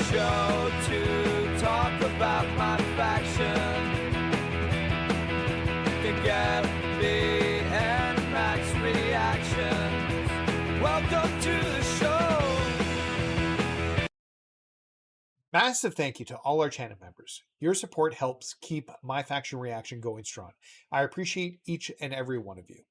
show to talk about my faction. You can get me and Max reactions. Welcome to the show. Massive thank you to all our channel members. Your support helps keep MyFaction Reaction going strong. I appreciate each and every one of you.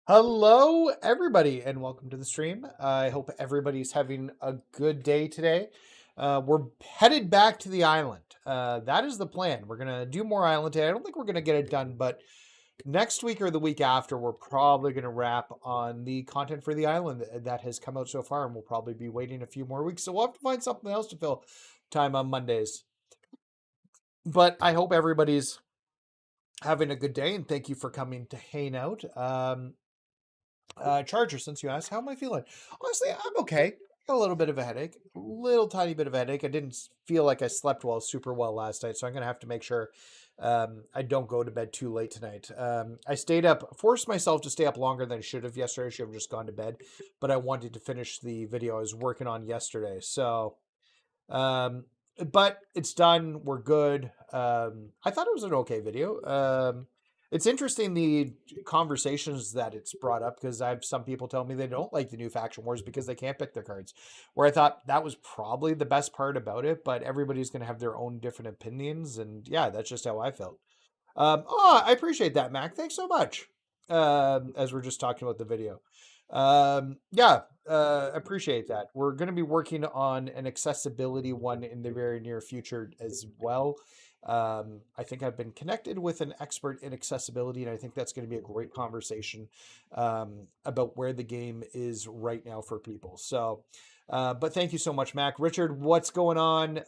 Hello, everybody, and welcome to the stream. I hope everybody's having a good day today. We're headed back to the island. That is the plan. We're going to do more island today. I don't think we're going to get it done, but next week or the week after, we're probably going to wrap on the content for the island that has come out so far, and we'll probably be waiting a few more weeks. So we'll have to find something else to fill time on Mondays. But I hope everybody's having a good day, and thank you for coming to hang out. Charger, since you asked, how am I feeling? Honestly, I'm okay. Got a little bit of a headache, a little tiny bit of a headache. I didn't feel like I slept super well last night, so I'm going to have to make sure I don't go to bed too late tonight. I stayed up, forced myself to stay up longer than I should have yesterday. I should have just gone to bed, but I wanted to finish the video I was working on yesterday. So, but it's done. We're good. I thought it was an okay video. It's interesting the conversations that it's brought up, because I have some people tell me they don't like the new Faction Wars because they can't pick their cards, where I thought that was probably the best part about it, but everybody's going to have their own different opinions, and yeah, that's just how I felt. I appreciate that, Mac. Thanks so much. As we're just talking about the video. Appreciate that. We're going to be working on an accessibility one in the very near future as well. I think I've been connected with an expert in accessibility, and I think that's going to be a great conversation about where the game is right now for people. So, but thank you so much, Mac. Richard, what's going on?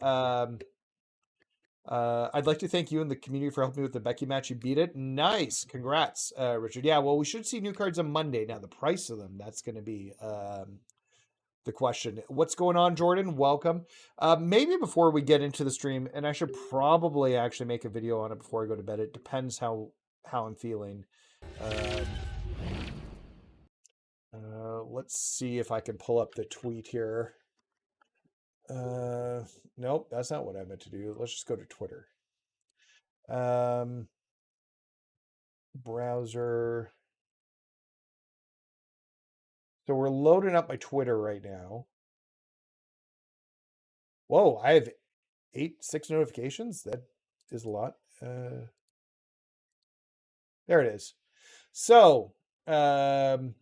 I'd like to thank you and the community for helping me with the Becky match. You beat it. Nice. Congrats, Richard. Yeah, well, we should see new cards on Monday. Now, the price of them, that's going to be the question. What's going on, Jordan? Welcome. Maybe before we get into the stream, and I should probably actually make a video on it before I go to bed. It depends how I'm feeling. Let's see if I can pull up the tweet here. Nope, that's not what I meant to do. Let's just go to Twitter. Browser. So we're loading up my Twitter right now. Whoa, I have 6 notifications. That is a lot. There it is. So, okay.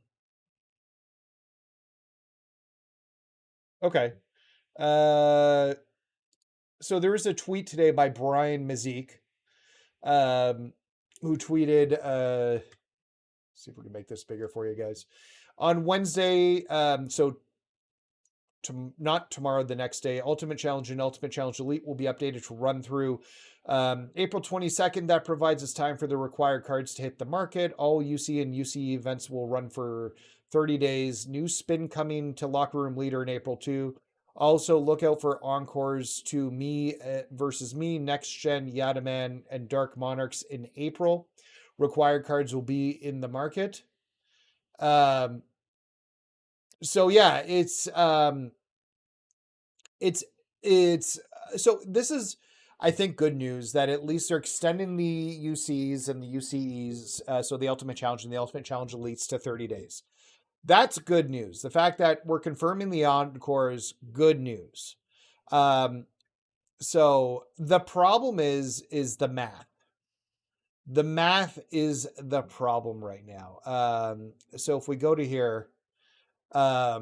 So there was a tweet today by Brian Mazik, who tweeted, see if we can make this bigger for you guys. On Wednesday, not tomorrow, the next day, Ultimate Challenge and Ultimate Challenge Elite will be updated to run through April 22nd. That provides us time for the required cards to hit the market. All UC and UCE events will run for 30 days. New spin coming to Locker Room Leader in April 2. Also, look out for encores to Me versus Me, Next Gen, Yadaman, and Dark Monarchs in April. Required cards will be in the market. So yeah, so this is, I think, good news that at least they're extending the UCs and the UCEs, so the Ultimate Challenge and the Ultimate Challenge Elites, to 30 days. That's good news. The fact that we're confirming the encore is good news. So the problem is the math. The math is the problem right now. So if we go to here, I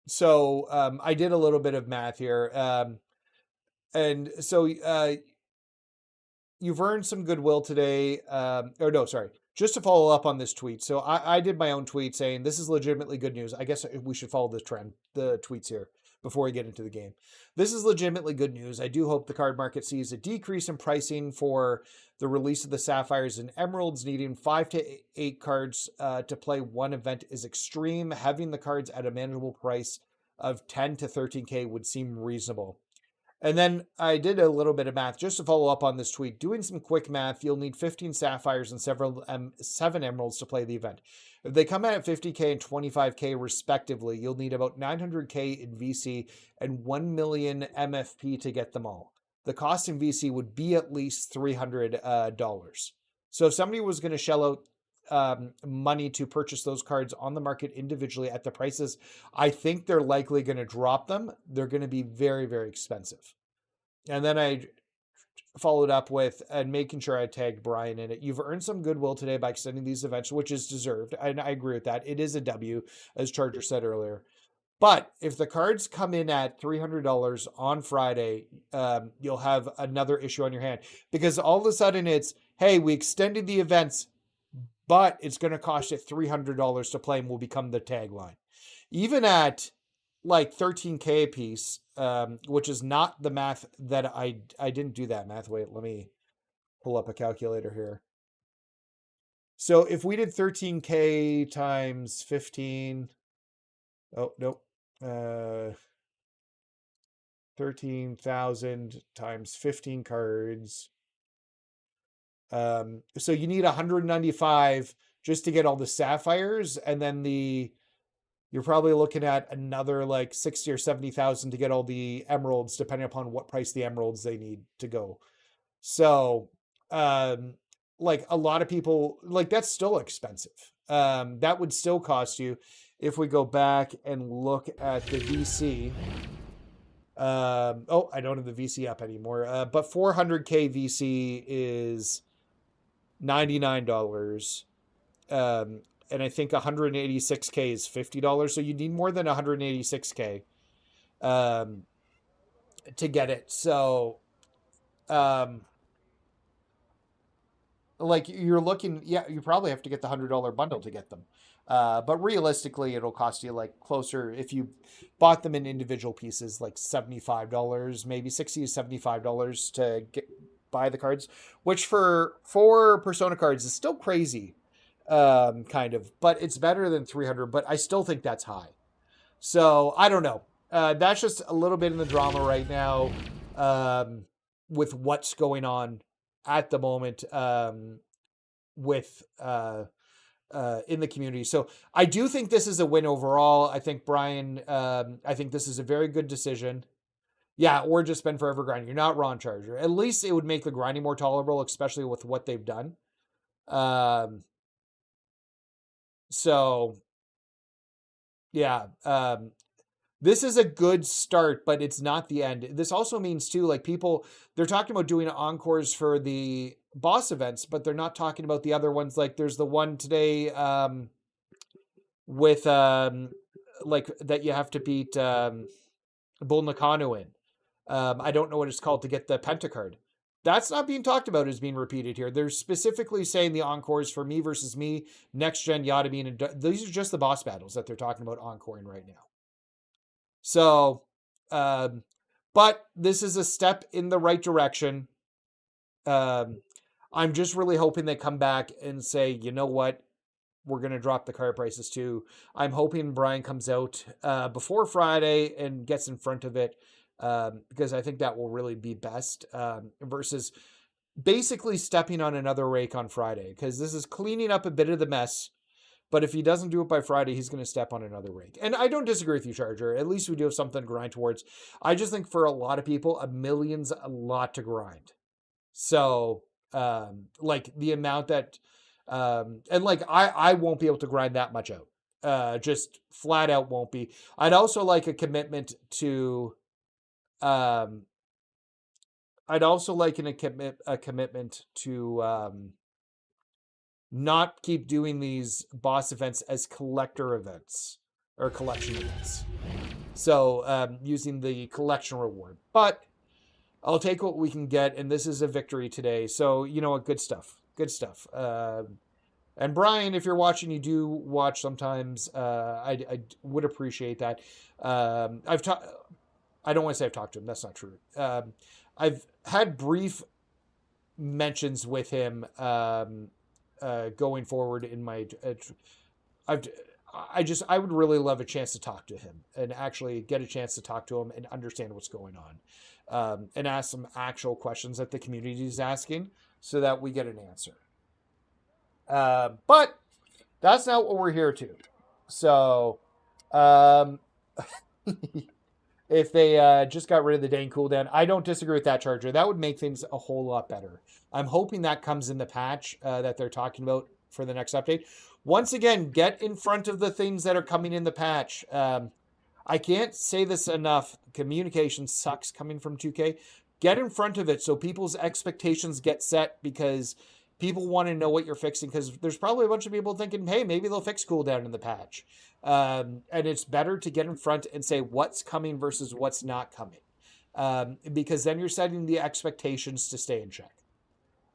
did a little bit of math here. And so you've earned some goodwill today. Just to follow up on this tweet. So I did my own tweet saying this is legitimately good news. I guess we should follow the trend, the tweets here, before we get into the game. This is legitimately good news. I do hope the card market sees a decrease in pricing for the release of the Sapphires and Emeralds. Needing 5 to 8 cards to play one event is extreme. Having the cards at a manageable price of 10 to 13K would seem reasonable. And then I did a little bit of math just to follow up on this tweet. Doing some quick math, you'll need 15 sapphires and 7 emeralds to play the event. If they come out at 50K and 25K respectively, you'll need about 900K in VC and 1 million MFP to get them all. The cost in VC would be at least $300. So if somebody was going to shell out money to purchase those cards on the market individually at the prices I think they're likely going to drop them, they're going to be very, very expensive. And then I followed up with and making sure I tagged Brian in it. You've earned some goodwill today by extending these events, which is deserved. And I agree with that. It is a W, as Charger said earlier. But if the cards come in at $300 on Friday, you'll have another issue on your hand, because all of a sudden it's, hey, we extended the events, but it's going to cost you $300 to play and will become the tagline. Even at like 13K a piece, which is not the math that I didn't do that math. Wait, let me pull up a calculator here. So if we did 13K times 15, oh, nope. 13,000 times 15 cards. So you need 195 just to get all the sapphires, and then you're probably looking at another like 60 or 70,000 to get all the emeralds, depending upon what price the emeralds they need to go. So, like a lot of people, like that's still expensive. That would still cost you, if we go back and look at the VC. Oh, I don't have the VC up anymore. But 400K VC is $99. And I think 186K is $50. So you need more than 186K to get it. So, like you're looking, yeah, you probably have to get the $100 bundle to get them. But realistically, it'll cost you like closer, if you bought them in individual pieces, like $75, maybe $60 to $75 to buy the cards, which for 4 Persona cards is still crazy, kind of, but it's better than 300, but I still think that's high. So I don't know. That's just a little bit in the drama right now, with what's going on at the moment, with, in the community. So I do think this is a win overall. I think Brian, I think this is a very good decision. Yeah, or just spend forever grinding. You're not wrong, Charger. At least it would make the grinding more tolerable, especially with what they've done. So yeah, this is a good start, but it's not the end. This also means too, like people, they're talking about doing encores for the boss events, but they're not talking about the other ones. Like there's the one today, with, like that you have to beat, Bull Nakano in. I don't know what it's called, to get the Pentacard. That's not being talked about as being repeated here. They're specifically saying the encores for Me versus Me, Next Gen, Yada and these are just the boss battles that they're talking about encoring right now. So, but this is a step in the right direction. I'm just really hoping they come back and say, you know what, we're going to drop the card prices too. I'm hoping Brian comes out before Friday and gets in front of it, because I think that will really be best, versus basically stepping on another rake on Friday, because this is cleaning up a bit of the mess. But if he doesn't do it by Friday, he's going to step on another rake. And I don't disagree with you, Charger. At least we do have something to grind towards. I just think for a lot of people, a million's a lot to grind. So, like the amount that, and like I won't be able to grind that much out. Just flat out won't be. I'd also like a commitment to, I'd also like a commitment to, not keep doing these boss events as collector events or collection events. So, using the collection reward, but I'll take what we can get. And this is a victory today. So, you know what? Good stuff. Good stuff. And Brian, if you're watching, you do watch sometimes. I would appreciate that. I don't want to say I've talked to him. That's not true. I've had brief mentions with him, going forward in my, I would really love a chance to talk to him and actually get a chance to talk to him and understand what's going on, and ask some actual questions that the community is asking so that we get an answer. But that's not what we're here to. So, if they just got rid of the dang cooldown, I don't disagree with that, Charger. That would make things a whole lot better. I'm hoping that comes in the patch that they're talking about for the next update. Once again, get in front of the things that are coming in the patch. I can't say this enough. Communication sucks coming from 2K. Get in front of it so people's expectations get set, because people want to know what you're fixing, because there's probably a bunch of people thinking, hey, maybe they'll fix cooldown in the patch. And it's better to get in front and say what's coming versus what's not coming, because then you're setting the expectations to stay in check.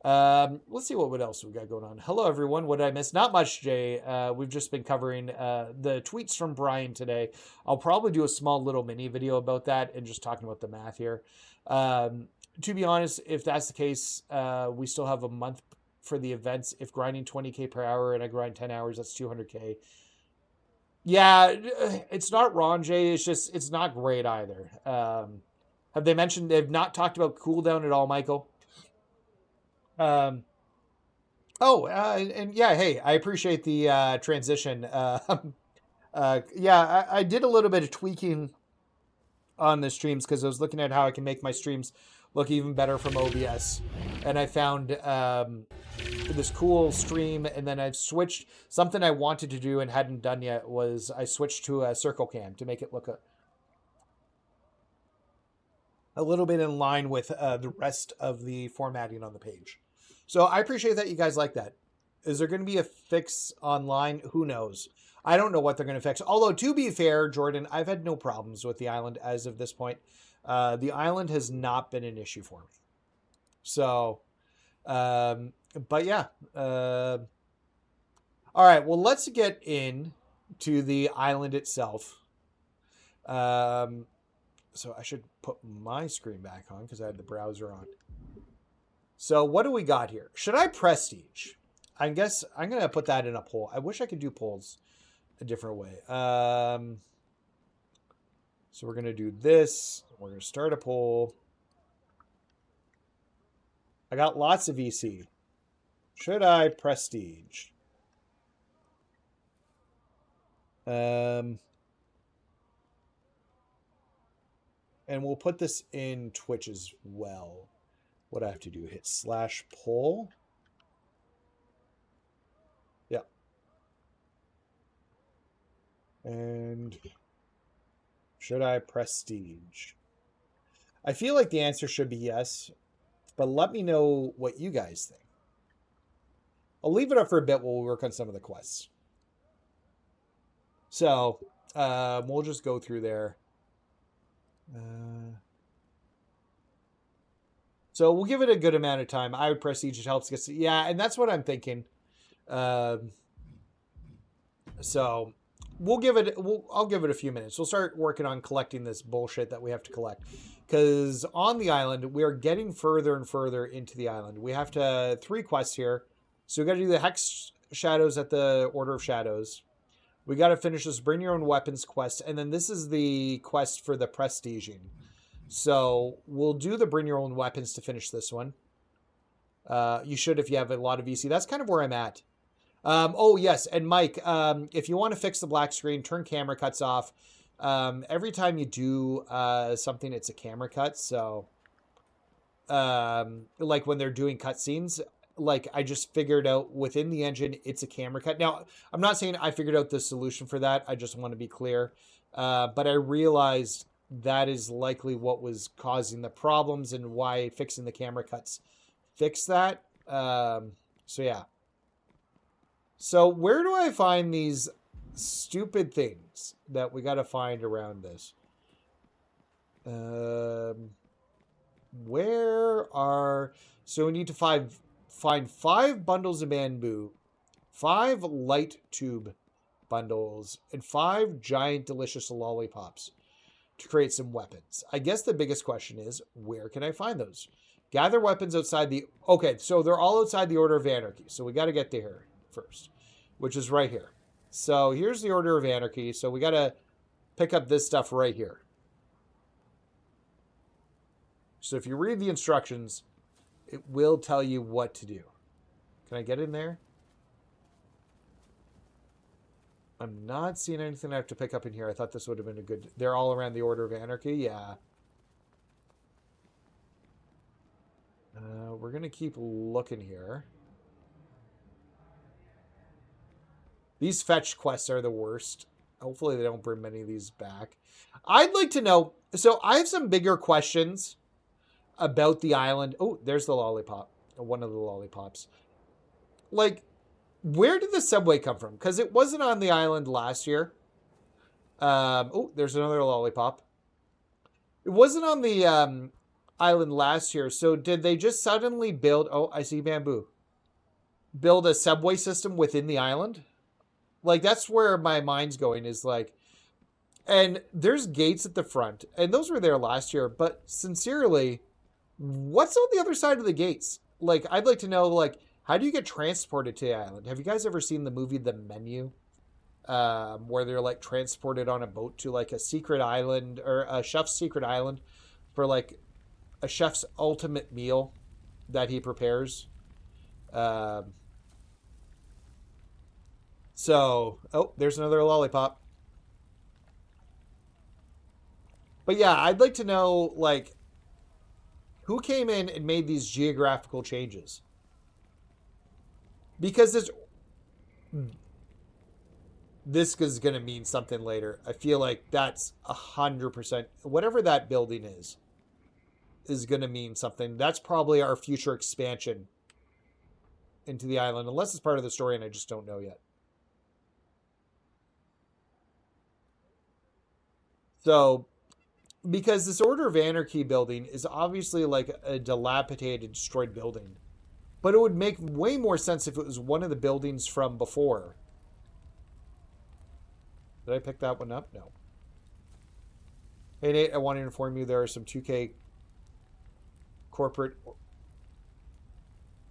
Let's see what else we got going on. Hello, everyone. What did I miss? Not much, Jay. We've just been covering the tweets from Brian today. I'll probably do a small little mini video about that and just talking about the math here. To be honest, if that's the case, we still have a month for the events. If grinding 20K per hour and I grind 10 hours, that's 200K. Yeah, it's not wrong, Jay. It's just, it's not great either. Have they mentioned, they've not talked about cooldown at all, Michael? And yeah, hey, I appreciate the transition. Yeah, I did a little bit of tweaking on the streams because I was looking at how I can make my streams look even better from OBS. And I found this cool stream, and then I've switched. Something I wanted to do and hadn't done yet was I switched to a circle cam to make it look a little bit in line with the rest of the formatting on the page. So I appreciate that you guys like that. Is there going to be a fix online? Who knows? I don't know what they're going to fix. Although, to be fair, Jordan, I've had no problems with the island as of this point. The island has not been an issue for me. So, but yeah. All right, well, let's get in to the island itself. So I should put my screen back on because I had the browser on. So what do we got here? Should I prestige? I guess I'm going to put that in a poll. I wish I could do polls a different way. So we're going to do this. We're going to start a poll. I got lots of EC. Should I prestige? And we'll put this in Twitch as well. What I have to do, hit /poll. Yeah. And should I prestige? I feel like the answer should be yes, but let me know what you guys think. I'll leave it up for a bit while we work on some of the quests. So, we'll just go through there. So we'll give it a good amount of time. I would prestige. It helps get. Yeah, and that's what I'm thinking. So we'll give it. I'll give it a few minutes. We'll start working on collecting this bullshit that we have to collect, because on the island we are getting further and further into the island. We have to 3 quests here. So we got to do the Hex Shadows at the Order of Shadows. We got to finish this Bring Your Own Weapons quest, and then this is the quest for the prestiging. So we'll do the Bring Your Own Weapons to finish this one. You should if you have a lot of EC. That's kind of where I'm at. Oh, yes. And Mike, if you want to fix the black screen, turn camera cuts off. Every time you do something, it's a camera cut. So like when they're doing cutscenes, like I just figured out within the engine, it's a camera cut. Now, I'm not saying I figured out the solution for that. I just want to be clear. But I realized that is likely what was causing the problems and why fixing the camera cuts fix that. So yeah. So where do I find these stupid things that we got to find around this? Where are... So we need to find 5 bundles of bamboo, 5 light tube bundles, and 5 giant delicious lollipops to create some weapons. I guess the biggest question is, where can I find those? Gather weapons outside the... Okay, so they're all outside the Order of Anarchy. So we got to get there first, which is right here. So here's the Order of Anarchy. So we got to pick up this stuff right here. So if you read the instructions, it will tell you what to do. Can I get in there? I'm not seeing anything I have to pick up in here. I thought this would have been a good... They're all around the Order of Anarchy? Yeah. We're going to keep looking here. These fetch quests are the worst. Hopefully they don't bring many of these back. I'd like to know... So I have some bigger questions about the island. Oh, there's the lollipop. One of the lollipops. Like, where did the subway come from? Because it wasn't on the island last year. Oh, there's another lollipop. It wasn't on the island last year. So did they just suddenly build... Oh, I see bamboo. Build a subway system within the island? Like, that's where my mind's going, is like... And there's gates at the front. And those were there last year. But sincerely, what's on the other side of the gates? Like, I'd like to know, like, how do you get transported to the island? Have you guys ever seen the movie The Menu? Where they're, like, transported on a boat to, like, a secret island, or a chef's secret island for, like, a chef's ultimate meal that he prepares. So, oh, there's another lollipop. But yeah, I'd like to know, like, who came in and made these geographical changes? Because this is going to mean something later. I feel like that's 100%. Whatever that building is going to mean something. That's probably our future expansion into the island, unless it's part of the story and I just don't know yet. So, because this Order of Anarchy building is obviously like a dilapidated, destroyed building. But it would make way more sense if it was one of the buildings from before. Did I pick that one up? No. Hey, Nate, I want to inform you there are some 2K corporate...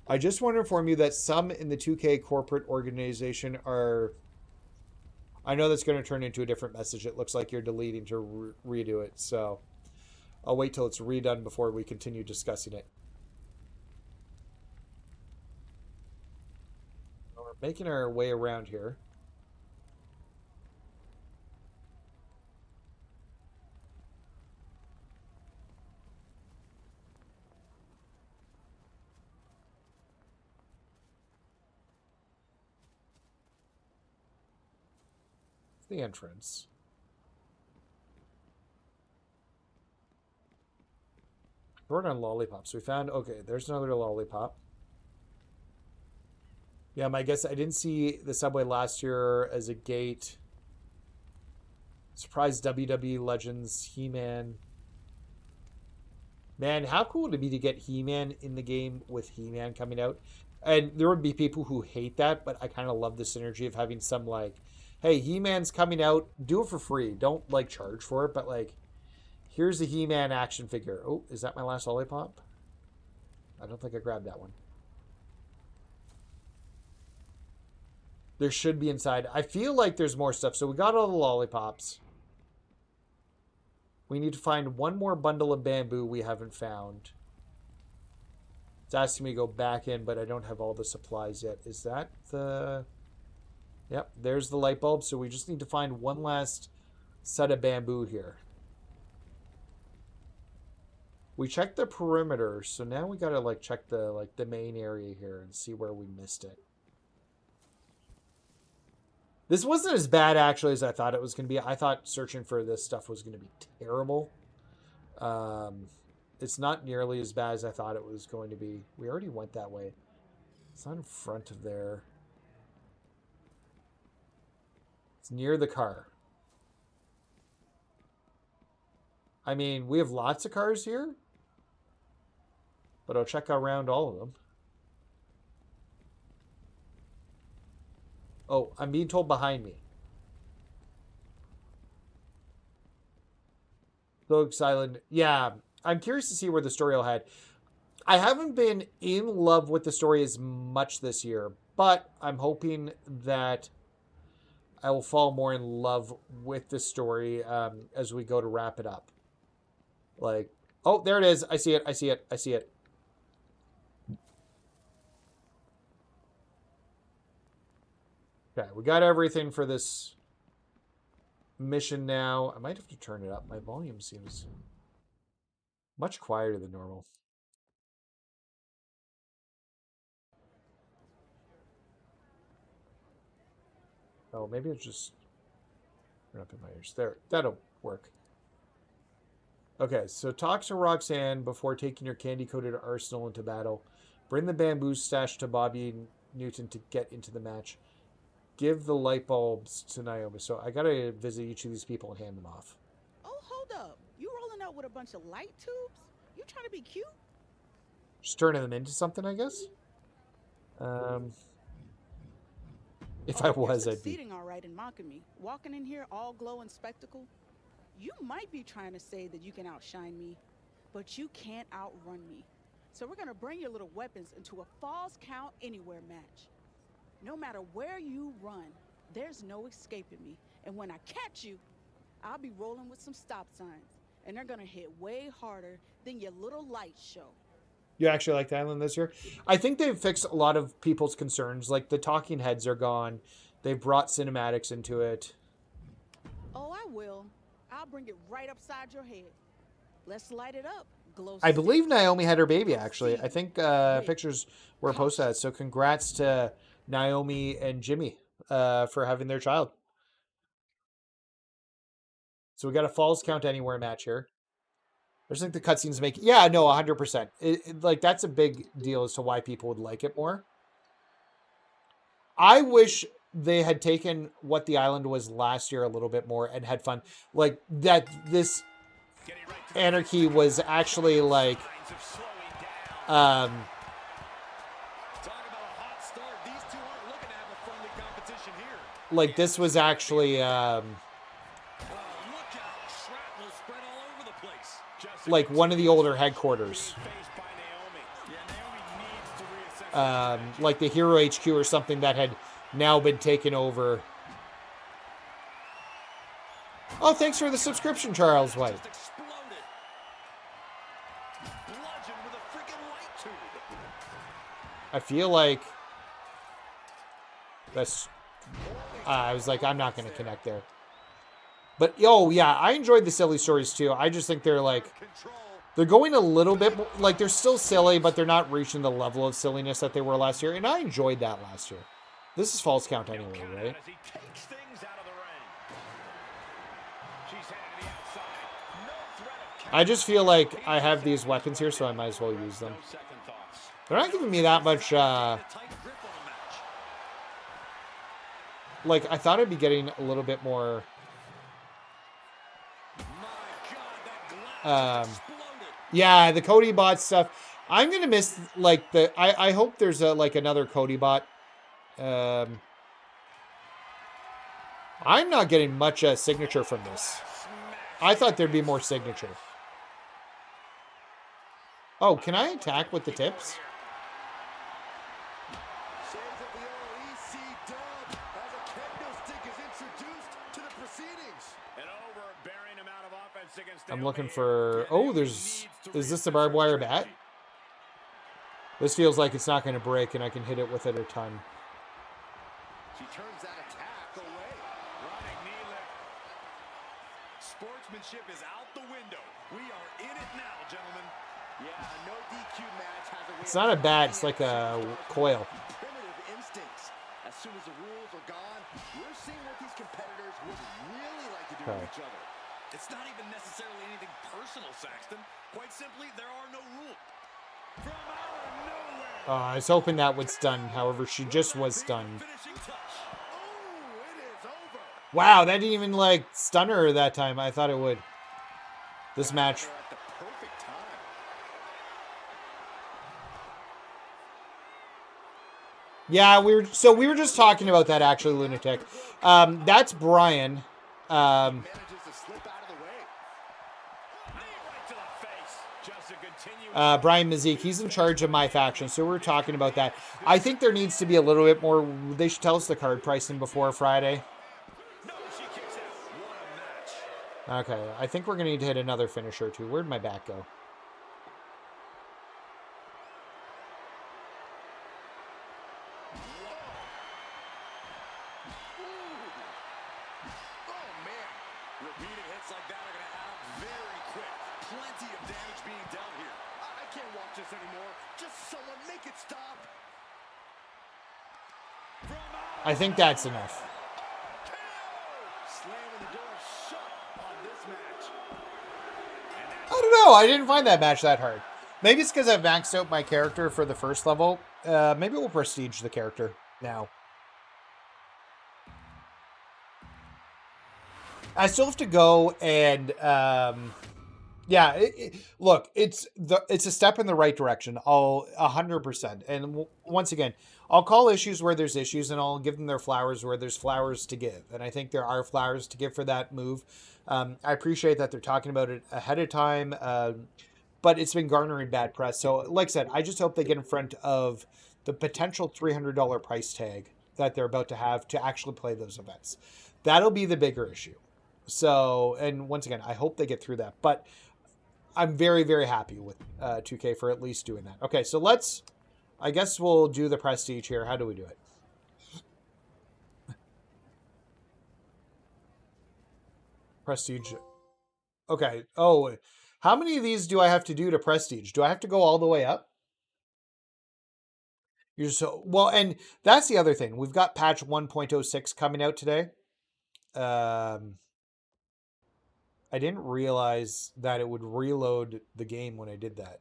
I just want to inform you that some in the 2K corporate organization are... I know that's going to turn into a different message. It looks like you're deleting to redo it. So I'll wait till it's redone before we continue discussing it. We're making our way around here. The entrance. Short on lollipops. We found... Okay, there's another lollipop. Yeah, I guess I didn't see the subway last year as a gate. Surprise WWE Legends, He-Man. Man, how cool would it be to get He-Man in the game with He-Man coming out? And there would be people who hate that, but I kind of love the synergy of having some, like... Hey, He-Man's coming out. Do it for free. Don't, like, charge for it. But, like, here's a He-Man action figure. Oh, is that my last lollipop? I don't think I grabbed that one. There should be inside. I feel like there's more stuff. So we got all the lollipops. We need to find one more bundle of bamboo we haven't found. It's asking me to go back in, but I don't have all the supplies yet. Is that the... Yep, there's the light bulb. So we just need to find one last set of bamboo here. We checked the perimeter, so now we gotta like check the main area here and see where we missed it. This wasn't as bad actually as I thought it was gonna be. I thought searching for this stuff was gonna be terrible. It's not nearly as bad as I thought it was going to be. We already went that way. It's not in front of there. It's near the car. I mean, we have lots of cars here, but I'll check around all of them. Oh, I'm being told behind me. So excited. Yeah, I'm curious to see where the story will head. I haven't been in love with the story as much this year, but I'm hoping that I will fall more in love with the story as we go to wrap it up. Like, oh, there it is. I see it. I see it. I see it. Okay, we got everything for this mission now. I might have to turn it up. My volume seems much quieter than normal. Oh, maybe it's just turn up in my ears. There, that'll work. Okay, so talk to Roxanne before taking your candy-coated arsenal into battle. Bring the bamboo stash to Bobby Newton to get into the match. Give the light bulbs to Naomi. So I gotta visit each of these people and hand them off. Oh, hold up. You rolling out with a bunch of light tubes? You trying to be cute? Just turning them into something, I guess. If I was, I'd be. Succeeding all right in mocking me. Walking in here all glow and spectacle. You might be trying to say that you can outshine me, but you can't outrun me. So we're gonna bring your little weapons into a falls count anywhere match. No matter where you run, there's no escaping me. And when I catch you, I'll be rolling with some stop signs. And they're gonna hit way harder than your little light show. You actually like the island this year? I think they've fixed a lot of people's concerns. Like, the talking heads are gone. They've brought cinematics into it. Oh, I will. I'll bring it right upside your head. Let's light it up. Glow I believe sticks. Naomi had her baby, actually. I think pictures were posted. So congrats to Naomi and Jimmy for having their child. So we got a falls count anywhere match here. I just think the cutscenes make... Yeah, no, 100%. Like, that's a big deal as to why people would like it more. I wish they had taken what the island was last year a little bit more and had fun. Like, that this anarchy was actually, like... like, this was actually... like one of the older headquarters, like the Hero HQ or something that had now been taken over. Oh, thanks for the subscription, Charles White. I feel like that's... I was like, I'm not going to connect there. But, oh, yeah, I enjoyed the silly stories, too. I just think they're, like, they're going a little bit more, like, they're still silly, but they're not reaching the level of silliness that they were last year. And I enjoyed that last year. This is false count anyway, right? I just feel like I have these weapons here, so I might as well use them. They're not giving me that much, like, I thought I'd be getting a little bit more... yeah, the Cody bot stuff. I'm gonna miss like the. I hope there's a like another Cody bot. I'm not getting much signature from this. I thought there'd be more signature. Oh, can I attack with the tips? I'm looking for... Oh, there's... Is this the barbed wire bat? This feels like it's not going to break, and I can hit it with it a ton. She turns that attack away. Running knee lift. Sportsmanship is out the window. We are in it now, gentlemen. Yeah, no DQ match has a way. It's not a bat, it's like a coil. Primitive instincts. As soon as the rules are gone, we're seeing what these competitors would really like to do with each other. It's not even necessarily anything personal, Saxton. Quite simply, there are no rules. From out of nowhere. I was hoping that would stun. However, she just was stunned. Wow, that didn't even, like, stun her that time. I thought it would. This match. Yeah, we were just talking about that, actually, Lunatic. That's Brian. Brian Mazik, he's in charge of MyFaction, so we're talking about that. I think there needs to be a little bit more. They should tell us the card pricing before Friday. Okay, I think we're going to need to hit another finisher too. Where'd my back go? Repeated hits like that are going to add up very quick. Plenty of damage being dealt here. I can't watch this anymore. Just someone make it stop. I think that's enough. Slamming the door shut on this match. I don't know. I didn't find that match that hard. Maybe it's because I've maxed out my character for the first level. Maybe we'll prestige the character now. I still have to go and yeah. Look, it's a step in the right direction. I'll 100%. And once again, I'll call issues where there's issues, and I'll give them their flowers where there's flowers to give. And I think there are flowers to give for that move. I appreciate that they're talking about it ahead of time, but it's been garnering bad press. So, like I said, I just hope they get in front of the potential $300 price tag that they're about to have to actually play those events. That'll be the bigger issue. So, and once again, I hope they get through that. But I'm very, very happy with 2K for at least doing that. Okay, so let's, I guess we'll do the prestige here. How do we do it? Prestige. Okay. Oh, how many of these do I have to do to prestige? Do I have to go all the way up? You're so well, and that's the other thing. We've got patch 1.06 coming out today. I didn't realize that it would reload the game when I did that.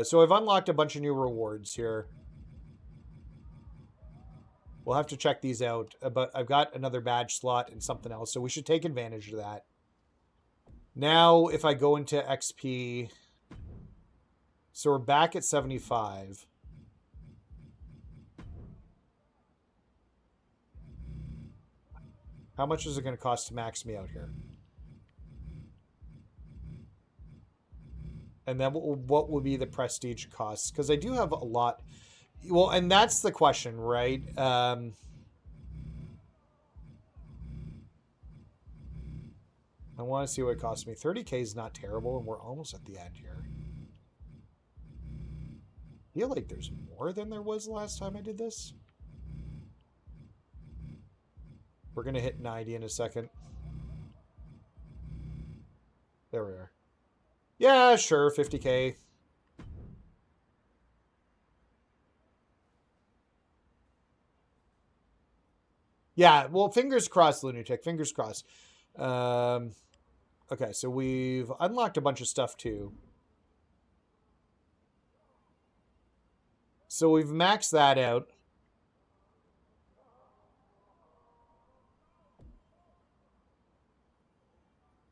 So I've unlocked a bunch of new rewards here. We'll have to check these out. But I've got another badge slot and something else. So we should take advantage of that. Now, if I go into XP... So we're back at 75. How much is it going to cost to max me out here? And then what will be the prestige costs? Because I do have a lot. Well, and that's the question, right? I want to see what it costs me. 30K is not terrible, and we're almost at the end here. I feel like there's more than there was last time I did this. We're going to hit 90 in a second. There we are. Yeah, sure, 50K. Yeah, well, fingers crossed, Lunatic. Fingers crossed. Okay, so we've unlocked a bunch of stuff, too. So we've maxed that out.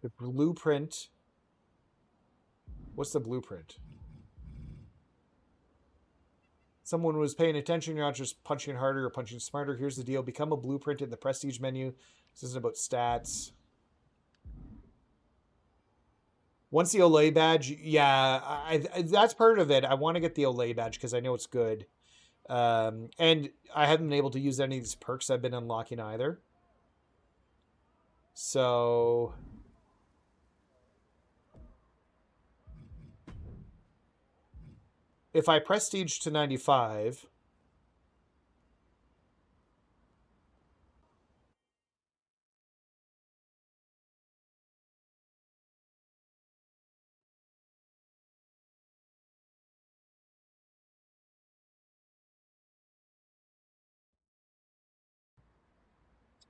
The blueprint. What's the blueprint? Someone was paying attention. You're not just punching harder or punching smarter. Here's the deal. Become a blueprint in the prestige menu. This isn't about stats. Once the Olay badge, yeah, I that's part of it. I want to get the Olay badge because I know it's good. And I haven't been able to use any of these perks I've been unlocking either. So... if I prestige to 95...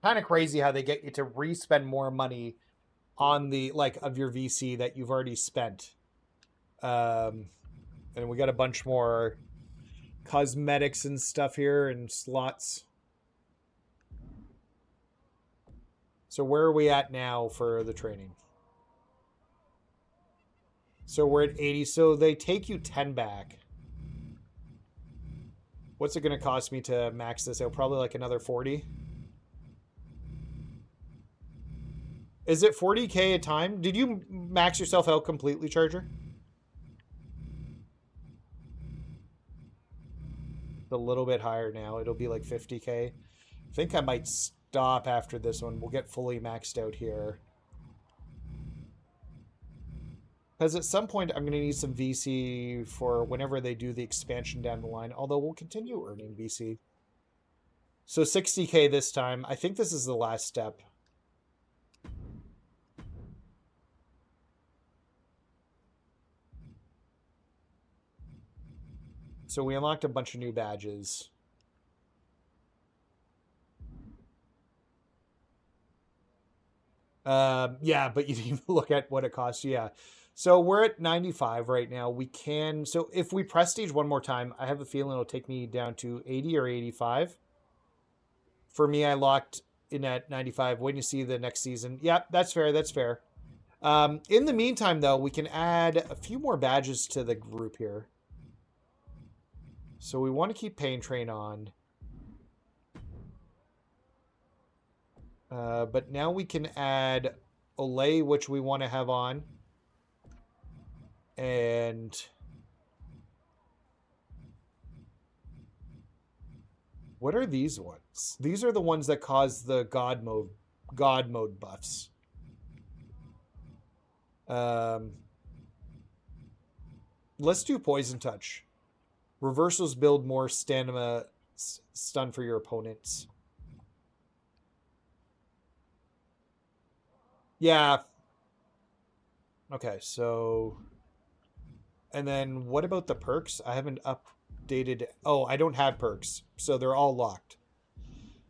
kind of crazy how they get you to re-spend more money on the, like, of your VC that you've already spent. And we got a bunch more cosmetics and stuff here and slots. So where are we at now for the training? So we're at 80. So they take you 10 back. What's it going to cost me to max this out? Probably like another 40. Is it 40K a time? Did you max yourself out completely, Charger? It's a little bit higher now. It'll be like 50K. I think I might stop after this one. We'll get fully maxed out here. Because at some point, I'm going to need some VC for whenever they do the expansion down the line. Although we'll continue earning VC. So 60K this time. I think this is the last step. So we unlocked a bunch of new badges. Yeah, but you didn't even look at what it costs. Yeah. So we're at 95 right now. We can... So if we prestige one more time, I have a feeling it'll take me down to 80 or 85. For me, I locked in at 95. When you see the next season. Yep, that's fair. That's fair. In the meantime, though, we can add a few more badges to the group here. So we want to keep Pain Train on. But now we can add Olay, which we want to have on. And... what are these ones? These are the ones that cause the God mode buffs. Let's do Poison Touch. Reversals build more stamina stun for your opponents. Yeah. Okay, so... and then what about the perks? I haven't updated... oh, I don't have perks, so they're all locked.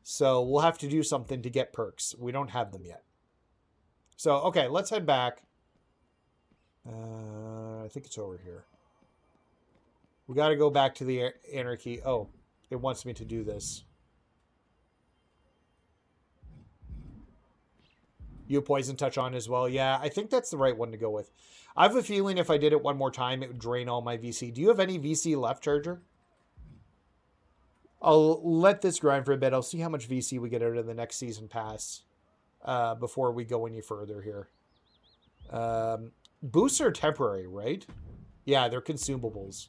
So we'll have to do something to get perks. We don't have them yet. So, okay, let's head back. I think it's over here. We got to go back to the Anarchy. Oh, it wants me to do this. You have Poison Touch on as well. Yeah, I think that's the right one to go with. I have a feeling if I did it one more time, it would drain all my VC. Do you have any VC left, Charger? I'll let this grind for a bit. I'll see how much VC we get out of the next season pass before we go any further here. Boosts are temporary, right? Yeah, they're consumables.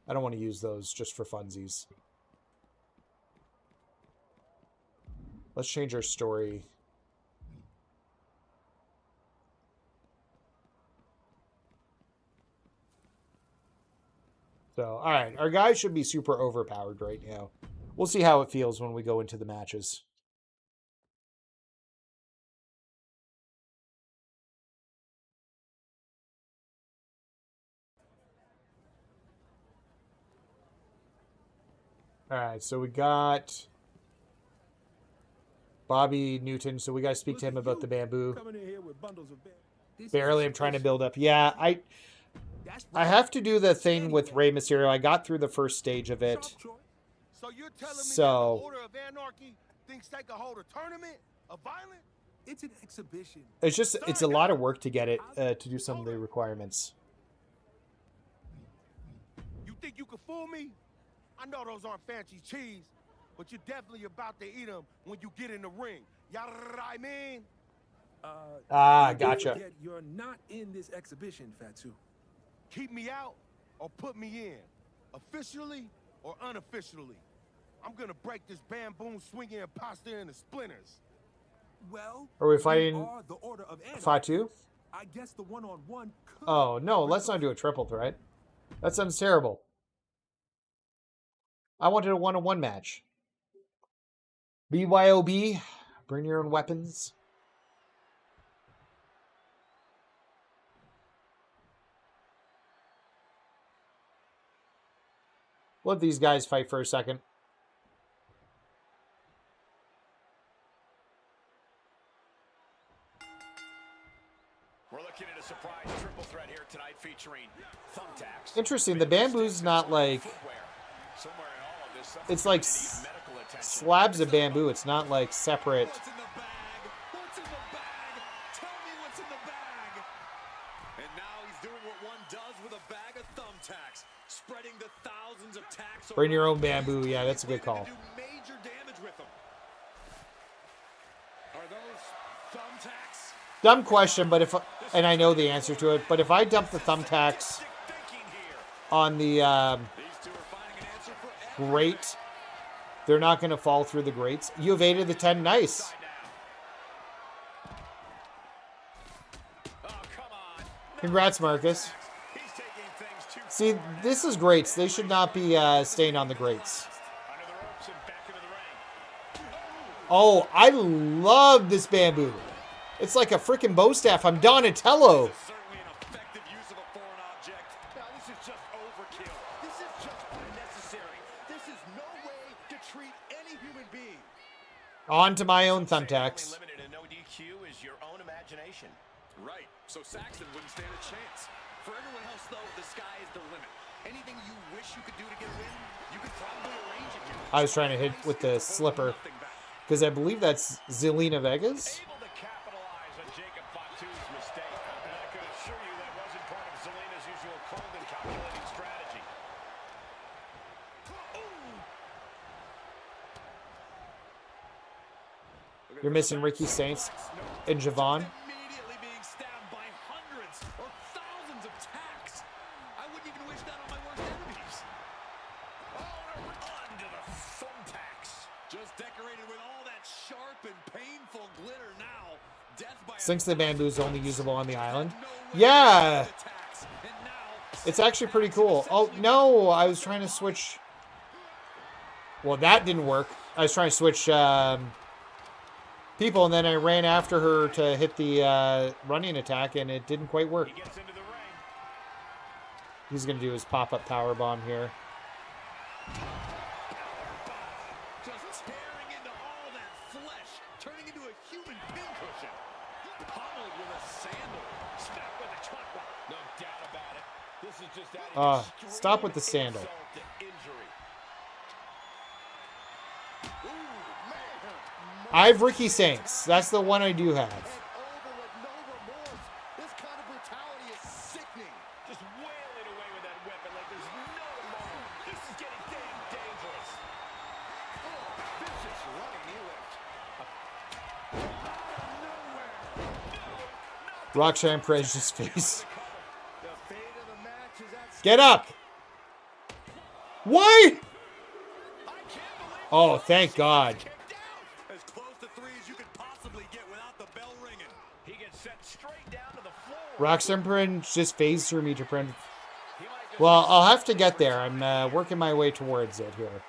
I don't want to use those just for funsies. Let's change our story. So, alright. Our guys should be super overpowered right now. We'll see how it feels when we go into the matches. Alright, so we got Bobby Newton. So we got to speak to him about the bamboo. Barely, I'm trying to build up. Yeah, I have to do the thing with Rey Mysterio. I got through the first stage of it. So you're telling me So that the Order of Anarchy thinks they can hold a tournament of violence? It's an exhibition. it's just, it's a lot of work to get it, to do some of the requirements. You think you can fool me? I know those aren't fancy cheese, but you're definitely about to eat them when you get in the ring. You know what I mean? Don't Gotcha. forget, you're not in this exhibition, Fatu. Keep me out or put me in, officially or unofficially. I'm gonna break this bamboo swinging imposter into splinters. Well, Are we you fighting are the Order of Anarchy. Fatu? I guess the one-on-one could... Oh, no, let's not do a triple threat. That sounds terrible. I wanted a one-on-one match. BYOB, bring your own weapons. Let these guys fight for a second. We're looking at a surprise triple threat here tonight featuring thumbtacks. Interesting, the bamboo's not like... Somewhere in all of this, it's like medical attention. slabs of bamboo. It's not like separate. What's in the bag? What's in the bag? Tell me what's in the bag. And now he's doing what one does with a bag of thumbtacks, spreading the thousands of tacks. Bring your own bamboo. Yeah, that's a good call. Do major damage with them. Are those thumbtacks? Dumb question, but if... and I know the answer to it, but if I dump the thumbtacks on the grate, they're not going to fall through the grates. You evaded the 10. Nice. Oh, come on. Congrats, Marcus. He's taking things too See, this is greats. They should not be staying on the greats. under the ropes and back into the ring. Oh, I love this bamboo. It's like a freaking bow staff. I'm Donatello. Certainly an effective use of a foreign object. Now, this is just overkill. This is just unnecessary. This is no way to treat any human being. On to my own Only thumbtacks. limited in no DQ is your own imagination. Right, so Saxton wouldn't stand a chance. For everyone else, though, the sky is the limit. Anything you wish you could do to get a win, you could probably arrange it here. I was trying to hit with the slipper because I believe that's Zelina Vega's. Able to capitalize on Jacob Fatu's mistake. And I could assure you that wasn't part of Zelina's usual cold and calculating strategy. You're missing Ricky Saints and Javon. Immediately being stabbed by hundreds or thousands of tacks. I wouldn't even wish that on my worst enemies. Onto the thumbtacks. Just decorated with all that sharp and painful glitter now. Death by Since the bamboo is only usable on the island. Yeah, it's actually pretty cool. Oh, no, I was trying to switch. Well, that didn't work. I was trying to switch people, and then I ran after her to hit the running attack, and it didn't quite work. He gets into the ring. He's going to do his pop-up power bomb here. Just tearing into all that flesh, turning into a human pincushion. Pummeled with a sandal. Smacked with a truck rock. No doubt about it. This is just adding Stop with the sandal. insult to injury. I have Ricky Saints. That's the one I do have. And over with no remorse. This kind of brutality is sickening. Just wailing away with that weapon like there's no tomorrow. This is getting damn dangerous. Vicious running knee lift. Roxanne Perez's face. The fate of the match is at stake. Get up! What? I can't believe Oh, thank God. kicked out. As close to three as you could possibly get without the bell ringing. He gets sent straight down to the floor. Roxanne Perez just phased through me to print. He might just Well, I'll have to get there. I'm working my way towards it here.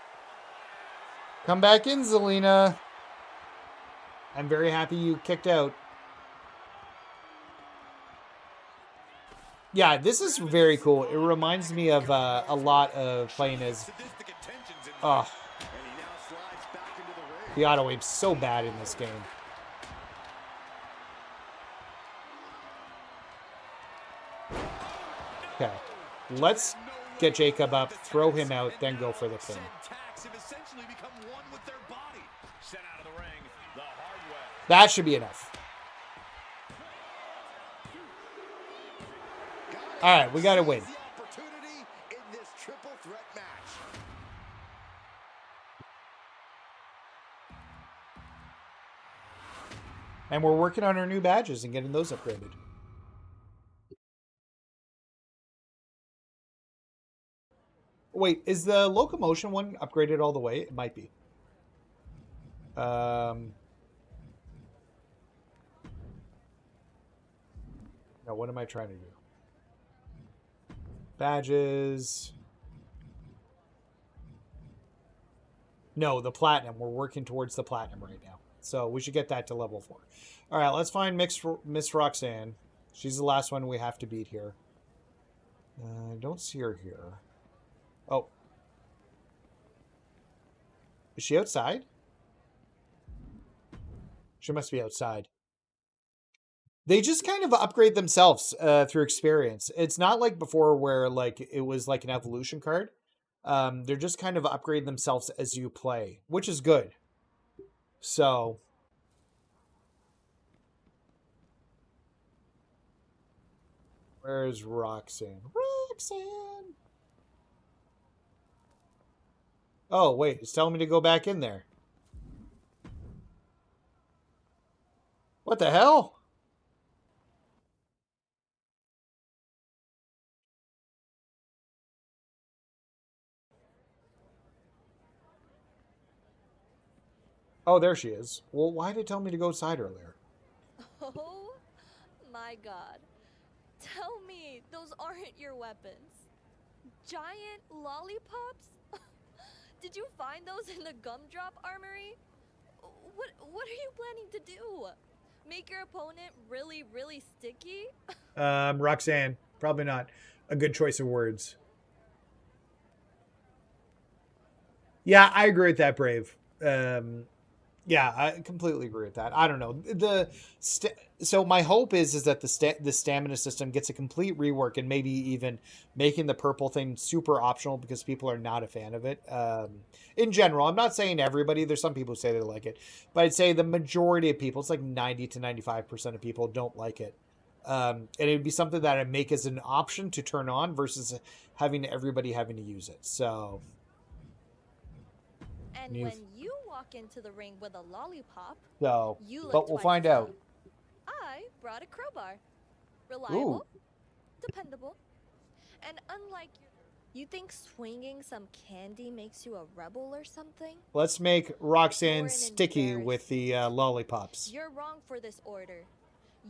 Come back in, Zelina. I'm very happy you kicked out. Yeah, this is very cool. It reminds me of a lot of playing as... sadistic intentions in Oh, And he now slides back into the ring. the auto aim's so bad in this game. Okay, let's get Jacob up, throw him out, then go for the pin. Tacks have essentially become one with their body. Sent out of the ring the hard way. That should be enough. All right, we got to win. The opportunity in this triple threat match. And we're working on our new badges and getting those upgraded. Wait, is the locomotion one upgraded all the way? It might be. No, what am I trying to do? Badges. No, the platinum. We're working towards the platinum right now. So we should get that to level 4. All right, let's find Miss Roxanne. She's the last one we have to beat here. I don't see her here. Oh. Is she outside? She must be outside. They just kind of upgrade themselves through experience. It's not like before where like it was like an evolution card. They're just kind of upgrade themselves as you play, which is good. So... where's Roxanne? Roxanne! Oh, wait. It's telling me to go back in there. What the hell? Oh, there she is. Well, why did it tell me to go outside earlier? Oh my god. Tell me those aren't your weapons. Giant lollipops? Did you find those in the gumdrop armory? What are you planning to do? Make your opponent really, really sticky? Roxanne, probably not a good choice of words. Yeah, I agree with that, Brave. Yeah, I completely agree with that. I don't know. So my hope is that the stamina system gets a complete rework and maybe even making the purple thing super optional because people are not a fan of it. In general, I'm not saying everybody. There's some people who say they like it, but I'd say the majority of people, it's like 90 to 95% of people don't like it. And it'd be something that I'd make as an option to turn on versus having everybody having to use it. So. And when you walk into the ring with a lollipop, So, you look but we'll twice find as out. tough. I brought a crowbar. Reliable, dependable, and unlike you think swinging some candy makes you a rebel or something? Let's make Roxanne You're an sticky with the lollipops. You're wrong for this order.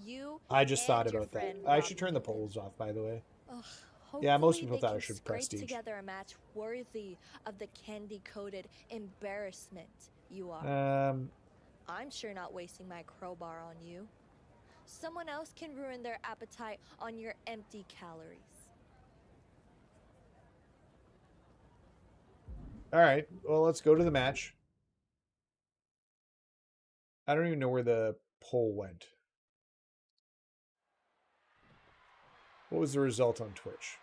You I just thought and your about that. friend I should Rob turn the Ethan. polls off, by the way. Ugh, Yeah, most hopefully people they thought I can should scrape prestige. together a match worthy of the candy-coated embarrassment you are. I'm sure not wasting my crowbar on you. Someone else can ruin their appetite on your empty calories. All right. Well, let's go to the match. I don't even know where the poll went. What was the result on Twitch?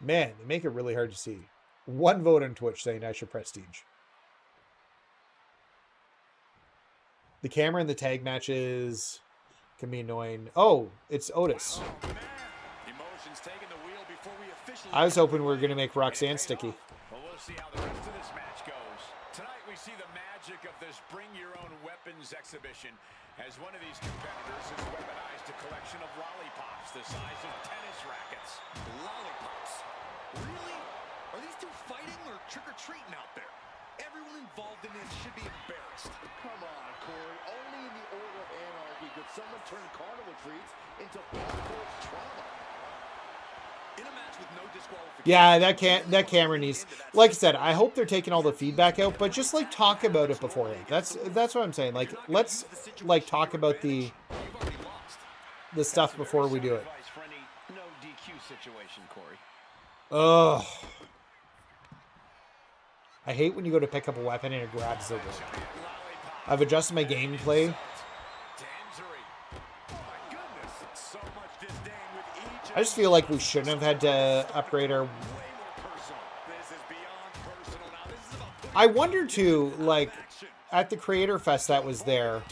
Man, they make it really hard to see. One vote on Twitch saying I should prestige. The camera in the tag matches can be annoying. Oh, it's Otis. Emotions taking the wheel before we officially I was hoping we were going to make Roxanne sticky. Well, we'll see how the rest of this match goes. Tonight we see the magic of this bring your own weapons exhibition as one of these competitors has weaponized a collection of lollipops the size of tennis rackets. Lollipops. Really? Are these two fighting or trick-or-treating out there? Everyone involved in this should be embarrassed. Come on, Corey. Only in the order of anarchy could someone turn carnival treats into blood-force trauma. In a match with no disqualification. Yeah, that camera needs. Like I said, I hope they're taking all the feedback out, but just like talk about it beforehand. That's what I'm saying. Like let's like talk about the stuff before we do it. No DQ situation, Corey. Ugh. I hate when you go to pick up a weapon and it grabs the wood. I've adjusted my gameplay. I just feel like we shouldn't have had to upgrade our... I wonder too, like, at the Creator Fest that was there...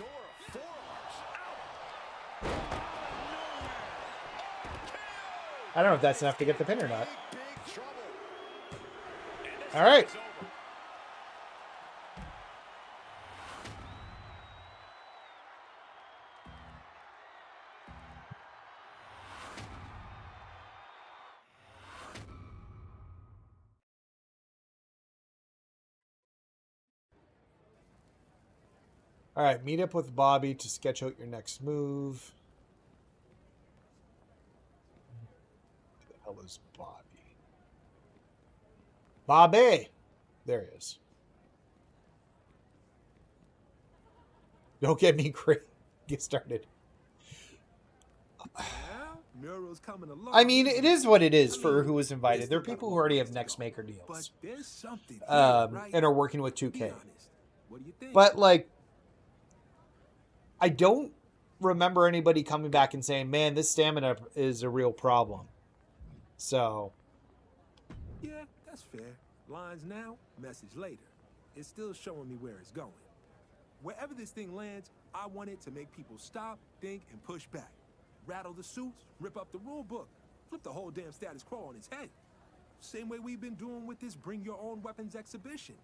I don't know if that's enough to get the pin or not. All right. All right, meet up with Bobby to sketch out your next move. Who the hell is Bobby? Bobby! There he is. Don't get me crazy. Get started. Mural's coming along. I mean, it is what it is for who was invited. There are people who already have next maker deals. But there's something here, right? And are working with Be 2K. honest. What do you think? But, like, I don't remember anybody coming back and saying, man, this stamina is a real problem. So. Yeah, that's fair. Lines now, message later. It's still showing me where it's going. Wherever this thing lands, I want it to make people stop, think, and push back. Rattle the suits, rip up the rule book, flip the whole damn status quo on its head. Same way we've been doing with this Bring Your Own Weapons exhibition.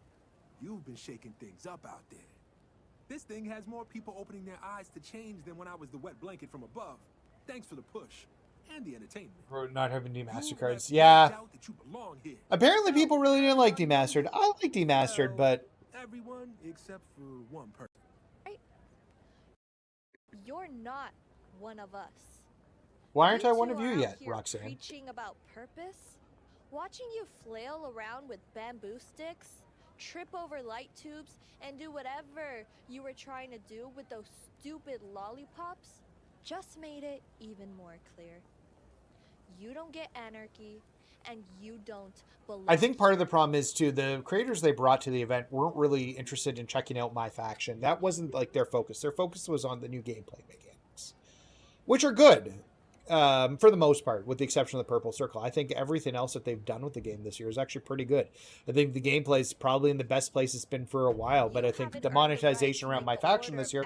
You've been shaking things up out there. This thing has more people opening their eyes to change than when I was the wet blanket from above. Thanks for the push and the entertainment. For not having You demastered have no Yeah. doubt that you belong here. Apparently people really didn't like demastered. I like demastered, but Everyone except for one person. You're not one of us. Why aren't I You one two of you are out yet, here Roxanne? Preaching about purpose, watching you flail around with bamboo sticks, trip over light tubes, and do whatever you were trying to do with those stupid lollipops, just made it even more clear. You don't get anarchy, and you don't belong. I think part of the problem is too, the creators they brought to the event weren't really interested in checking out MyFaction. That wasn't like their focus. Their focus was on the new gameplay mechanics, which are good for the most part, with the exception of the purple circle. I think everything else that they've done with the game this year is actually pretty good. I think the gameplay is probably in the best place it's been for a while, but I think the monetization around MyFaction this year,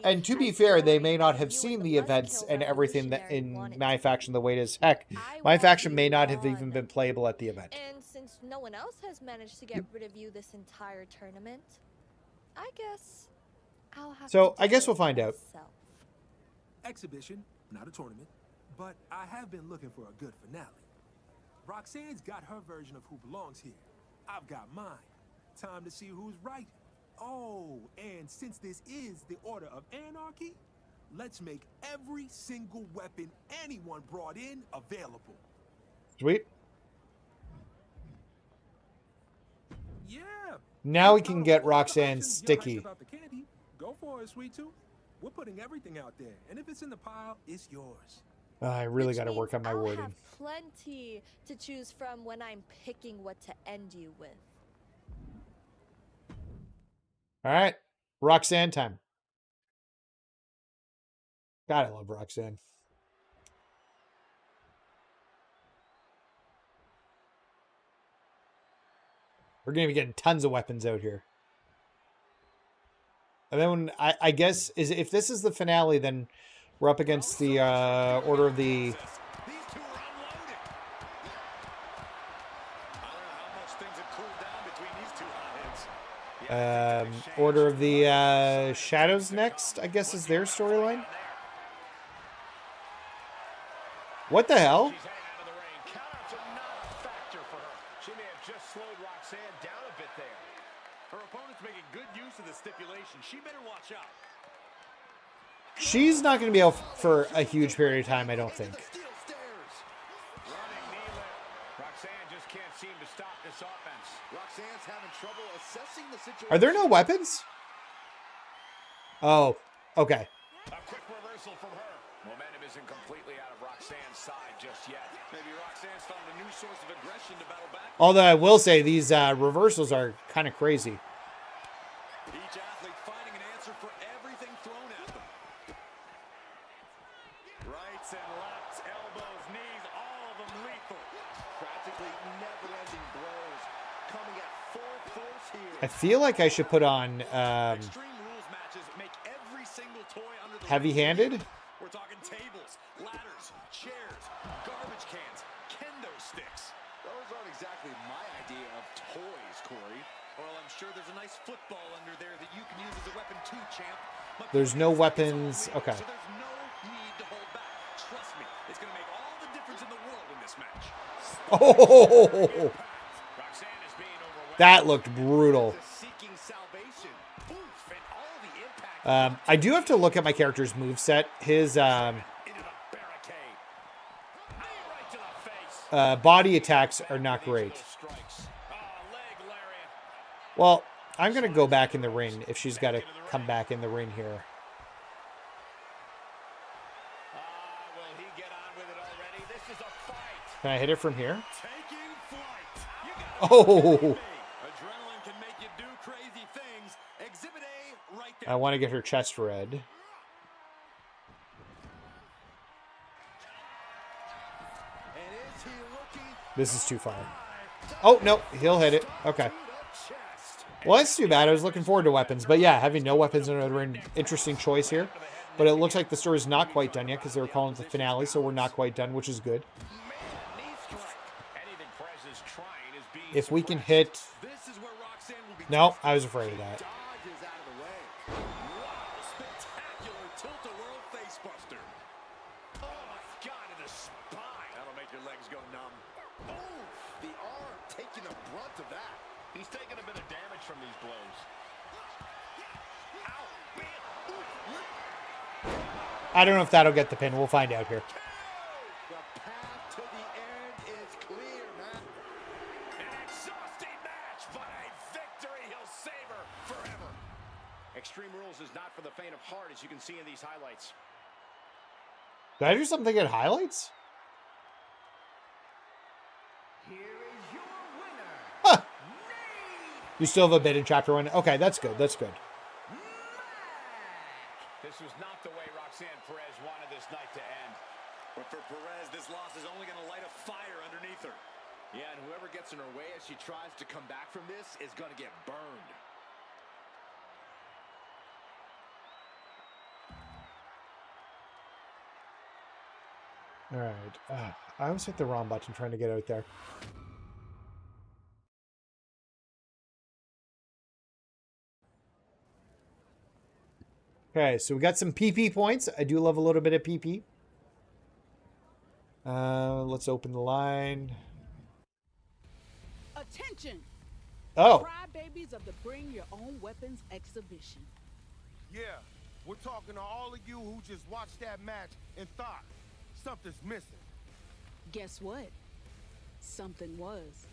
and to be fair, they may not have seen the events and everything that in MyFaction the way it is. Heck, MyFaction may not have even been playable at the event. And since no one else has managed to get rid of you this entire tournament, I guess I'll have So to I guess do we'll it find out. myself. Exhibition, not a tournament. But I have been looking for a good finale. Roxanne's got her version of who belongs here. I've got mine. Time to see who's right. Oh, and since this is the Order of Anarchy, let's make every single weapon anyone brought in available. Sweet. Yeah. Now we can get All the Roxanne options you're hyped sticky. about the candy. Go for it, sweet tooth. We're putting everything out there, and if it's in the pile, it's yours. I really Which got to work on means my I'll wording. have plenty to choose from when I'm picking what to end you with. All right, Roxanne time. God, I love Roxanne. We're going to be getting tons of weapons out here. And then when I guess is if this is the finale, then we're up against the Order of the These two are unloaded. I don't know how much things have cooled down between these two hotheads. Order of the Shadows next, I guess is their storyline. What the hell? She's heading out of the ring. Countouts are not a factor for her. She may have just slowed Roxanne down a bit there. Her opponent's making good use of the stipulation. She better watch out. She's not going to be out for a huge period of time, I don't think. Steel stairs. Running knee lift. Roxanne just can't seem to stop this offense. Roxanne's having trouble assessing the situation. Are there no weapons? Oh, okay. A quick reversal from her. Momentum isn't completely out of Roxanne's side just yet. Maybe Roxanne's found a new source of aggression to battle back. Although I will say these reversals are kind of crazy. Each athlete finding an answer for everything thrown at them. Rights and lefts, elbows, knees, all of them lethal. Practically never-ending blows coming at full force here. I feel like I should put on Extreme rules matches make every single toy under the heavy-handed. We're talking tables, ladders, chairs, garbage cans, kendo sticks. Those aren't exactly my idea of toys, Corey. Well, I'm sure there's a nice football under there that you can use as a weapon too, champ. My There's point no is, it's weapons. all Okay. so there's no need to hold back. Trust me, it's going to make all the difference in the world in this match. Oh, Roxanne is being overwhelmed. that looked brutal. Seeking salvation. Oof, and all the impact. I do have to look at my character's moveset. His Into the barricade. Knee right to the face. body attacks are not great. Strikes. Leg lariat. Well, I'm going to go back in the ring if she's got to come back in the ring here. Will he get on with it already? This is a fight. Can I hit it from here? Taking flight. You got Oh, adrenaline can make you do crazy things. Exhibit A right there. I want to get her chest red. And is he looking This is too far. Oh, no, he'll hit it. Okay. to the chest? Well, that's too bad. I was looking forward to weapons. But yeah, having no weapons in another interesting choice here. But it looks like the story's not quite done yet because they were calling it the finale, so we're not quite done, which is good. Knee strike. Anything Perez is trying is being If we can suppressed. hit... This is where Roxanne will be. No, I was afraid of that. Dodges out of the way. Wow, spectacular tilt-a-whirl face buster. Oh my God, to the spine. That'll make your legs go numb. Oh, the arm taking the brunt of that. He's taking a bit of damage from these blows. Ow, man. I don't know if that'll get the pin. We'll find out here. of these highlights. Did I do something at highlights? Here is your winner. Huh. You still have a bit in chapter 1. Okay, that's good. That's good. This was not the way Roxanne Perez wanted this night to end. But for Perez, this loss is only going to light a fire underneath her. Yeah, and whoever gets in her way as she tries to come back from this is going to get burned. All right. I always hit the wrong button trying to get out there. Okay, so we got some PP points. I do love a little bit of PP. Let's open the line. Attention! Oh. Crybabies of the Bring Your Own Weapons exhibition. Yeah, we're talking to all of you who just watched that match and thought something's missing. Guess what? Something was.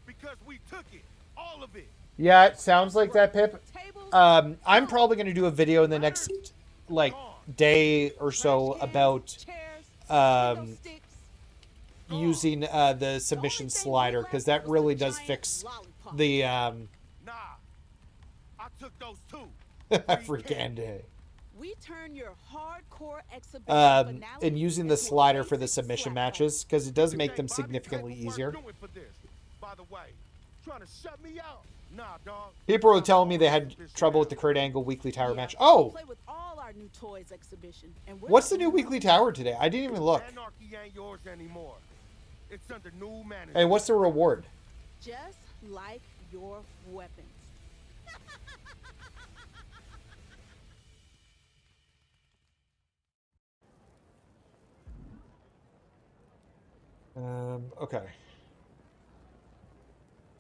Because we took it, all of it. Yeah, it sounds like that, Pip. I'm probably going to do a video in the next, like, day or so about using the submission slider, because that really does fix the Nah, I took those two. freaking We turn your hardcore exhibition and using the slider for the submission matches, because it does make them significantly easier. By the way, trying to shut me out? Nah, dog. People were telling me they had trouble with the Kurt Angle weekly tower match. Oh, play with all our new toys exhibition. And what's the new weekly tower today? I didn't even look. Anarchy ain't yours anymore. It's under new management. Hey, what's the reward? Just like your weapons. Okay.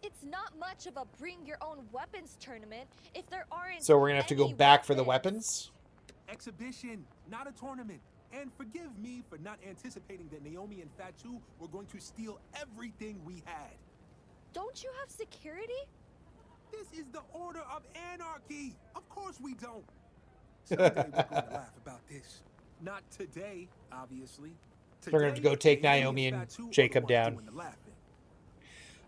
It's not much of a bring your own weapons tournament if there aren't. So we're gonna have to go any back for the weapons? Exhibition, not a tournament. And forgive me for not anticipating that Naomi and Fatu were going to steal everything we had. Don't you have security? This is the order of anarchy. Of course we don't. Someday we're going to laugh about this. Not today, obviously. We're gonna have to go take Naomi and Jacob down.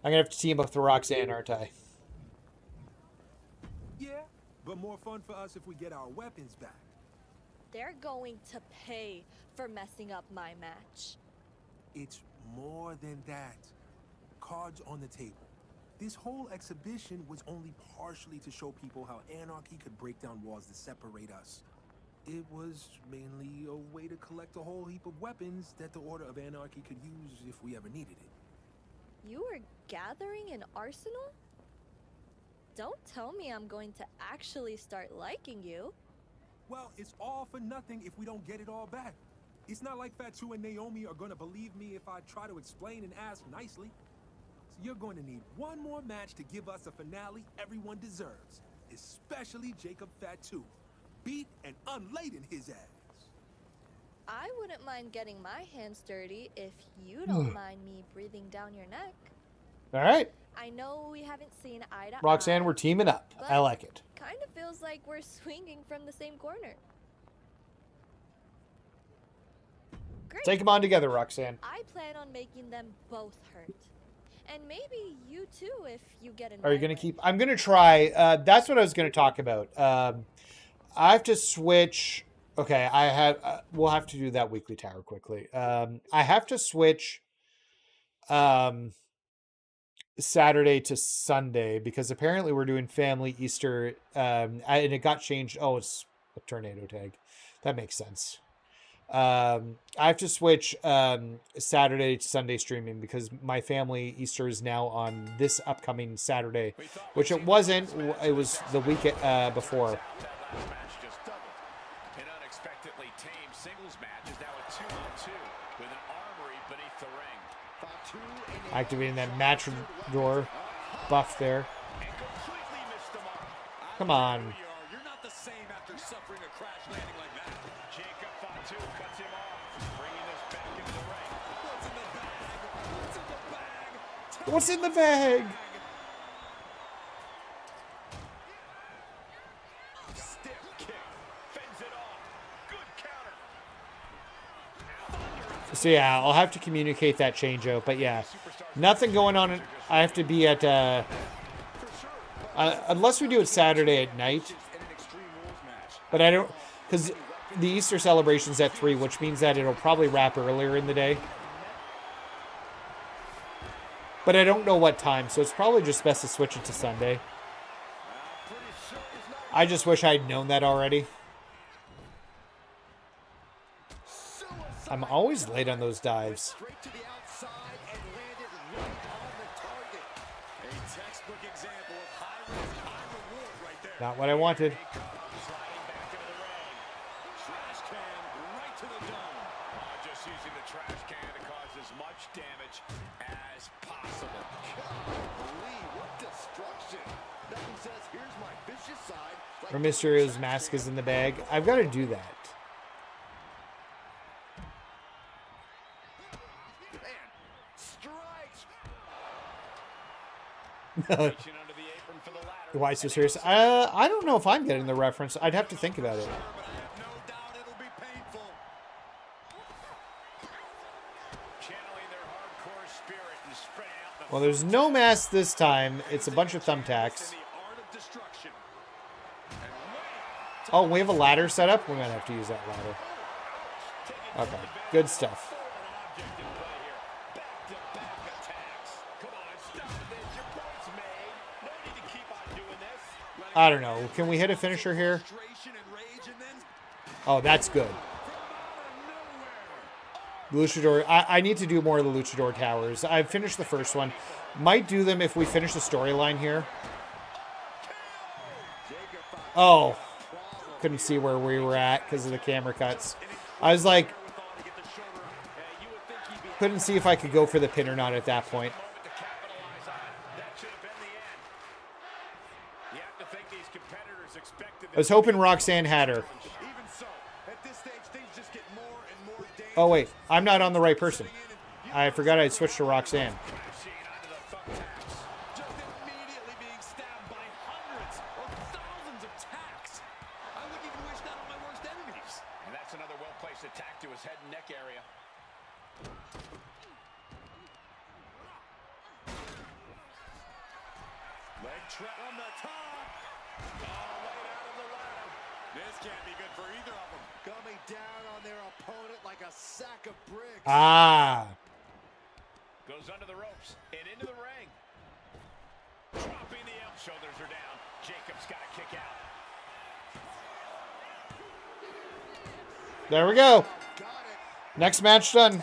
I'm gonna have to team up with Roxanne, aren't I? Yeah, but more fun for us if we get our weapons back. They're going to pay for messing up my match. It's more than that. Cards on the table. This whole exhibition was only partially to show people how anarchy could break down walls that separate us. It was mainly a way to collect a whole heap of weapons that the Order of Anarchy could use if we ever needed it. You were gathering an arsenal? Don't tell me I'm going to actually start liking you. Well, it's all for nothing if we don't get it all back. It's not like Fatu and Naomi are going to believe me if I try to explain and ask nicely. So you're going to need one more match to give us a finale everyone deserves, especially Jacob Fatu. Beat and unladen his ass. I wouldn't mind getting my hands dirty if you don't mind me breathing down your neck. All right. I know we haven't seen eye to Roxanne, eye, we're teaming up. I like it. Kind of feels like we're swinging from the same corner. Great. Take them on together, Roxanne. I plan on making them both hurt. And maybe you too if you get in Are you my going to way. keep... I'm going to try... that's what I was going to talk about. I have to switch... Okay, I have... we'll have to do that weekly tower quickly. I have to switch Saturday to Sunday because apparently we're doing family Easter and it got changed. Oh, it's a tornado tag. That makes sense. I have to switch Saturday to Sunday streaming because my family Easter is now on this upcoming Saturday, which it wasn't. It was the week before. An unexpectedly tame singles match is now a 2-on-2 with an armory beneath the ring. Activating that match door buff there. Come on. You're not the same after suffering a crash landing like that. Jacob Fatu cuts him off, bringing this back into the ring. What's in the bag? What's in the bag? What's in the bag? Stiff kick, fends it off. So yeah, I'll have to communicate that change out. But yeah, nothing going on. I have to be at unless we do it Saturday at night. But I don't, because the Easter celebration's at 3, which means that it'll probably wrap earlier in the day. But I don't know what time, so it's probably just best to switch it to Sunday. I just wish I'd known that already. I'm always late on those dives. Not what I wanted. Just using the trash can to cause as much damage as possible. What destruction. Beckham says, here's my vicious side. Or Mysterio's mask is in the bag. I've got to do that. Why so serious? I don't know if I'm getting the reference. I'd have to think about it. Well, there's no mask this time. It's a bunch of thumbtacks. Oh, we have a ladder set up? We're going to have to use that ladder. Okay, good stuff. I don't know. Can we hit a finisher here? Oh, that's good. Luchador. I need to do more of the Luchador towers. I've finished the first one. Might do them if we finish the storyline here. Oh. Couldn't see where we were at because of the camera cuts. I was like, couldn't see if I could go for the pin or not at that point. I was hoping Roxanne had her. Oh, wait. I'm not on the right person. I forgot I'd switched to Roxanne. Ah. Goes under the ropes and into the ring. Dropping the elbow. Shoulders are down. Jacob's got to kick out. There we go. Next match done.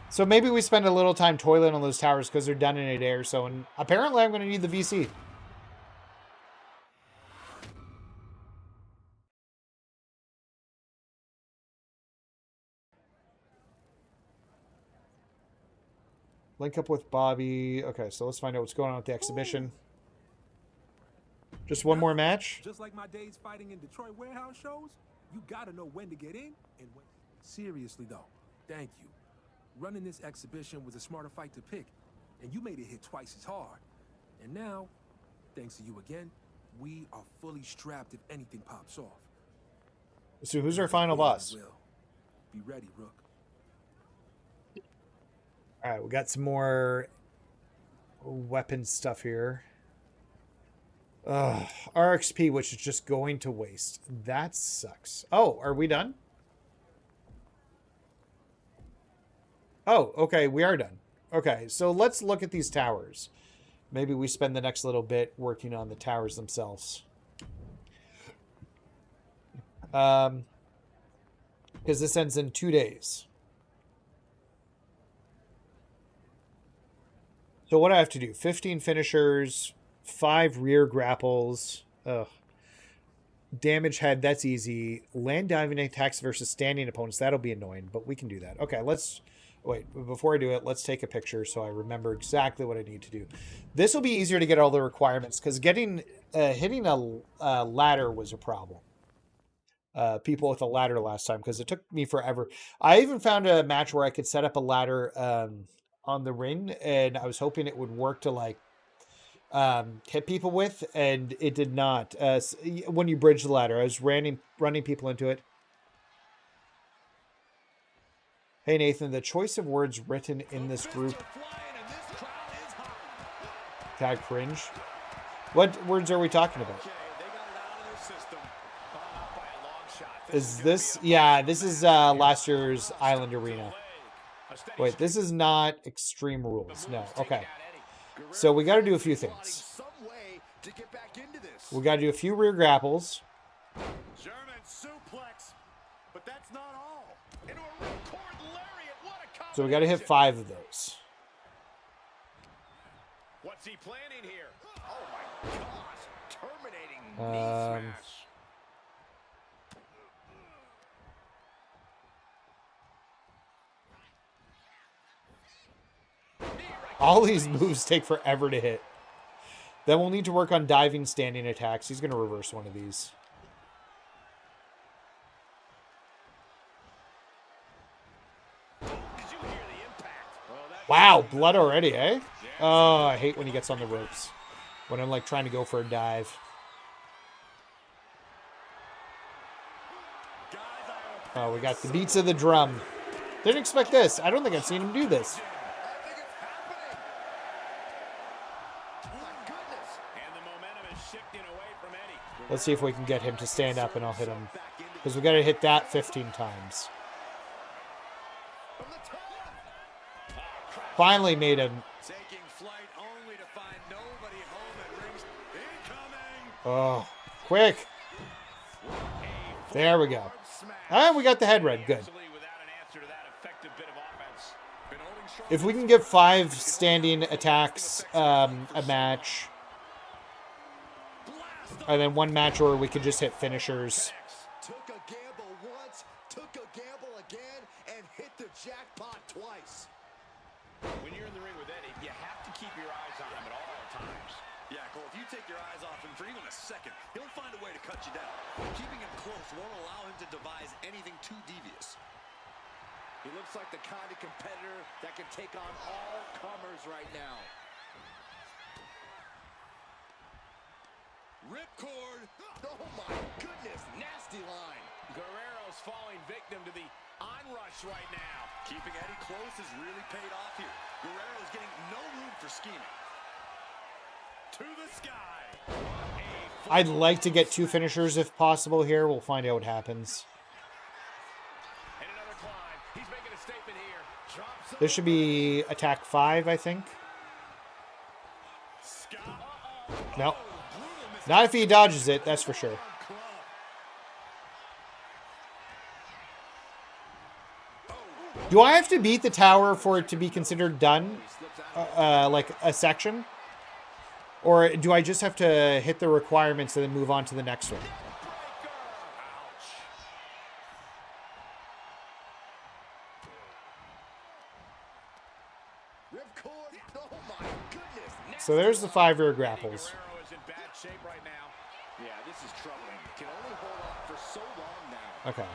So maybe we spend a little time toiling on those towers because they're done in a day or so. And apparently I'm going to need the VC. Link up with Bobby. Okay, so let's find out what's going on with the exhibition. Just one more match? Just like my days fighting in Detroit warehouse shows, you gotta know when to get in and when. Seriously though, thank you. Running this exhibition was a smarter fight to pick, and you made it hit twice as hard. And now, thanks to you again, we are fully strapped if anything pops off. So who's our final boss? Be ready, Rook. All right, we got some more weapon stuff here. RXP, which is just going to waste. That sucks. Oh, are we done? Oh, okay, we are done. Okay, so let's look at these towers. Maybe we spend the next little bit working on the towers themselves. Because this ends in 2 days. So what do I have to do? 15 finishers, 5 rear grapples. Ugh. Damage head, that's easy. Land diving attacks versus standing opponents. That'll be annoying, but we can do that. Okay, let's... Wait, before I do it, let's take a picture so I remember exactly what I need to do. This will be easier to get all the requirements, because hitting a ladder was a problem. People with a ladder last time, because it took me forever. I even found a match where I could set up a ladder on the ring, and I was hoping it would work to like hit people with, and it did not. When you bridge the ladder, I was running people into it. Hey, Nathan, the choice of words written in this group tag cringe. What words are we talking about? Is this? Yeah, this is last year's Island Arena. Wait, this is not Extreme Rules. No. Okay. So we got to do a few things. We got to do a few rear grapples. German suplex, but that's not all. Into a ripcord lariat. What a So we got to hit 5 of those. What's he planning here? Oh my gosh. Terminating knee smash. All these moves take forever to hit. Then we'll need to work on diving standing attacks. He's going to reverse one of these. Wow, blood already, eh? Oh, I hate when he gets on the ropes. When I'm like trying to go for a dive. Oh, we got the beats of the drum. Didn't expect this. I don't think I've seen him do this. Let's see if we can get him to stand up and I'll hit him. Because we got to hit that 15 times. Finally made him. Oh, quick. There we go. And we got the head red. Good. If we can get 5 standing attacks a match, and then 1 match where we could just hit finishers. Took a gamble once, took a gamble again, and hit the jackpot twice. When you're in the ring with Eddie, you have to keep your eyes on him at all times. Yeah, Cole, if you take your eyes off him for even a second, he'll find a way to cut you down. Keeping him close won't allow him to devise anything too devious. He looks like the kind of competitor that can take on all comers right now. Ripcord. Oh my goodness, nasty line. Guerrero's falling victim to the onrush right now. Keeping Eddie close has really paid off here. Guerrero's getting no room for scheming. To the sky. I'd like to get 2 finishers if possible here. We'll find out what happens. And another climb. He's making a statement here. This should be attack 5, I think. No. Not if he dodges it, that's for sure. Do I have to beat the tower for it to be considered done? Like a section? Or do I just have to hit the requirements and then move on to the next one? So there's the 5 rear grapples. Okay.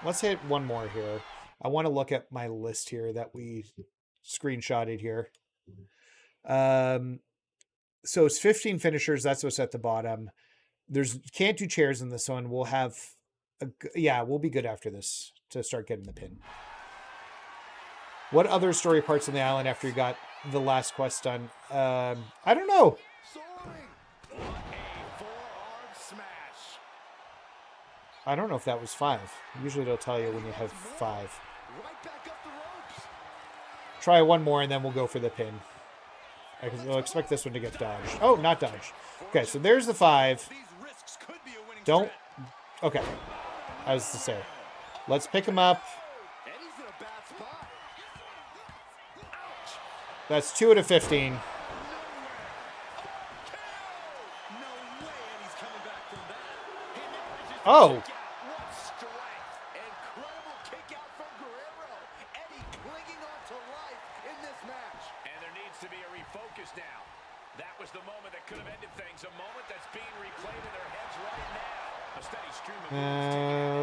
Let's hit one more here. I want to look at my list here that we screenshotted here. So it's 15 finishers. That's what's at the bottom. Can't do chairs in this one. We'll have, we'll be good after this to start getting the pin. What other story parts on the island after you got the last quest done? I don't know. I don't know if that was 5. Usually they'll tell you when you have 5. Try one more and then we'll go for the pin. I'll expect this one to get dodged. Oh, not dodged. Okay, so there's the 5. Don't. Okay. I was to say. Let's pick him up. That's 2 out of 15. Oh.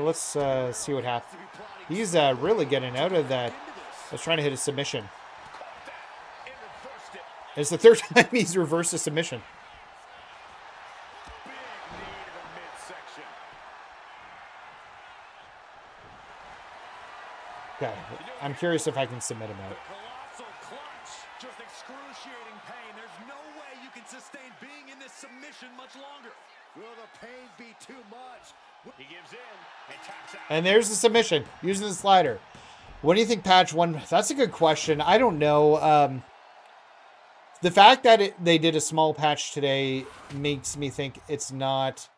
Let's see what happens. He's really getting out of that. I was trying to hit a submission. It's the 3rd time he's reversed a submission. Okay. I'm curious if I can submit him out. Colossal clutch. Just excruciating pain. There's no way you can sustain being in this submission much longer. Will the pain be too much? He gives in and taps out. And there's the submission using the slider. What do you think patch 1? That's a good question. I don't know. The fact that they did a small patch today makes me think it's not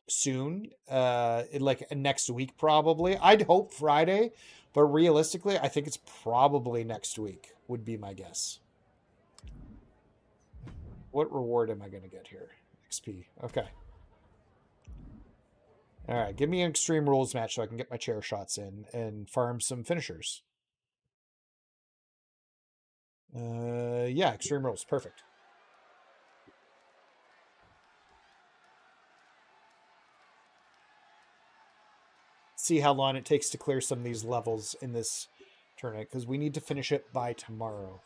soon. Like next week probably. I'd hope Friday, but realistically, I think it's probably next week would be my guess. What reward am I going to get here? XP. Okay. All right, give me an Extreme Rules match so I can get my chair shots in and farm some finishers. Yeah, Extreme Rules. Perfect. See how long it takes to clear some of these levels in this tournament, because we need to finish it by tomorrow.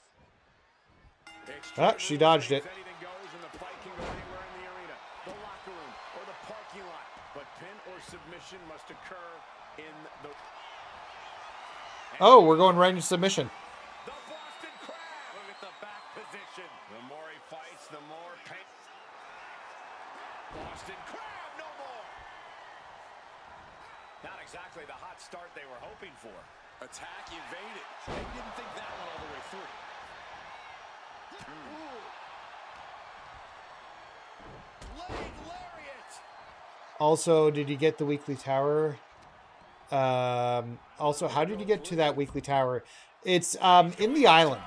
Ah, she dodged it. Anything goes and the fight can go anywhere in the arena, the locker room, or the parking lot. But pin or submission must occur in the... Oh, we're going right into submission. The Boston Crab! Look at the back position. The more he fights, the more pain. Boston Crab, no more! Not exactly the hot start they were hoping for. Attack evaded. They didn't think that one all the way through. Leg lariat! Also, did you get the weekly tower? Also, how did you get to that weekly tower? It's in the island.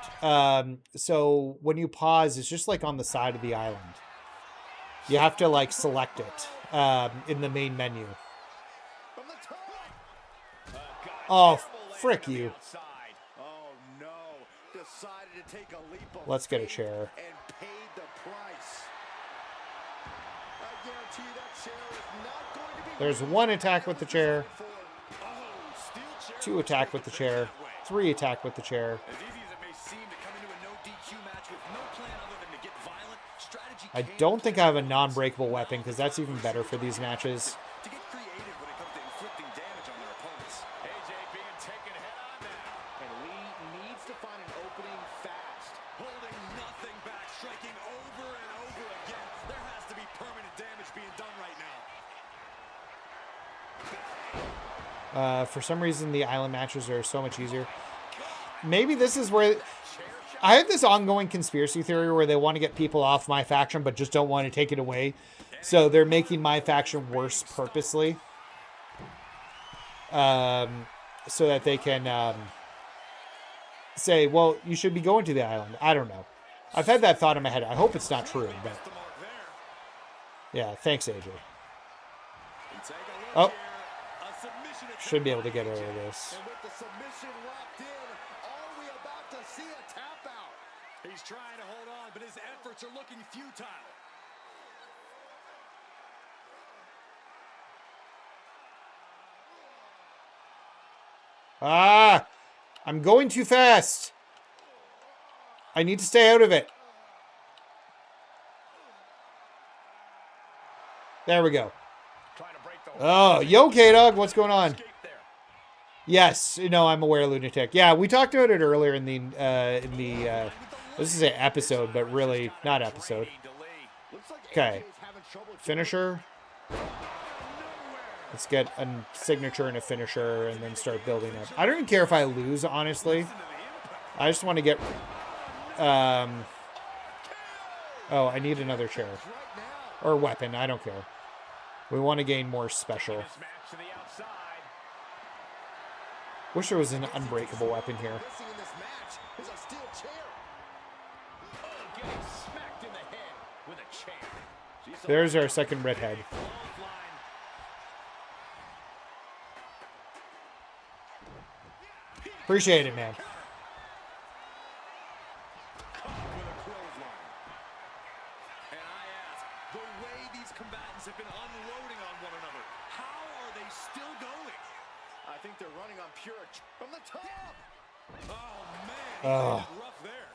So when you pause, it's just like on the side of the island. You have to like select it in the main menu. Oh, frick you. Oh no! Decided to take a leap of Let's get a faith chair. and paid the price. I guarantee that chair is not going to be. There's one attack with the chair, Oh, steel chair 2 attack with the chair, 3 attack with the chair. As easy as it may seem to come into a no DQ match with no plan other than to get violent, strategy I can don't think I have a play non-breakable weapon because that's even better for these matches. to get creative when it comes to inflicting damage on their opponents. AJ being taken head on now. And Lee needs to find an opening fast. Holding nothing back, striking over and over again. There has to be permanent damage being done right now. For some reason, the island matches are so much easier. Maybe this is where... I have this ongoing conspiracy theory where they want to get people off MyFaction but just don't want to take it away. So they're making MyFaction worse purposely. So that they can say, well, you should be going to the island. I don't know. I've had that thought in my head. I hope it's not true, but... Yeah, thanks, AJ. Oh. Should be able to get over this. And with the submission locked in, are we about to see a tap out? He's trying to hold on, but his efforts are looking futile. Ah! I'm going too fast. I need to stay out of it. There we go. Oh, yo, K-Dog, what's going on? Yes, no, I'm aware, Lunatic. Yeah, we talked about it earlier in the this is an episode, but really not episode. Okay, finisher. Let's get a signature and a finisher, and then start building up. I don't even care if I lose, honestly. I just want to get. Oh, I need another chair or weapon. I don't care. We want to gain more special. Wish there was an unbreakable weapon here. There's our second redhead. Appreciate it, man. Have been unloading on one another. How are they still going? I think they're running on pure from the top. Oh man, rough there.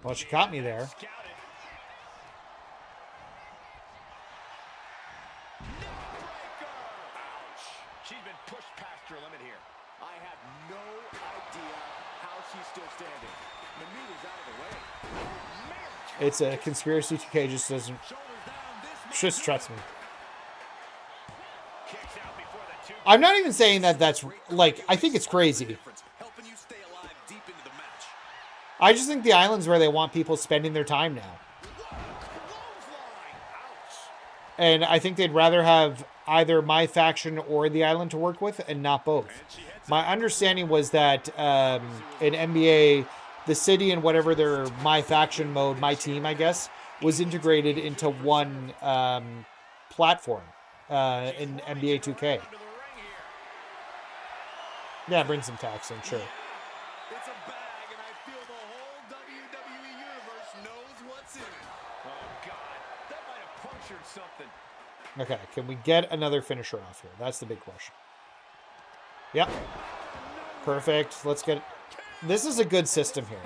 Well, she caught me there. She's been pushed past her limit here. I have no idea how she's still standing. Maneuver's out of the way. Oh, man. It's a conspiracy. 2K just doesn't just trust me. Kicks out before the two. I'm not even saying that that's like, I think it's crazy. Helping you stay alive deep into the match. I just think the island's where they want people spending their time now. And I think they'd rather have either MyFaction or the island to work with and not both. My understanding was that in NBA, the city and whatever their MyFaction mode, my team, I guess, was integrated into one platform in NBA 2K. Yeah, bring some tax in, sure. It's a bag, and I feel the whole WWE universe knows what's in it. Oh, God. That might have punctured something. Okay, can we get another finisher off here? That's the big question. Yep. Perfect. Let's get... This is a good system here.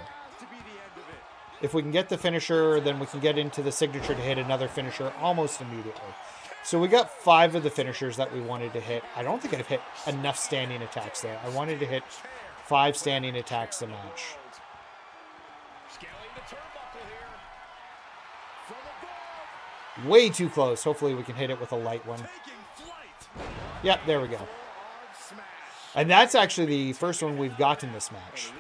If we can get the finisher, then we can get into the signature to hit another finisher almost immediately. So we got 5 of the finishers that we wanted to hit. I don't think I've hit enough standing attacks there. I wanted to hit 5 standing attacks a match. Scaling the turnbuckle here. From above. Way too close. Hopefully we can hit it with a light one. Yep, there we go. And that's actually the first one we've got in this match.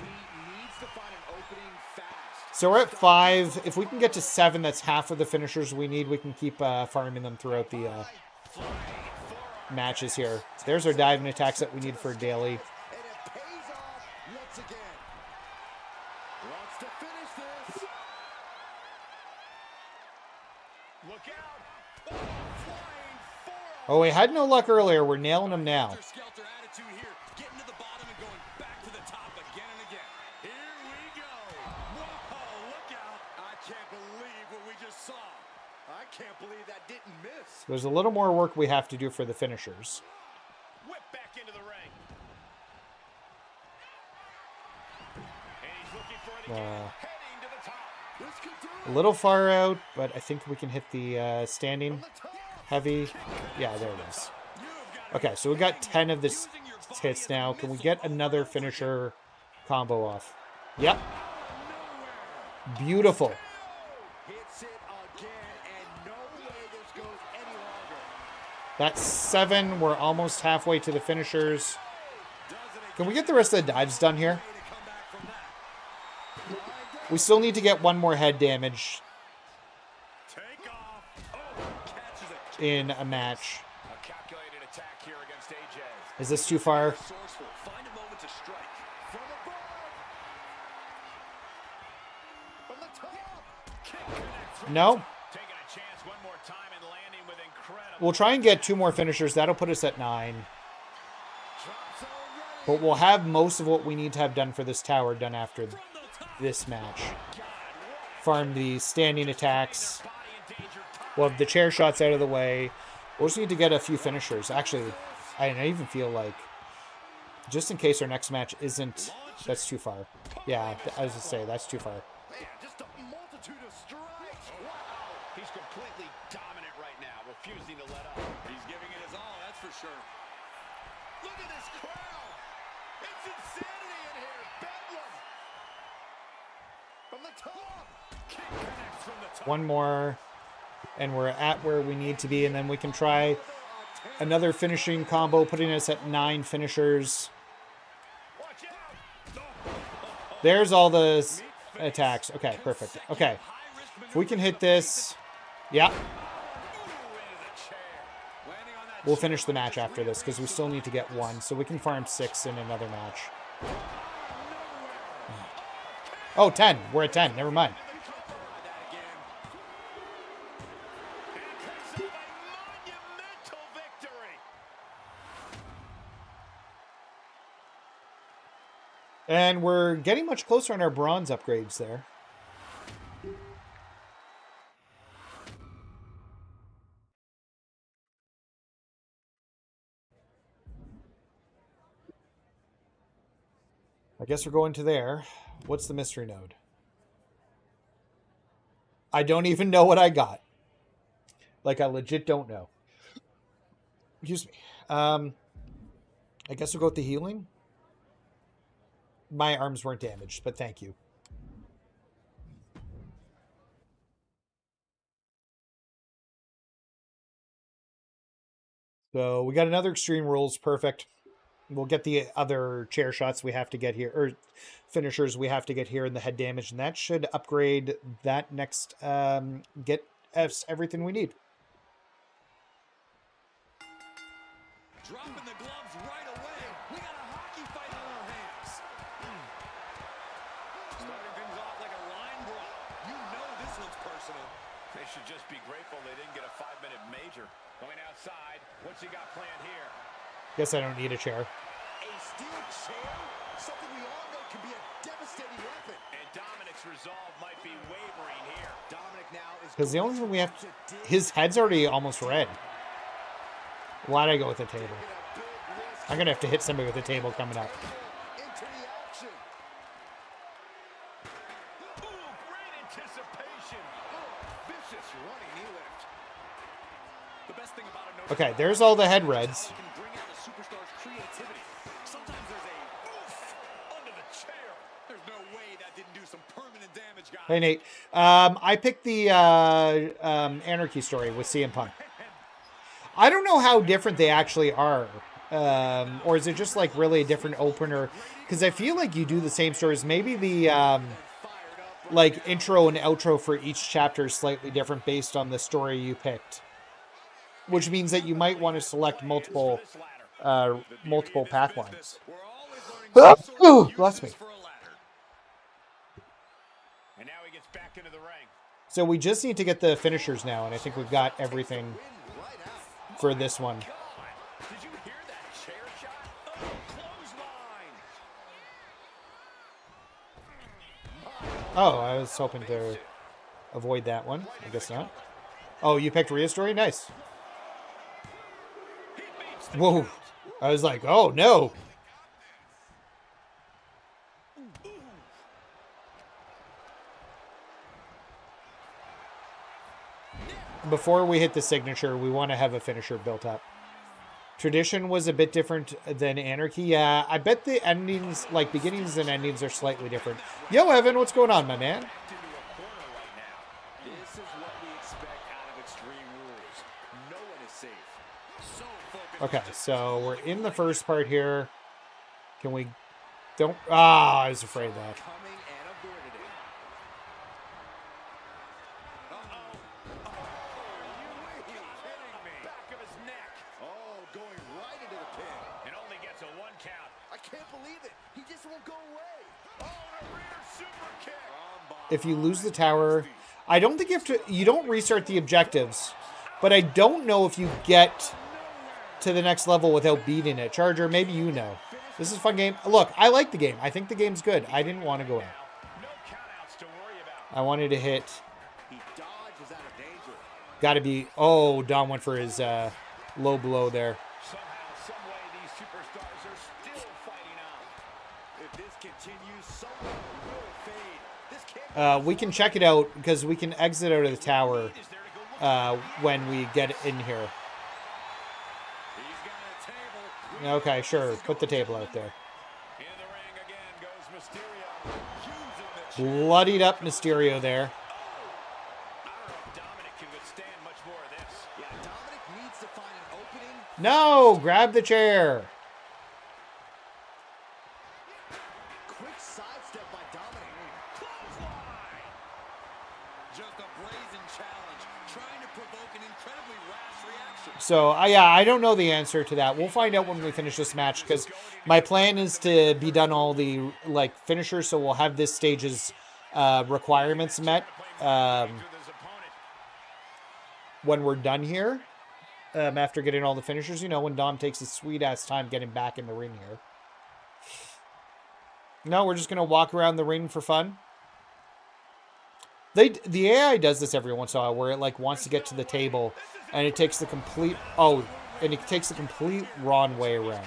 So we're at 5. If we can get to 7, that's half of the finishers we need. We can keep farming them throughout the matches here. There's our diving attacks that we need for daily. And it pays off once again. Wants to finish this. Look out. Oh, flying forearm. Oh, we had no luck earlier. We're nailing them now. Helter-skelter attitude here. Getting to the bottom and going back to the top again and again. Here we go. Whoa, look out. I can't believe what we just saw. I can't believe that didn't miss. There's a little more work we have to do for the finishers. Whip back into the ring. And he's looking for it again. Heading to the top. This could do A it. little far out, but I think we can hit the standing heavy. Yeah, there it is. Okay, so we got 10 of this hits now. Can we get another finisher combo off? Yep. Beautiful. Hits it again, and no way this goes any longer. That's 7. We're almost halfway to the finishers. Can we get the rest of the dives done here? We still need to get 1 more head damage Take off. Oh, catches it. in a match. A calculated attack here against AJ. Is this too far? Resourceful. Find a moment to strike. From above. From the top. Kick connects from No? taking a chance one more time and landing with incredible. We'll try and get 2 more finishers. That'll put us at 9. Drop zone ready. But we'll have most of what we need to have done for this tower done after this match. Farm the standing attacks. We'll have the chair shots out of the way. We'll just need to get a few finishers. Actually, I even feel like, just in case our next match isn't... That's too far. Yeah, I was going to say, that's too far. Man, just a multitude of strikes. Wow. He's completely dominant right now, refusing to let up. He's giving it his all, that's for sure. Look at this crowd. It's insanity in here. Bedlam. From the top. Kick connects from the top. 1 more, and we're at where we need to be, and then we can try another finishing combo, putting us at 9 finishers. Watch out. There's all the attacks. Okay, perfect. Okay, if we can hit this, yeah, we'll finish the match after this because we still need to get 1, so we can farm 6 in another match. Oh, 10. We're at 10. Never mind. And we're getting much closer on our bronze upgrades there. I guess we're going to there. What's the mystery node? I don't even know what I got. Like, I legit don't know. Excuse me. I guess we'll go with the healing. My arms weren't damaged, but thank you. So we got another Extreme Rules. Perfect. We'll get the other chair shots we have to get here, or finishers we have to get here in the head damage, and that should upgrade that next, get us everything we need. Dropping the gloves right away. We got a hockey fight on our hands. Starting things off like a line brawl. You know this looks personal. They should just be grateful they didn't get a 5-minute major. Going outside. What's he got planned here? Guess I don't need a chair. A steel chair? Something we all know can be a devastating weapon. And Dominic's resolve might be wavering here. Dominic now is... Because the only thing we have to... His head's already almost red. Why'd I go with the table? I'm going to have to hit somebody with a table coming up. Into the action. Ooh, great anticipation. Vicious running knee lift. The best thing about a Okay, there's all the head reds. can bring out the superstar's creativity. Sometimes there's a oof under the chair. There's no way that didn't do some permanent damage, guys. Hey, Nate. I picked the Anarchy story with CM Punk. I don't know how different they actually are. Or is it just like really a different opener? Because I feel like you do the same stories. Maybe the like intro and outro for each chapter is slightly different based on the story you picked. Which means that you might want to select multiple path lines. Ooh, bless me. And now he gets back into the ring. So we just need to get the finishers now, and I think we've got everything for this one. Did you hear that chair shot? Oh, clothesline. Oh, I was hoping to avoid that one. I guess not. Oh, you picked Rhea story? Nice. Whoa. I was like, oh, no. Before we hit the signature, we want to have a finisher built up. Tradition was a bit different than Anarchy. Yeah, I bet the endings, like beginnings and endings, are slightly different. Yo, Evan, what's going on, my man? This is what we expect out of Extreme Rules. No one is safe. So focused. Okay, so we're in the first part here. Can we... Don't... Ah, I was afraid of that. Coming and avoided it. Back of his neck. Oh, going right into the pin. And only gets a 1 count. I can't believe it. He just won't go away. Oh, and a rear super kick. If you lose the tower... I don't think you have to... You don't restart the objectives. But I don't know if you get to the next level without beating it. Charger, maybe you know. This is a fun game. Look, I like the game. I think the game's good. I didn't want to go in. No countouts to worry about. I wanted to hit... He dodges out of danger. Gotta be... Oh, Dom went for his low blow there. Somehow, some way, these superstars are still fighting on. If this continues, someone will fade. This can't We can check it out because we can exit out of the tower when we get in here. He's got a table. Okay, sure. Put the table out there. In the ring again goes Mysterio. Using the Bloodied up Mysterio there. I don't know if Dominic can withstand much more of this. Yeah, Dominic needs to find an opening. No! Grab the chair. Quick sidestep by Dominic. Clothesline. Just a blazing challenge, trying to provoke an incredibly rash reaction. So, yeah, I don't know the answer to that. We'll find out when we finish this match because my plan is to be done all the, like, finishers, so we'll have this stage's requirements met when we're done here. After getting all the finishers, you know, when Dom takes his sweet-ass time getting back in the ring here. No, we're just going to walk around the ring for fun. The AI does this every once in a while where it, like, wants to get to the table and it takes the complete... Oh, and it takes the complete wrong way around.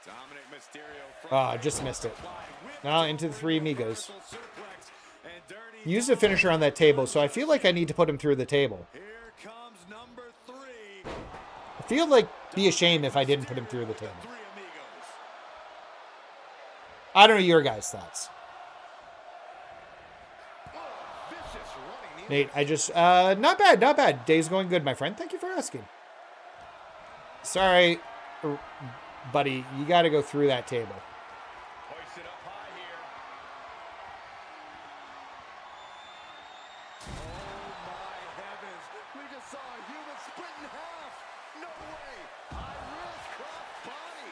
Dominic Mysterio Ah, just missed it. Now into the Three Amigos. Use the finisher on that table, so I feel like I need to put him through the table. Here comes number 3. I I feel like be a shame if I didn't put him through the table. I don't know your guys' thoughts. Nate, I just, not bad, not bad. Day's going good, my friend. Thank you for asking. Sorry, buddy, you got to go through that table. Hoist it up high here. Oh my heavens. We just saw a human split in half. No way. High-risk cross body.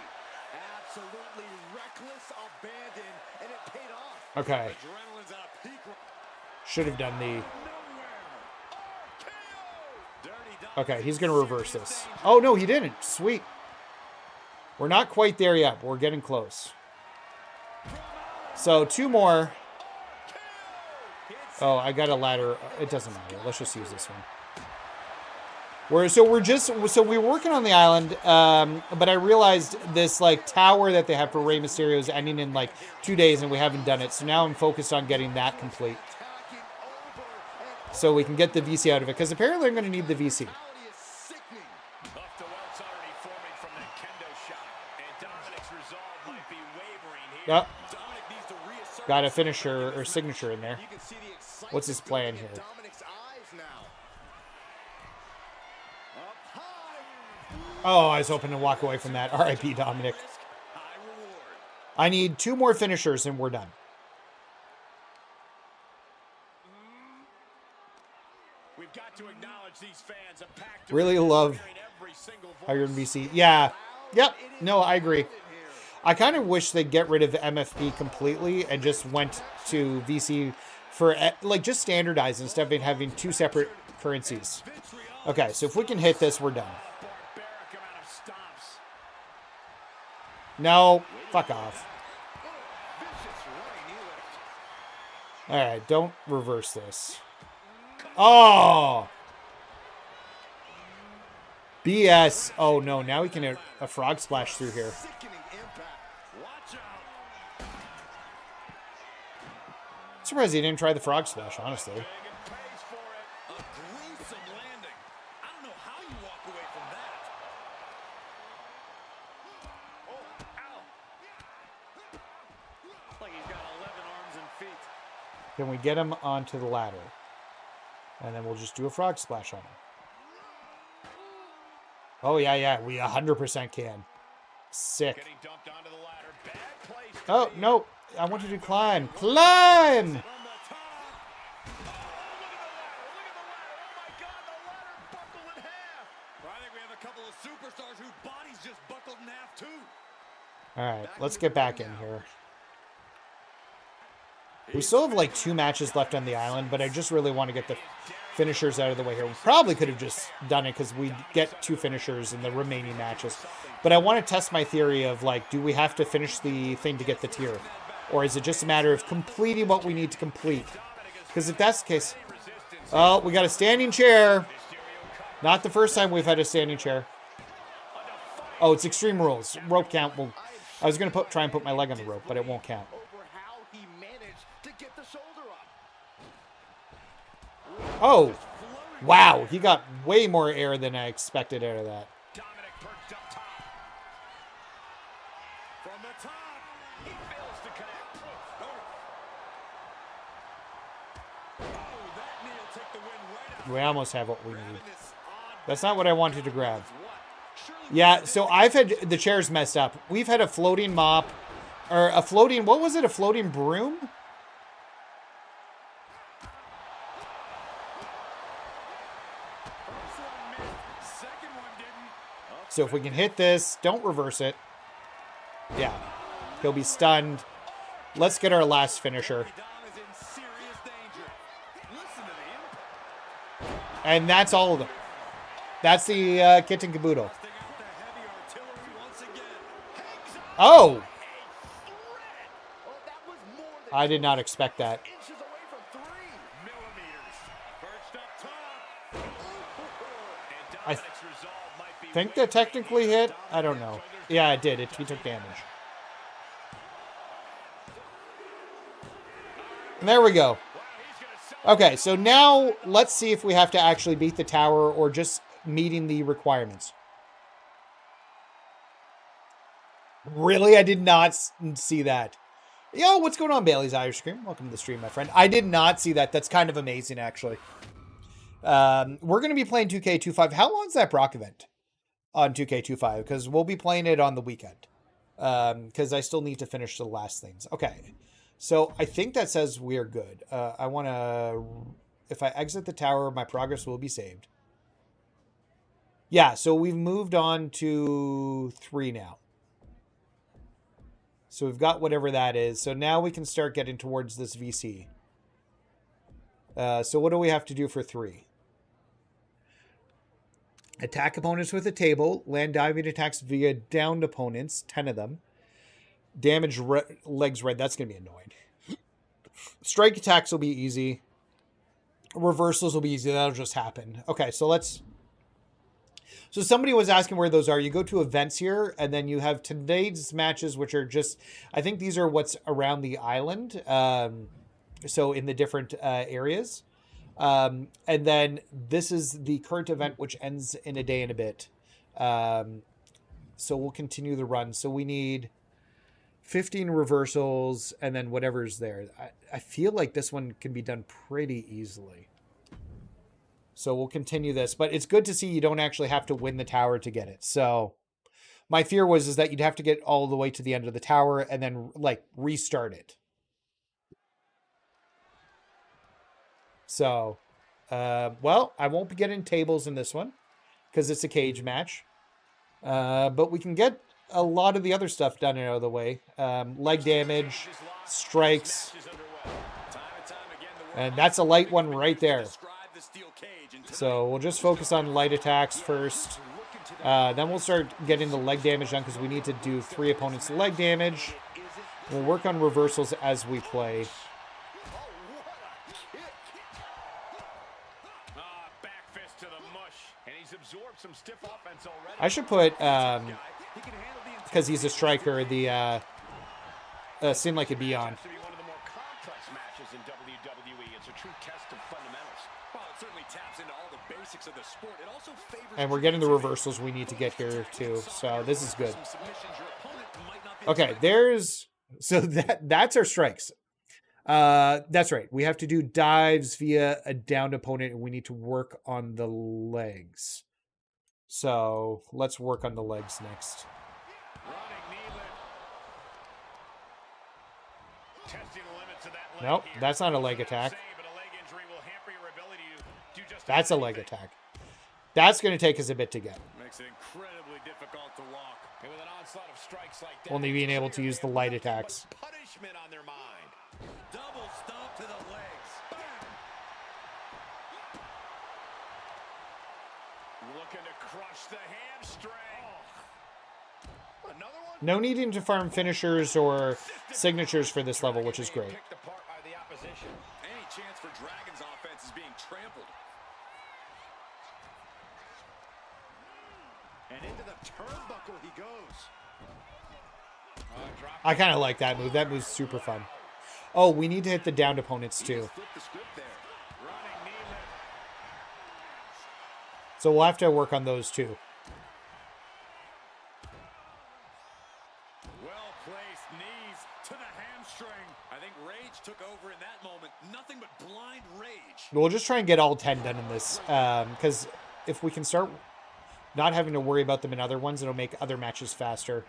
Absolutely reckless abandon, and it paid off. Okay. Adrenaline's at a peak. Should have done the... Dirty dog. Okay, he's going to reverse this. Oh, no, he didn't. Sweet. We're not quite there yet, but we're getting close. So, 2 more. Oh, I got a ladder. It doesn't matter. Let's just use this one. So we were working on the island, but I realized this like tower that they have for Rey Mysterio is ending in like 2 days, and we haven't done it. So now I'm focused on getting that complete, so we can get the VC out of it. Because apparently I'm going to need the VC. Yep. Got a finisher or signature in there. What's his plan here? Oh, I was hoping to walk away from that. R.I.P. Dominic. I need 2 more finishers and we're done. We've got to acknowledge these fans. Really love Iron VC. Yeah. Yep. No, I agree. I kind of wish they'd get rid of MFP completely and just went to VC for, like, just standardize instead of having 2 separate currencies. Okay, so if we can hit this, we're done. No, fuck off. All right, don't reverse this. Oh! BS. Oh, no, now we can hit a frog splash through here. Surprised he didn't try the frog splash, honestly. Can we get him onto the ladder? And then we'll just do a frog splash on him. Oh, yeah, we 100% can. Sick. Oh, no. I want you to climb. Climb! All right, let's get back in here. We still have like 2 matches left on the island, but I just really want to get the finishers out of the way here. We probably could have just done it because we get 2 finishers in the remaining matches. But I want to test my theory of like, do we have to finish the thing to get the tier? Or is it just a matter of completing what we need to complete? Because if that's the case... Oh, we got a standing chair. Not the first time we've had a standing chair. Oh, it's Extreme Rules. Rope count will... I was going to try and put my leg on the rope, but it won't count. Oh, wow. He got way more air than I expected out of that. We almost have what we need. That's not what I wanted to grab. Yeah, so I've had the chairs messed up. We've had a floating mop, or a floating, what was it? A floating broom? So if we can hit this, don't reverse it. Yeah, he'll be stunned. Let's get our last finisher. And that's all of them. That's the kit and caboodle. Oh! I did not expect that. I think that technically hit. I don't know. Yeah, it did. He took damage. And there we go. Okay, so now let's see if we have to actually beat the tower or just meeting the requirements. Really? I did not see that. Yo, what's going on, Bailey's Irish Cream? Welcome to the stream, my friend. I did not see that. That's kind of amazing, actually. We're going to be playing 2K25. How long is that Brock event on 2K25? Because we'll be playing it on the weekend. Because I still need to finish the last things. Okay. So I think that says we're good. I want to... If I exit the tower, my progress will be saved. Yeah, so we've moved on to 3 now. So we've got whatever that is. So now we can start getting towards this VC. So what do we have to do for 3? Attack opponents with a table. Land diving attacks via downed opponents. 10 of them. Damage legs red. That's going to be annoying. Strike attacks will be easy. Reversals will be easy. That'll just happen. Okay, so let's... So somebody was asking where those are. You go to events here, and then you have today's matches, which are just... I think these are what's around the island. So in the different areas. And then this is the current event, which ends in a day and a bit. So we'll continue the run. So we need 15 reversals and then whatever's there. I feel like this one can be done pretty easily. So we'll continue this. But it's good to see you don't actually have to win the tower to get it. So my fear is that you'd have to get all the way to the end of the tower and then like restart it. So, well, I won't be getting tables in this one because it's a cage match. But we can get a lot of the other stuff done out of the way. Leg damage, strikes. And that's a light one right there. So we'll just focus on light attacks first. Then we'll start getting the leg damage done because we need to do 3 opponents' leg damage. We'll work on reversals as we play. I should put, because he's a striker, the seem like it'd be on. And we're getting the reversals we need to get here too, so this is good. Okay, so that's our strikes. That's right. We have to do dives via a downed opponent, and we need to work on the legs. So let's work on the legs next. Nope, that's not a leg attack. That's a leg attack. That's going to take us a bit to get. Makes it incredibly difficult to walk. And with an onslaught of strikes like that, only being able to use the light attacks. Punishment on their mind. Double stomp to the legs. Bam. Looking to crush the hamstring. Oh. Another one? No needing to farm finishers or signatures for this level, which is great. Picked apart by the opposition. Any chance for Dragon's offense is being trampled. And into the turnbuckle he goes. I kind of like that move. That move's super fun. Oh, we need to hit the downed opponents too. So we'll have to work on those too. Well-placed knees to the hamstring. I think rage took over in that moment. Nothing but blind rage. We'll just try and get all 10 done in this. Because if we can start not having to worry about them in other ones, it'll make other matches faster.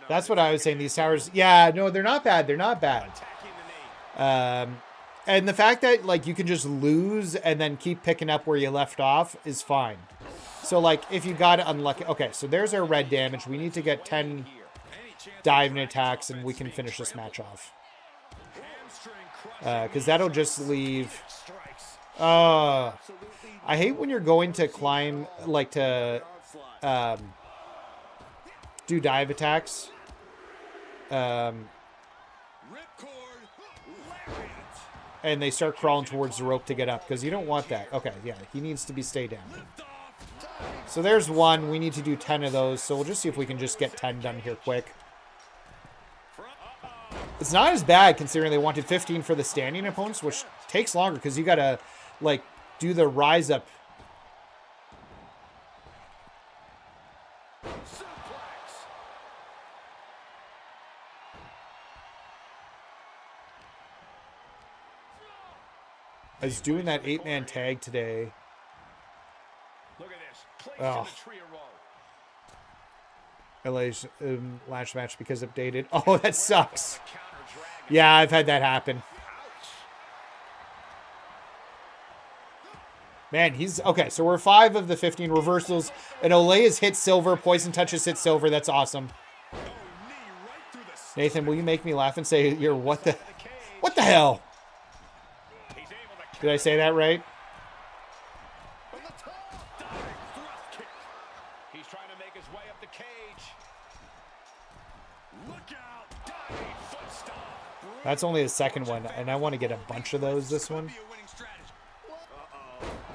That's what I was saying. These towers, yeah, no, they're not bad. They're not bad. And the fact that like you can just lose and then keep picking up where you left off is fine. So like if you got unlucky, okay, so there's our red damage. We need to get 10 diving attacks and we can finish this match off. Because that'll just leave. I hate when you're going to climb, like to do dive attacks. And they start crawling towards the rope to get up because you don't want that. Okay, yeah, he needs to be stay down. So there's one. We need to do 10 of those. So we'll just see if we can just get 10 done here quick. It's not as bad considering they wanted 15 for the standing opponents, which takes longer because you got to, like, do the rise up. I was doing that 8-man tag today. Look at this. Placed Oh. in the trio roll. LA's last match because updated. Oh, that sucks. Yeah, I've had that happen. Man, he's... Okay, so we're 5 of the 15 reversals. And Olay has hit silver. Poison Touch has hit silver. That's awesome. Nathan, will you make me laugh and say you're what the... What the hell? Did I say that right? He's trying to make his way up the cage. Look out! Diving foot stomp. That's only the second one, and I want to get a bunch of those this one. Be a winning strategy.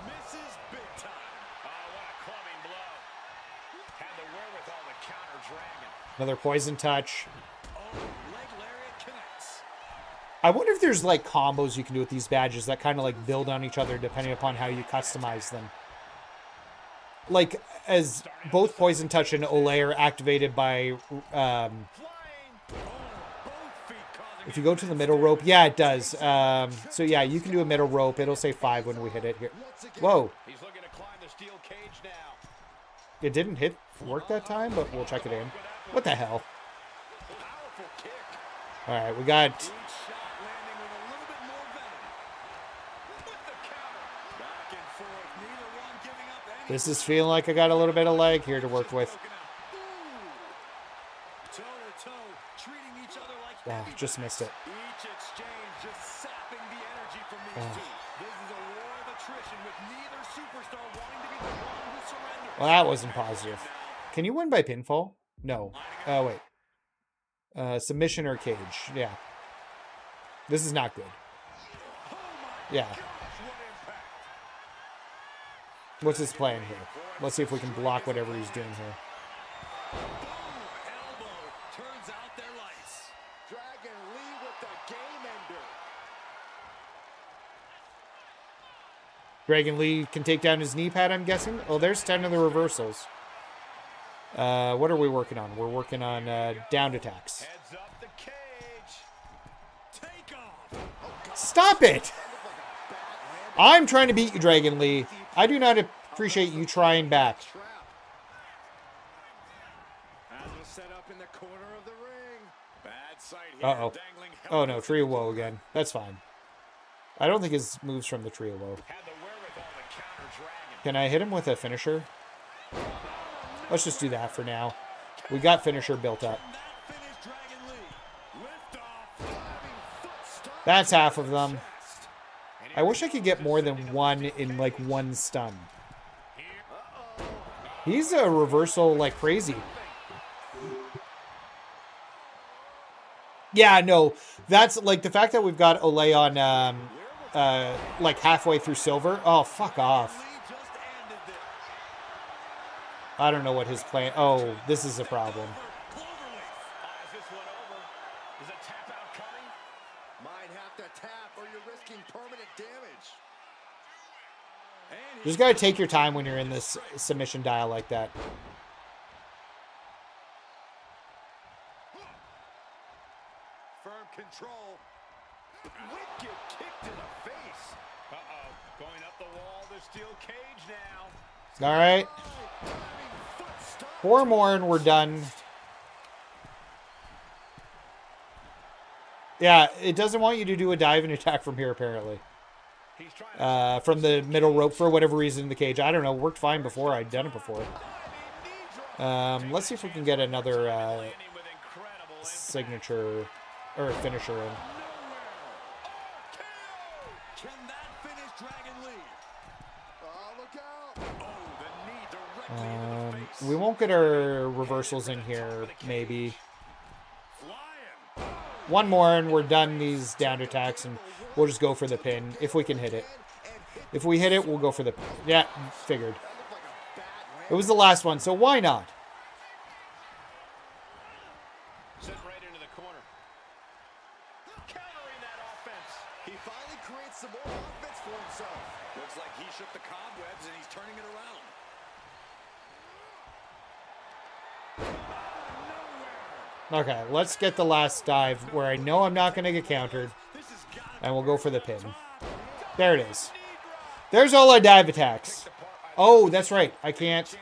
Misses big time. Oh, what a clubbing blow. Had the wherewithal to counter Dragon. Another Poison Touch. Oh, leg lariat connects. I wonder if there's like combos you can do with these badges that kind of like build on each other depending upon how you customize them. Like, as both Poison Touch and Olay are activated by, if you go to the middle rope, yeah, it does. So yeah, you can do a middle rope. It'll say 5 when we hit it here. Whoa. He's looking to climb the steel cage now. It didn't work that time, but we'll check it in. What the hell? Powerful kick. All right, we got... Each shot landing with a little bit more venom. With the counter. Back and forth. Neither one giving up any. This is feeling like I got a little bit of leg here to work with. Toe to toe, treating each other like Oh, just missed it. each exchange just sapping the energy from these two. This is a war of attrition with neither superstar wanting to be the one who surrenders. Well, that wasn't positive. Can you win by pinfall? No. Oh, wait. Submission or cage. Yeah. This is not good. Yeah. What's his plan here? Let's see if we can block whatever he's doing here. Elbow turns out their lights. Dragon Lee with the game ender. Dragon Lee can take down his knee pad, I'm guessing. Oh, there's 10 of the reversals. What are we working on? We're working on downed attacks. Heads up the cage. Take off. Stop it! I'm trying to beat you, Dragon Lee. I do not appreciate you trying back. Trap. As was set up in the corner of the ring. Bad sight here. Uh-oh. Dangling Oh, no. Trio Woe again. That's fine. I don't think his moves from the Trio Woe. had the wherewithal to counter Dragon. Can I hit him with a finisher? Let's just do that for now. We got finisher built up. That finished Dragon Lee. Lift off. Diving foot stomp. That's half of them. Chest. And I wish I could get more than one in, like, one stun. He's a reversal like crazy. Yeah, no. That's, like, the fact that we've got Olay on, like, halfway through silver. Oh, fuck off. Lee just ended this. I don't know what his plan... Oh, this is a problem. Cloverleaf. Is this one over? Is a tap out coming? Might have to tap or you're risking permanent damage. And Just gotta take your time when you're in this submission dial like that. Firm control. Wicked kick to the face. uh-oh. Going up the wall, the steel cage now. All right. Diving foot stomp. 4 more and we're done. Yeah, it doesn't want you to do a diving attack from here, apparently. He's trying to From the middle rope for whatever reason in the cage. I don't know. Worked fine before. I'd done it before. Let's see if we can get another landing with incredible impact. signature or finisher in. Can that finish Dragon Lee? Oh, look out. Oh, the knee directly into the face. We won't get our reversals in here, maybe. Flying. One more and we're done these down attacks and we'll just go for the pin if we can hit it. If we hit it, we'll go for the... Yeah, figured. It was the last one, so why not? Sent right into the corner. Countering that offense. He finally creates some more offense for himself. Looks like he shook the cobwebs and he's turning it around. Okay, let's get the last dive where I know I'm not going to get countered. And we'll go for the pin. There it is. There's all our dive attacks. Oh, that's right. I can't.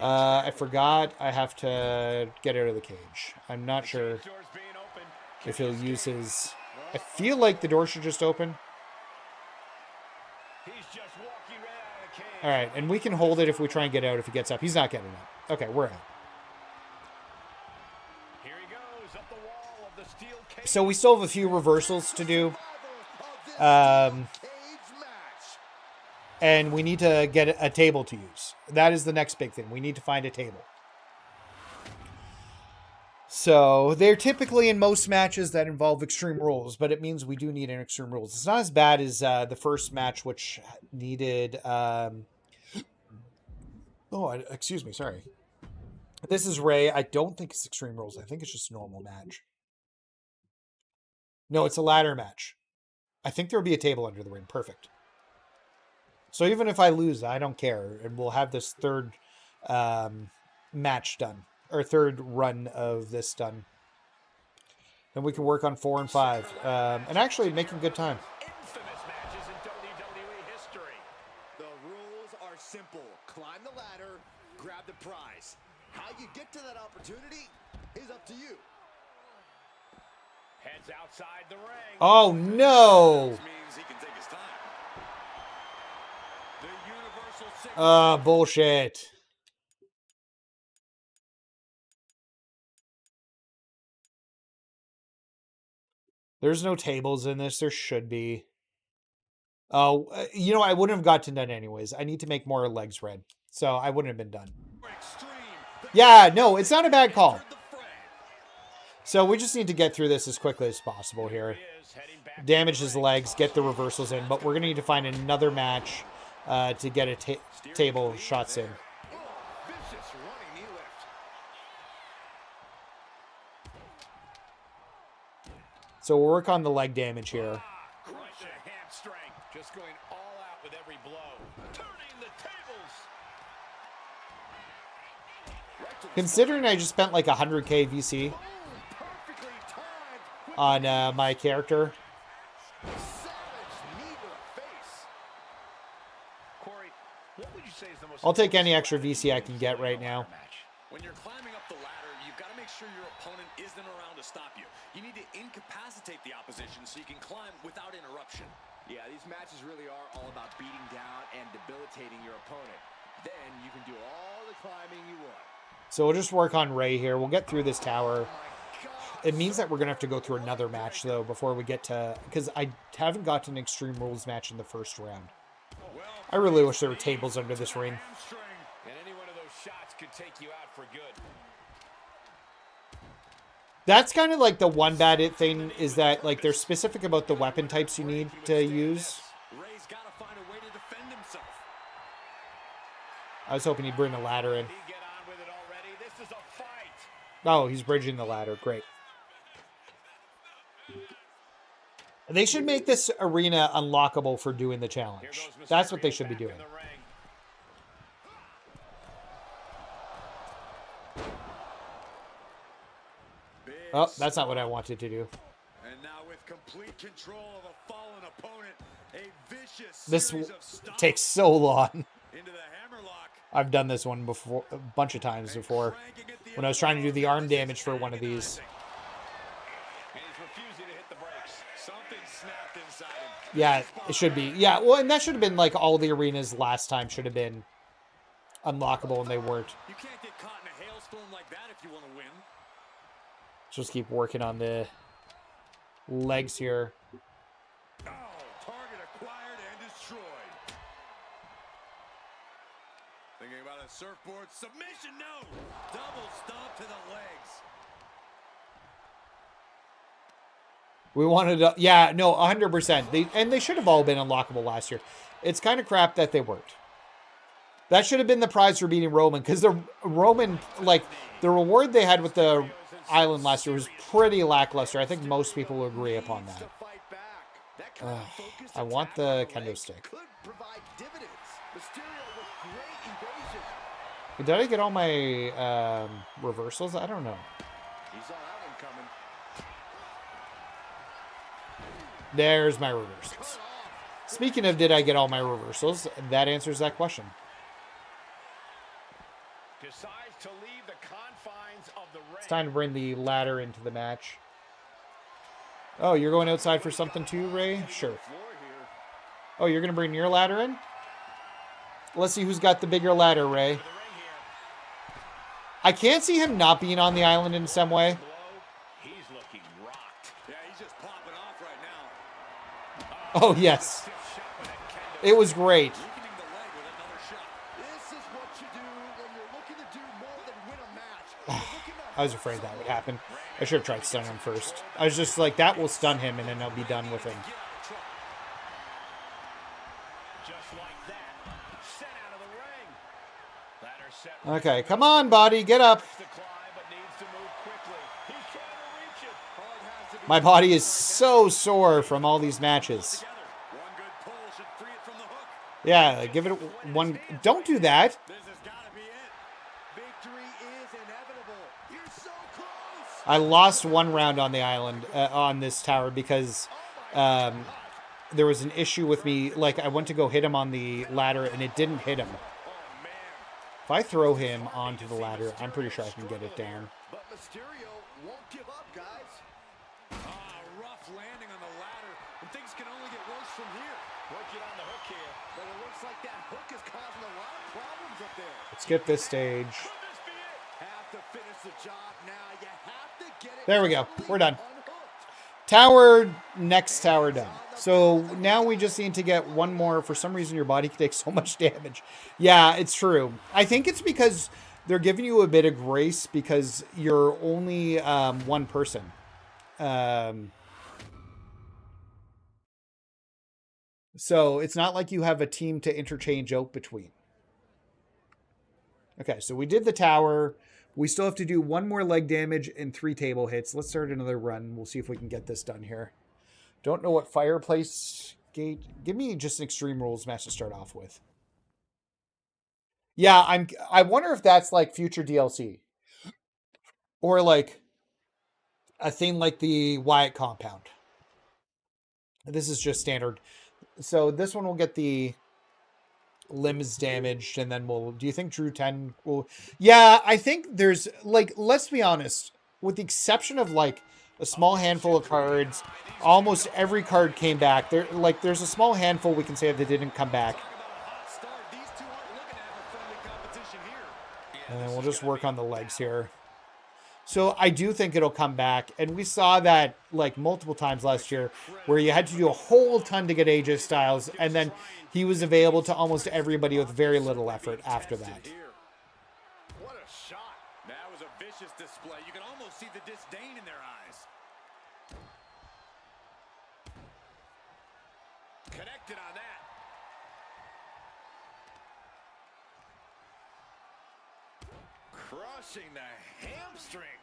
I forgot I have to get out of the cage. I'm not sure if he'll use his... I feel like the door should just open. All right, and we can hold it if we try and get out if he gets up. He's not getting up. Okay, we're out. So we still have a few reversals to do. And we need to get a table to use. That is the next big thing. We need to find a table. So they're typically in most matches that involve Extreme Rules, but it means we do need an Extreme Rules. It's not as bad as the first match, which needed... excuse me, sorry. This is Ray. I don't think it's Extreme Rules. I think it's just a normal match. No, it's a ladder match. I think there will be a table under the ring. Perfect. So even if I lose, I don't care. And we'll have this third match done. Or third run of this done. Then we can work on 4 and 5. And actually making good time. Infamous matches in WWE history. The rules are simple. Climb the ladder, grab the prize. How you get to that opportunity is up to you. Heads outside the ring. Oh, no. Means he can take his time. The universal Bullshit. There's no tables in this. There should be. Oh, you know, I wouldn't have gotten done anyways. I need to make more legs red. So I wouldn't have been done. Yeah, no, it's not a bad call. So we just need to get through this as quickly as possible here. Damage his legs, get the reversals in, but we're going to need to find another match to get a table shots in. So we'll work on the leg damage here. Just going all out with every blow. Turning the tables. Considering I just spent like 100k VC on my character. I'll take any extra VC I can get right now. When you're climbing up the ladder, you've got to make sure your opponent isn't around to stop you. You need to incapacitate the opposition so you can climb without interruption. Yeah, these matches really are all about beating down and debilitating your opponent. Then you can do all the climbing you want. So we'll just work on Ray here. We'll get through this tower. It means that we're going to have to go through another match, though, before we get to... Because I haven't gotten an Extreme Rules match in the first round. I really wish there were tables under this ring. And any one of those shots could take you out for good. That's kind of like the one bad thing is that like they're specific about the weapon types you need to use. Ray's got to find a way to defend himself. I was hoping he'd bring the ladder in. He get on with it already. This is a fight. Oh, he's bridging the ladder. Great. They should make this arena unlockable for doing the challenge. That's what they should be doing. Oh, that's not what I wanted to do. And now with complete control of a fallen opponent, a vicious This series of stomps takes so long. into the hammerlock. I've done this one before, a bunch of times before, when I was trying to do the arm damage for one of these. And he's refusing to hit the brakes. Something snapped inside him. Yeah, it should be. Yeah, well, and that should have been like all the arenas last time should have been unlockable, and they weren't. You can't get caught in a hailstorm like that if you want to win. Just keep working on the legs here. Oh, target acquired and destroyed. Thinking about a surfboard submission? No! Double stomp to the legs. We wanted to, yeah, no, 100%. And they should have all been unlockable last year. It's kind of crap that they weren't. That should have been the prize for beating Roman, because the Roman, like, the reward they had with the island last year was pretty lackluster. I think most people will agree upon that. I want the kendo stick. Did I get all my reversals? I don't know. There's my reversals. Speaking of did I get all my reversals, that answers that question. Decides to leave the confines of the ring. It's time to bring the ladder into the match. Oh, you're going outside for something too, Ray? Sure. Oh, you're going to bring your ladder in? Let's see who's got the bigger ladder, Ray. I can't see him not being on the island in some way. He's looking rocked. Yeah, he's just popping off right now. Oh, yes. It was great. I was afraid that would happen. I should have tried stunning him first. I was just like, that will stun him, and then I'll be done with him. Okay, come on, body, get up. My body is so sore from all these matches. Yeah, give it one. Don't do that. I lost one round on the island, on this tower, because there was an issue with me. Like, I went to go hit him on the ladder, and it didn't hit him. If I throw him onto the ladder, I'm pretty sure I can get it down. But Mysterio won't give up, guys. Rough landing on the ladder, and things can only get worse from here. Working on the hook here. But it looks like that hook is causing a lot of problems up there. Let's skip this stage. Have to finish the job now. You have to get it. There we go. We're done. Tower, next tower done. So now we just need to get one more. For some reason, your body can take so much damage. Yeah, it's true. I think it's because they're giving you a bit of grace because you're only one person. So it's not like you have a team to interchange out between. Okay, so we did the tower. We still have to do one more leg damage and 3 table hits. Let's start another run. We'll see if we can get this done here. Don't know what fireplace gate. Give me just an Extreme Rules match to start off with. Yeah, I wonder if that's like future DLC. Or like a thing like the Wyatt compound. This is just standard. So this one will get the limbs damaged, and then do you think Drew 10 will? Yeah, I think there's, like, let's be honest, with the exception of like a small handful of cards, almost every card came back. There's a small handful we can say that didn't come back. And then we'll just work on the legs here. So I do think it'll come back. And we saw that like multiple times last year where you had to do a whole ton to get AJ Styles. And then he was available to almost everybody with very little effort after that. What a shot. That was a vicious display. You can almost see the disdain in their eyes. Connected on that. Crushing the hamstring.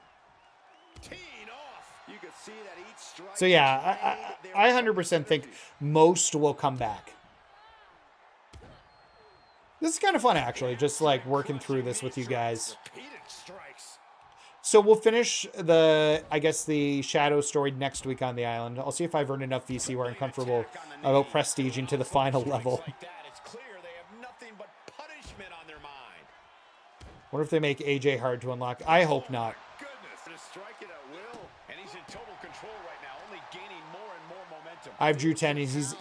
Teeing off. You can see that each strike. So yeah, I 100% think most will come back. This is kind of fun, actually, just like working through this with you guys. So we'll finish I guess the Shadow story next week on the island. I'll see if I've earned enough VC where I'm comfortable about prestiging to the final level. What if they make AJ hard to unlock? I hope not. I have Drew 10. He's he's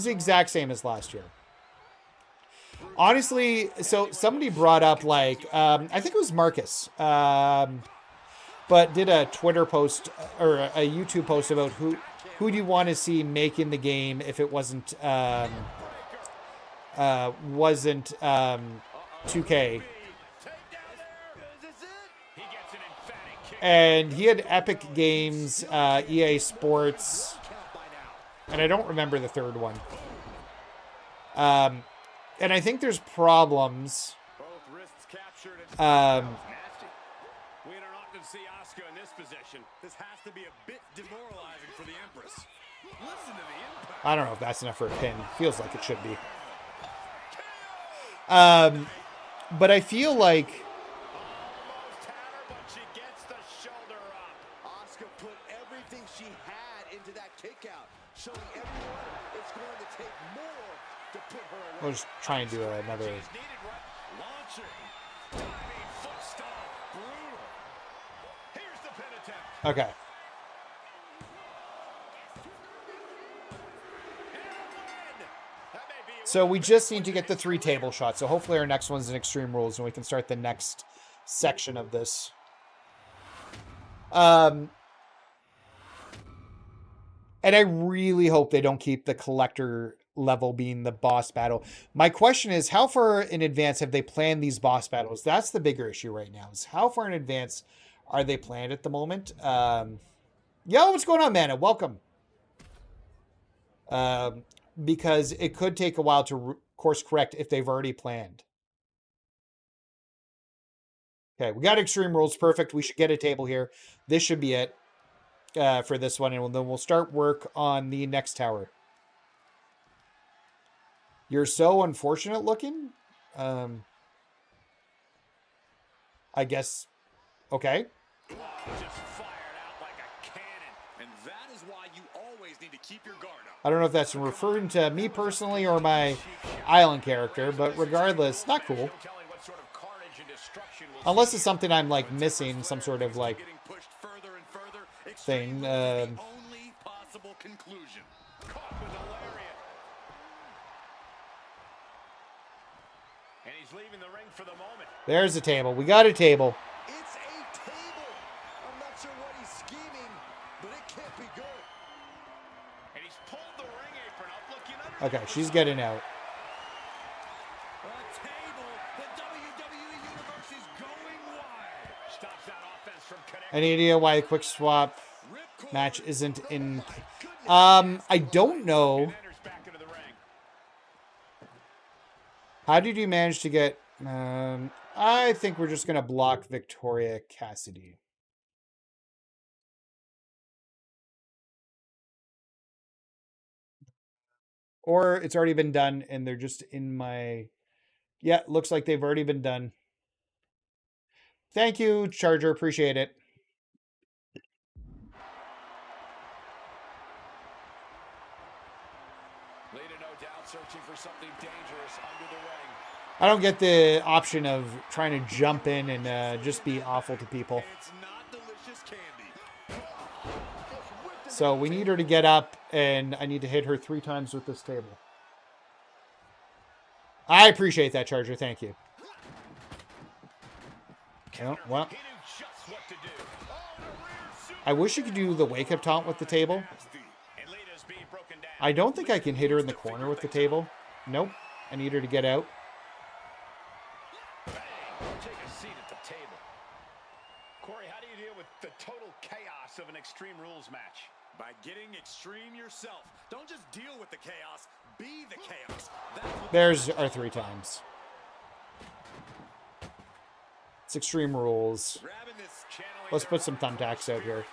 the exact same as last year. Honestly, so somebody brought up like I think it was Marcus, but did a Twitter post or a YouTube post about who do you want to see making the game if it wasn't 2K. And he had Epic Games, EA Sports, and I don't remember the third one. And I think there's problems. often see Asuka in this position. This has to be a bit demoralizing for the Empress. Listen to the impact. I don't know if that's enough for a pin. Feels like it should be. But I feel like Almost had her, but she gets the shoulder up. Asuka put everything she had into that kick out, showing everyone it's going to take more to put her away. we'll just try and do another. She's needed right. Launcher. Diving foot stomp. Brutal. Here's the pin attempt. Okay. So we just need to get the 3 table shots. So hopefully our next one's in Extreme Rules and we can start the next section of this. And I really hope they don't keep the collector level being the boss battle. My question is, how far in advance have they planned these boss battles? That's the bigger issue right now, is how far in advance are they planned at the moment? Yo, what's going on, man? Welcome. Because it could take a while to course correct if they've already planned. Okay, we got Extreme Rules. Perfect. We should get a table here. This should be it for this one. And then we'll start work on the next tower. You're so unfortunate looking. I guess. Okay. Just fired out like a cannon. And that is why you always need to keep your guard up. I don't know if that's referring to me personally or my island character, but regardless, not cool. Unless it's something I'm like missing, some sort of like thing. Only possible conclusion. Caught with a lariat. And he's leaving the ring for the moment. There's a table. We got a table. It's a table. I'm not sure what he's scheming, but it can't be good. And he's pulled the ring apron up, looking under. Okay, she's getting out. A table. The WWE Universe is going wild. Stops that offense from connecting. Any idea why a quick swap match isn't in? I don't know. How did you manage to get? I think we're just gonna block Victoria Cassidy. Or it's already been done and they're just in my... Yeah, looks like they've already been done. Thank you, Charger. Appreciate it. Lita, no doubt, searching for something dangerous under the ring. I don't get the option of trying to jump in and just be awful to people. It's not delicious candy. So we need her to get up, and I need to hit her 3 times with this table. I appreciate that, Charger. Thank you. Well, I wish you could do the wake-up taunt with the table. I don't think I can hit her in the corner with the table. Nope. I need her to get out. Take a seat at the table. Corey, how do you deal with the total chaos of an Extreme Rules match? By getting extreme yourself. Don't just deal with the chaos, be the chaos. That's what There's our 3 times. It's Extreme Rules. Let's put some thumbtacks out here.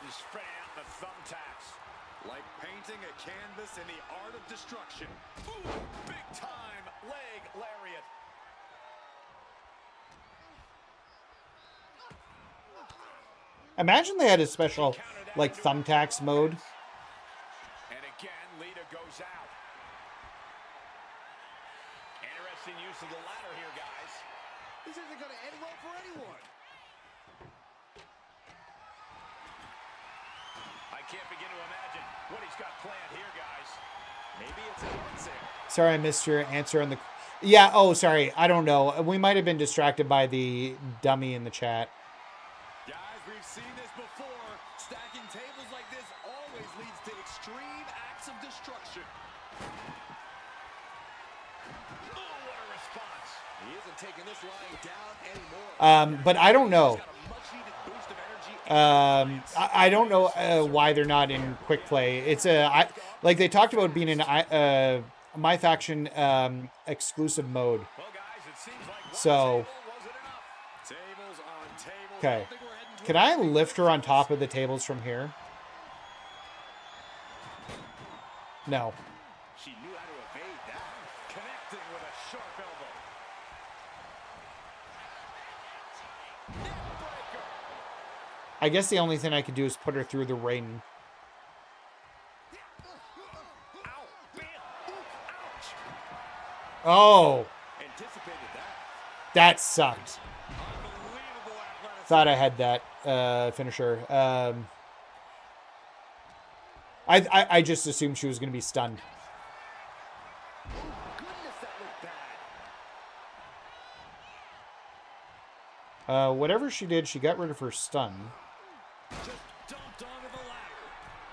like painting a canvas in the art of destruction. Ooh, big time leg lariat. Imagine they had a special, like, thumbtacks mode. And again, Lita goes out. Interesting use of the ladder here, guys. This isn't going to end well for anyone. I can't begin to imagine what he's got planned here, guys. Maybe it's a yard sale. Sorry, I missed your answer on the... Yeah, oh, sorry. I don't know. We might have been distracted by the dummy in the chat. Guys, we've seen this before. Stacking tables like this always leads to extreme acts of destruction. Oh, what a response. He isn't taking this lying down anymore. But I don't know. He's got a much-needed boost of energy. I don't know why they're not in quick play. It's like they talked about being in MyFaction exclusive mode. Well, guys, it seems like So, Tables on tables. okay. I don't think we're heading Can I lift her on top of the tables from here? No. She knew how to evade that. Connecting with a sharp elbow. Neckbreaker. I guess the only thing I could do is put her through the ring. Ow, bam, ouch. Oh, Anticipated that. that sucked. Unbelievable athleticism. Thought I had that finisher. I just assumed she was going to be stunned. Goodness, that looked bad. Whatever she did, she got rid of her stun. Just dumped onto the ladder.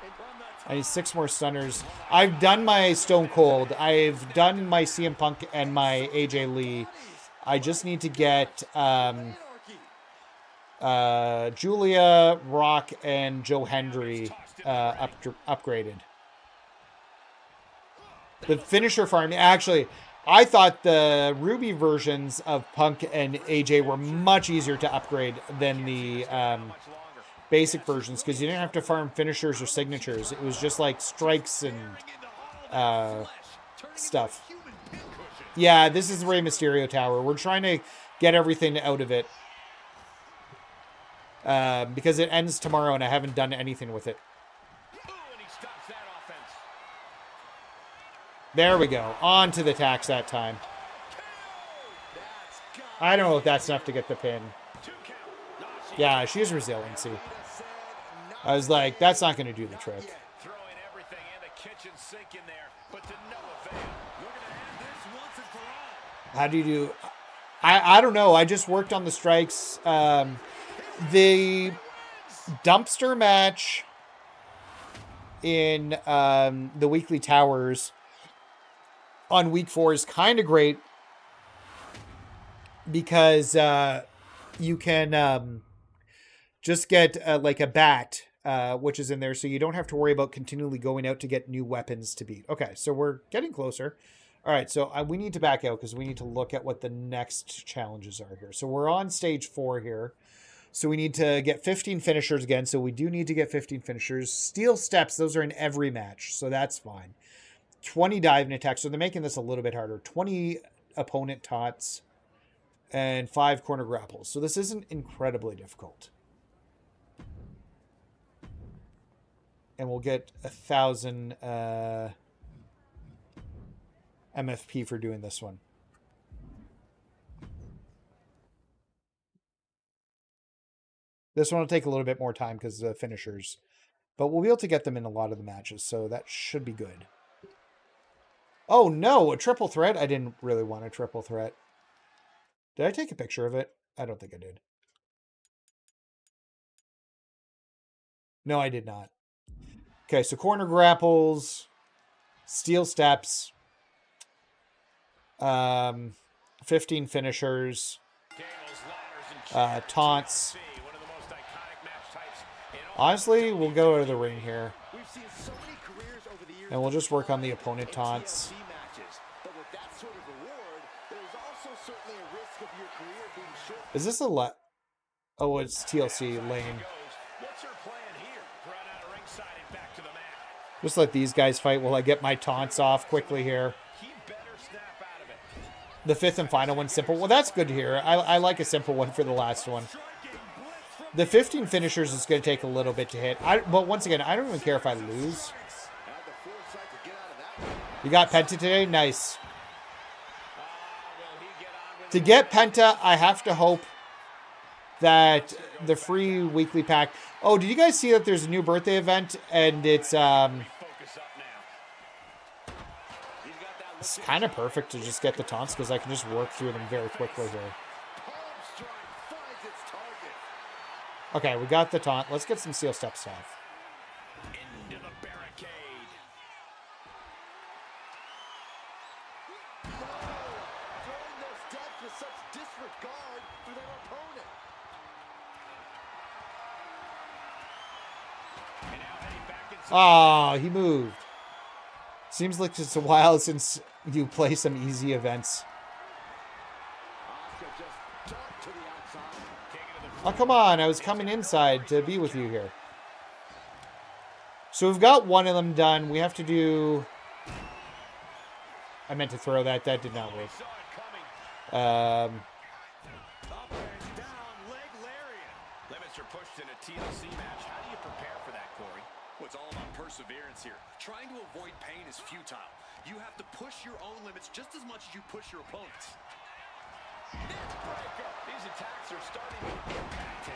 And from the top. I need 6 more stunners. I've done my Stone Cold. I've done my CM Punk and my AJ Lee. I just need to get Julia, Rock, and Joe Hendry upgraded. The finisher farm, actually, I thought the Ruby versions of Punk and AJ were much easier to upgrade than the basic versions because you didn't have to farm finishers or signatures. It was just like strikes and stuff. Yeah, this is the Rey Mysterio Tower. We're trying to get everything out of it because it ends tomorrow and I haven't done anything with it. There we go. On to the tax that time. I don't know if that's enough to get the pin. Yeah, she has resiliency. I was like, that's not going to do the trick. Throwing everything in the kitchen sink in there, but to no avail. We're going to have this once and for all. How do you do? I don't know. I just worked on the strikes. The dumpster match in the weekly towers on week 4 is kind of great because you can just get like a bat, which is in there, so you don't have to worry about continually going out to get new weapons to beat. Okay, so we're getting closer. All right, so we need to back out because we need to look at what the next challenges are here. So we're on stage 4 here. So we need to get 15 finishers again. So we do need to get 15 finishers. Steel steps, those are in every match, so that's fine. 20 dive and attack, so they're making this a little bit harder. 20 opponent taunts and 5 corner grapples. So this isn't incredibly difficult. And we'll get 1,000 MFP for doing this one. This one will take a little bit more time because of the finishers. But we'll be able to get them in a lot of the matches, so that should be good. Oh no, a triple threat? I didn't really want a triple threat. Did I take a picture of it? I don't think I did. No, I did not. Okay, so corner grapples, steel steps, 15 finishers, taunts. Honestly, we'll go to the ring here. And we'll just work on the opponent taunts. Is this a let? Oh, it's TLC lane. Just let these guys fight while I get my taunts off quickly here. The 5th and final one, simple. Well, that's good to hear. I like a simple one for the last one. The 15 finishers is going to take a little bit to hit. But once again, I don't even care if I lose. You got Penta today? Nice. To get Penta, I have to hope that the free weekly pack... Oh, did you guys see that there's a new birthday event? And it's kind of perfect to just get the taunts because I can just work through them very quickly here. Okay, we got the taunt. Let's get some steel step stuff. Into the barricade. Throwing those steps with such disregard for their opponent. And now heading back inside. Oh, he moved. Seems like it's a while since you play some easy events. Asuka just ducked to the outside. King of the Oh, come on. I was coming inside to be with you here. So we've got one of them done. We have to do... I meant to throw that. That did not work. Up and down, leg lariat. Limits are pushed in a TLC match. How do you prepare for that, Corey? Well, it's all about perseverance here. Trying to avoid pain is futile. You have to push your own limits just as much as you push your opponents. Neckbreaker. These attacks are starting to impact him.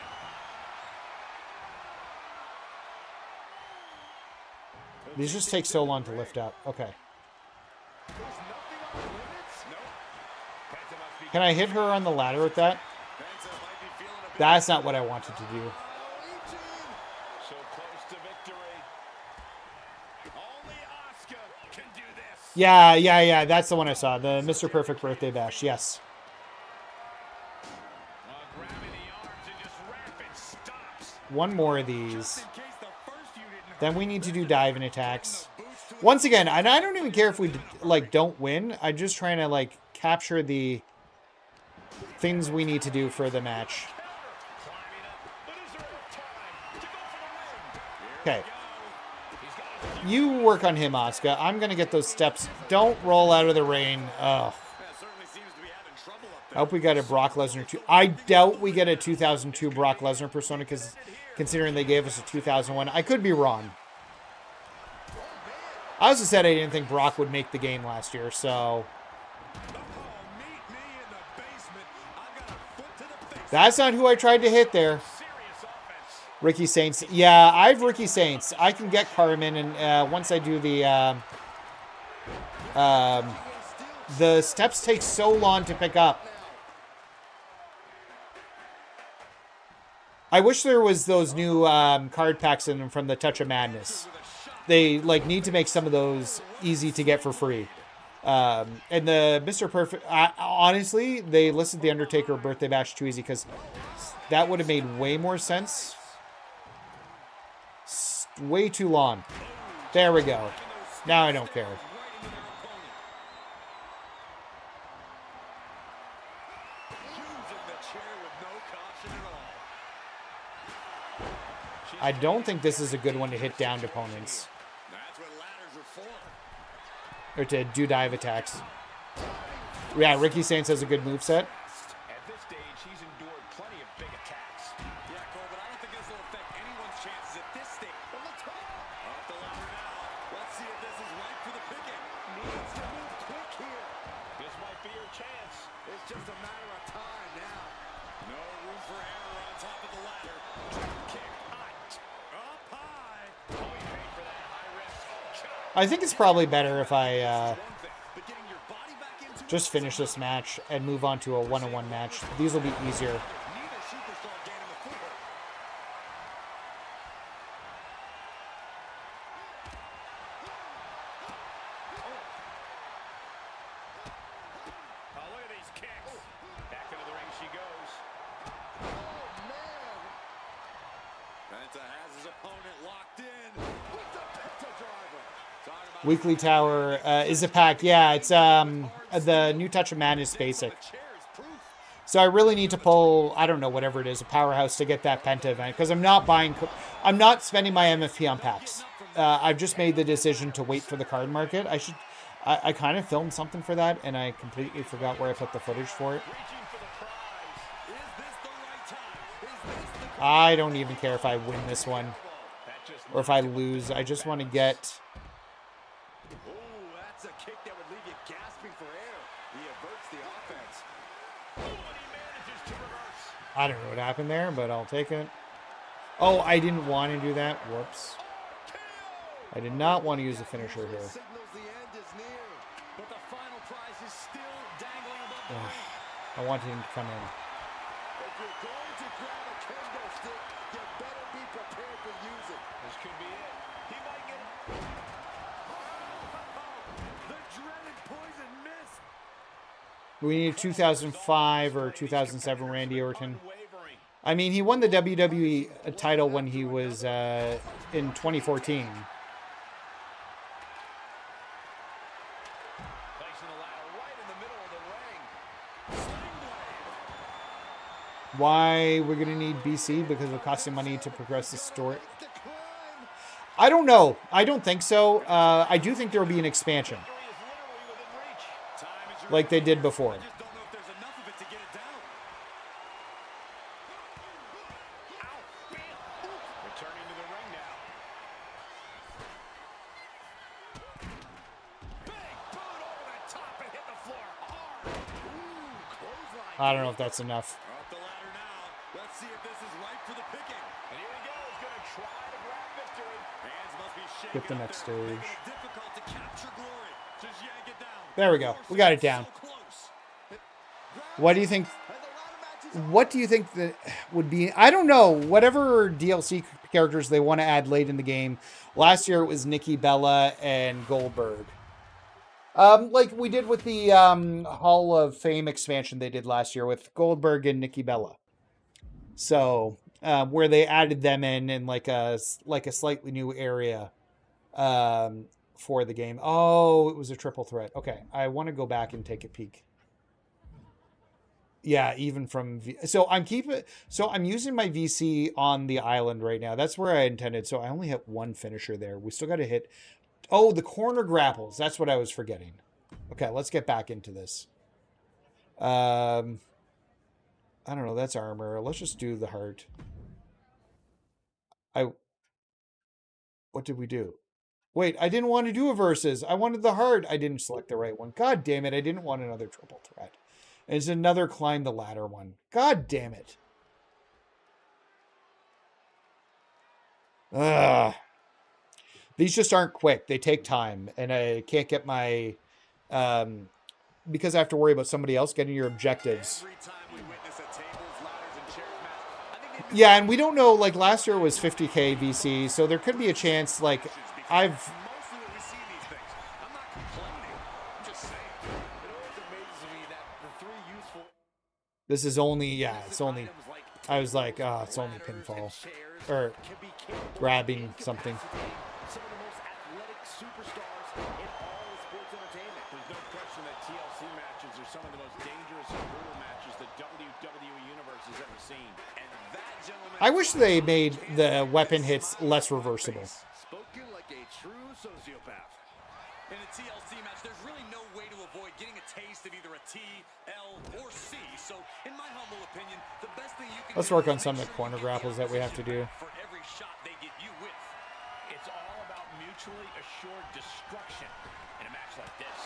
These just take so long to lift up. Okay. There's nothing on limits? Nope. Penta must be Can I hit her on the ladder with that? Penta might be feeling a bit That's not what I wanted to do. so close to victory. Only Asuka can do this. Yeah. That's the one I saw. The Mr. Perfect birthday bash. Yes. Grabbing the arms and just rapid stops. One more of these. in case the first you didn't Then we need to do diving attacks. Once again, and I don't even care if we like don't win. I'm just trying to like capture the things we need to do for the match. Climbing up, but is there enough time to go for the win? Okay. You work on him, Asuka. I'm gonna get those steps. Don't roll out of the rain. Oh. certainly seems to be having trouble up I hope we get a Brock Lesnar 2. I doubt we get a 2002 Brock Lesnar persona, because considering they gave us a 2001, I could be wrong. I also said I didn't think Brock would make the game last year, so that's not who I tried to hit there. Ricky Saints. Yeah, I have Ricky Saints. I can get Carmen, and once I do the steps take so long to pick up. I wish there was those new card packs in from the Touch of Madness. They like need to make some of those easy to get for free. And the Mr. Perfect, honestly, they listed the Undertaker birthday bash too easy, because that would have made way more sense. Way too long. There we go. Now I don't care. I don't think this is a good one to hit downed opponents. That's what ladders are for. Or to do dive attacks. Yeah, Ricky Saints has a good moveset. At this stage, he's endured plenty of big attacks. Yeah, Cole, but I don't think this will affect anyone's chances at this stage. But let's go. Off the ladder now. Let's see if this is right for the picking. Needs to move quick here. This might be your chance. It's just a matter of time now. No room for error on top of the ladder. Drop kick. Hot. Up high. Oh, he paid for that high risk. I think it's probably better if I One thing, but getting your body back into just finish this match and move on to a one-on-one match. These will be easier. neither superstar gaining the foothold. Oh, look at these kicks. Back into the ring she goes. Penta has his opponent locked in with the Penta driver. Talking about Weekly Tower is a pack. Yeah, it's the new Touch of Madness basic. chair is proof. So I really need to pull, I don't know, whatever it is, a powerhouse to get that Penta event, because I'm not spending my MFP on packs. I've just made the decision to wait for the card market. I kind of filmed something for that, and I completely forgot where I put the footage for it. Reaching for the prize. Is this the right time? Is this the I don't even care if I win this one That just or if I lose. I just want to get... Ooh, that's a kick that would leave you gasping for air. He averts the offense. oh, and he manages to reverse. I don't know what happened there, but I'll take it. Oh, I didn't want to do that. Whoops. I did not want to use the finisher here. Signals the end is near, but the final prize is still dangling above the ring. I want him to come in. If you're going to grab a kendo stick, you better be prepared to use it. This could be it. He might get it. The dreaded poison mist. We need 2005 or 2007 Randy Orton. Unwavering. I mean, he won the WWE title when he was in 2014. Placing the ladder right in the middle of the ring. Sling blade. Why we're going to need BC? Because it'll cost you money to progress the story. I don't know. I don't think so. I do think there will be an expansion. Like they did before. I don't know if that's enough. Up the ladder now. Let's see if this is right for the picking. And here he goes, gonna try to grab victory. Hands must be shaking. Get the next stage. Difficult to capture glory. Just yank it down. There we go. We got it down. What do you think? What do you think that would be? I don't know. Whatever DLC characters they want to add late in the game. Last year it was Nikki Bella and Goldberg. Like we did with the Hall of Fame expansion they did last year with Goldberg and Nikki Bella. So where they added them in like a slightly new area for the game. Oh, it was a triple threat. Okay, I want to go back and take a peek. Yeah, even from so I'm using my VC on the island right now. That's where I intended. So I only hit one finisher there. We still got to hit. Oh, the corner grapples. That's what I was forgetting. Okay, let's get back into this. I don't know. That's armor. Let's just do the heart. What did we do? Wait, I didn't want to do a versus. I wanted the heart. I didn't select the right one. God damn it. I didn't want another triple threat. It's another climb the ladder one. God damn it. Ugh. These just aren't quick. They take time. And I can't get my... because I have to worry about somebody else getting your objectives. Yeah, and we don't know, like, last year was 50k VC, so there could be a chance, like, This is only, yeah, it's only... I was like, oh, it's only pinfall. Or grabbing something. Some of the most athletic superstars in all of sports entertainment. There's no question that TLC matches are some of the most dangerous and brutal matches the WWE Universe has ever seen. And that, gentlemen... I wish they made the weapon hits less reversible. Spoken like a true sociopath. In a TLC match, there's really no way to avoid getting a taste of either a T, L, or C. So, in my humble opinion, the best thing you can Let's work on some of the corner grapples that we have to do. For every shot they get you with. It's all about mutually assured destruction in a match like this.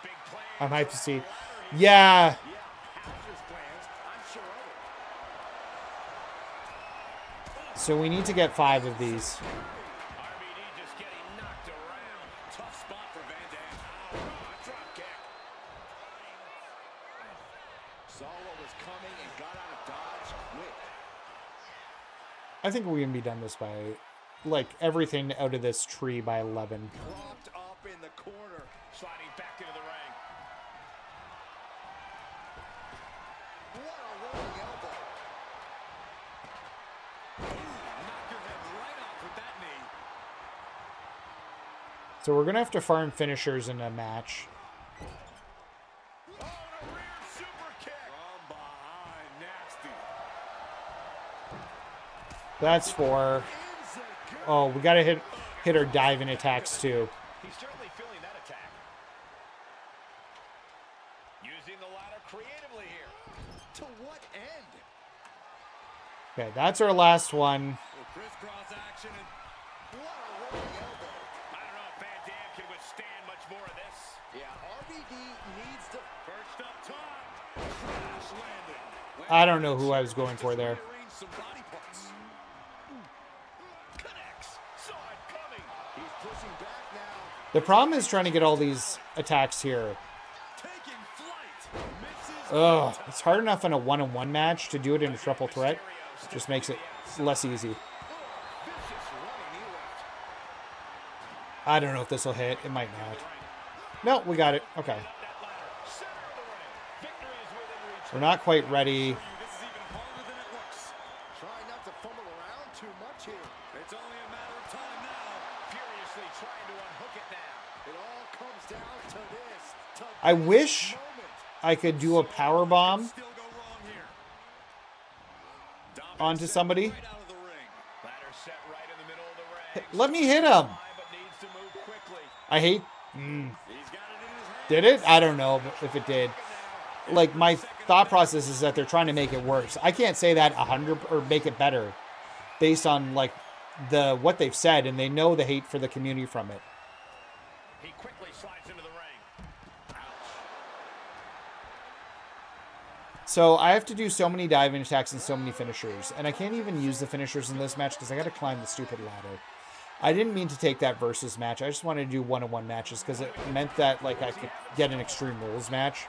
Big plan. I might have to see. Yeah. So we need to get 5 of these. RVD just getting knocked around. Tough spot for Van Dam. Oh, drop kick. Saw what was coming and got out of dodge quick. I think we can be done this by, like, everything out of this tree by 11. Propped up in the corner. Sliding back into the ring. What a rolling elbow. Knock your head right off with that knee. So we're going to have to farm finishers in a match. Oh, the rear super kick. From behind, nasty. That's 4. Oh, we got to hit our diving attacks too. He's certainly feeling that attack. Using the ladder creatively here. To what end? Okay, that's our last one. Crisscross action and What a rolling elbow. I don't know if Van Dam can withstand much more of this. Yeah, RVD needs to... Perched up top. Crash landing. I don't know who I was going for there. rearrange some body parts. Connects. Saw it coming. He's pushing back now. The problem is trying to get all these attacks here. Taking flight. Misses. Ugh, it's hard enough in a one-on-one match to do it in a triple threat. Just makes it less easy. Vicious running knee lift. I don't know if this will hit. It might not. No, we got it. Okay. That ladder. Center of the ring. Victory is within reach. We're not quite ready. This is even harder than it looks. Try not to fumble around too much here. It's only a matter of time now. Furiously trying to unhook it now. It all comes down to this. To I wish... moment. I could do a power bomb onto somebody. Let me hit him. I hate... Did it? I don't know if it did. Like, my thought process is that they're trying to make it worse. I can't say that 100 or make it better based on, like, what they've said, and they know the hate for the community from it. He quickly slides into the ring. Ouch. So I have to do so many diving attacks and so many finishers, and I can't even use the finishers in this match because I got to climb the stupid ladder. I didn't mean to take that versus match. I just wanted to do one-on-one matches because it meant that, like, I could get an Extreme Rules match.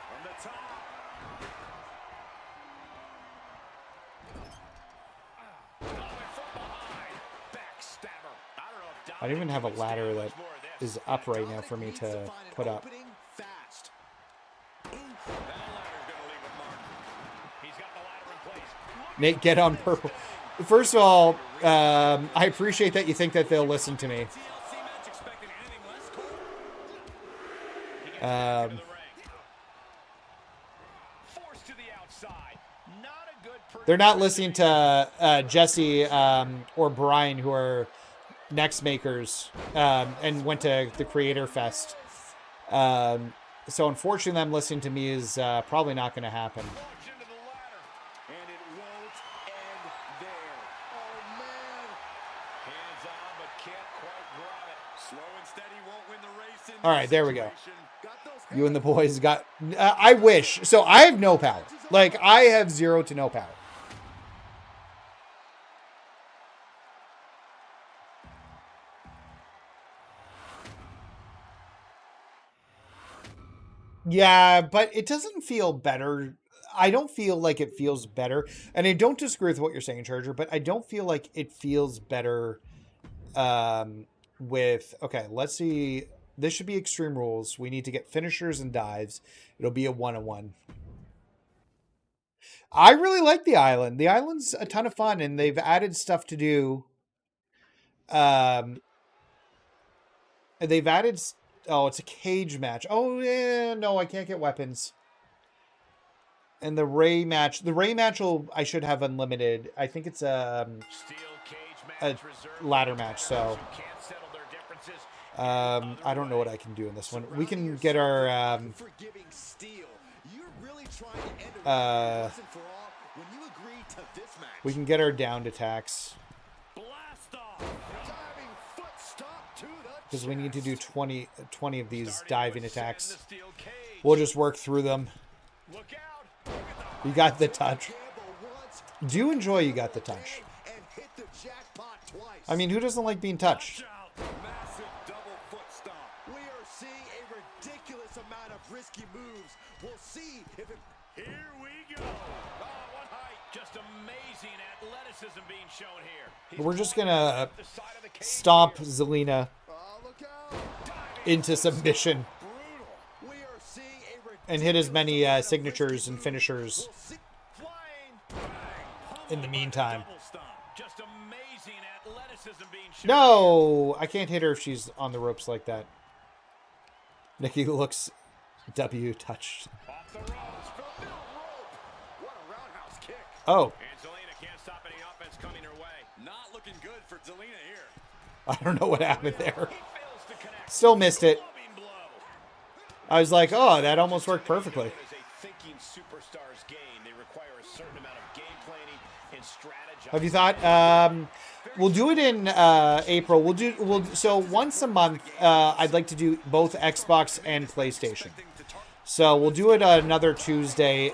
From the top. I don't even have a ladder that is up right now for me to put up. Nate, get on purple. First of all, I appreciate that you think that they'll listen to me. They're not listening to Jesse or Brian, who are next makers and went to the Creator Fest. So unfortunately, them listening to me is probably not going to happen. All right, there we go. You and the boys got... I wish. So I have no power. Like, I have 0 to no power. Yeah, but it doesn't feel better. I don't feel like it feels better. And I don't disagree with what you're saying, Charger, but I don't feel like it feels better with... Okay, let's see... This should be Extreme Rules. We need to get finishers and dives. It'll be a one-on-one. I really like the island. The island's a ton of fun, and they've added stuff to do. They've added... Oh, it's a cage match. Oh, yeah, no, I can't get weapons. And the Ray match... The Ray match I should have unlimited. I think it's a ladder match, so... I don't know what I can do in this one. We can get our we can get our downed attacks because we need to do 20 of these diving attacks. We'll just work through them. You got the touch. Do enjoy you got the touch. I mean, who doesn't like being touched? Risky moves. We'll see if it... Here we go. Oh, what height. Just amazing athleticism being shown here. We're just gonna stomp Zelina into submission and hit as many signatures and finishers in the meantime. No, I can't hit her if she's on the ropes like that. Nikki looks W touched. Oh. I don't know what happened there. Still missed it. I was like, oh, that almost worked perfectly. Have you thought? We'll do it in April. So once a month. I'd like to do both Xbox and PlayStation. So we'll do it another Tuesday.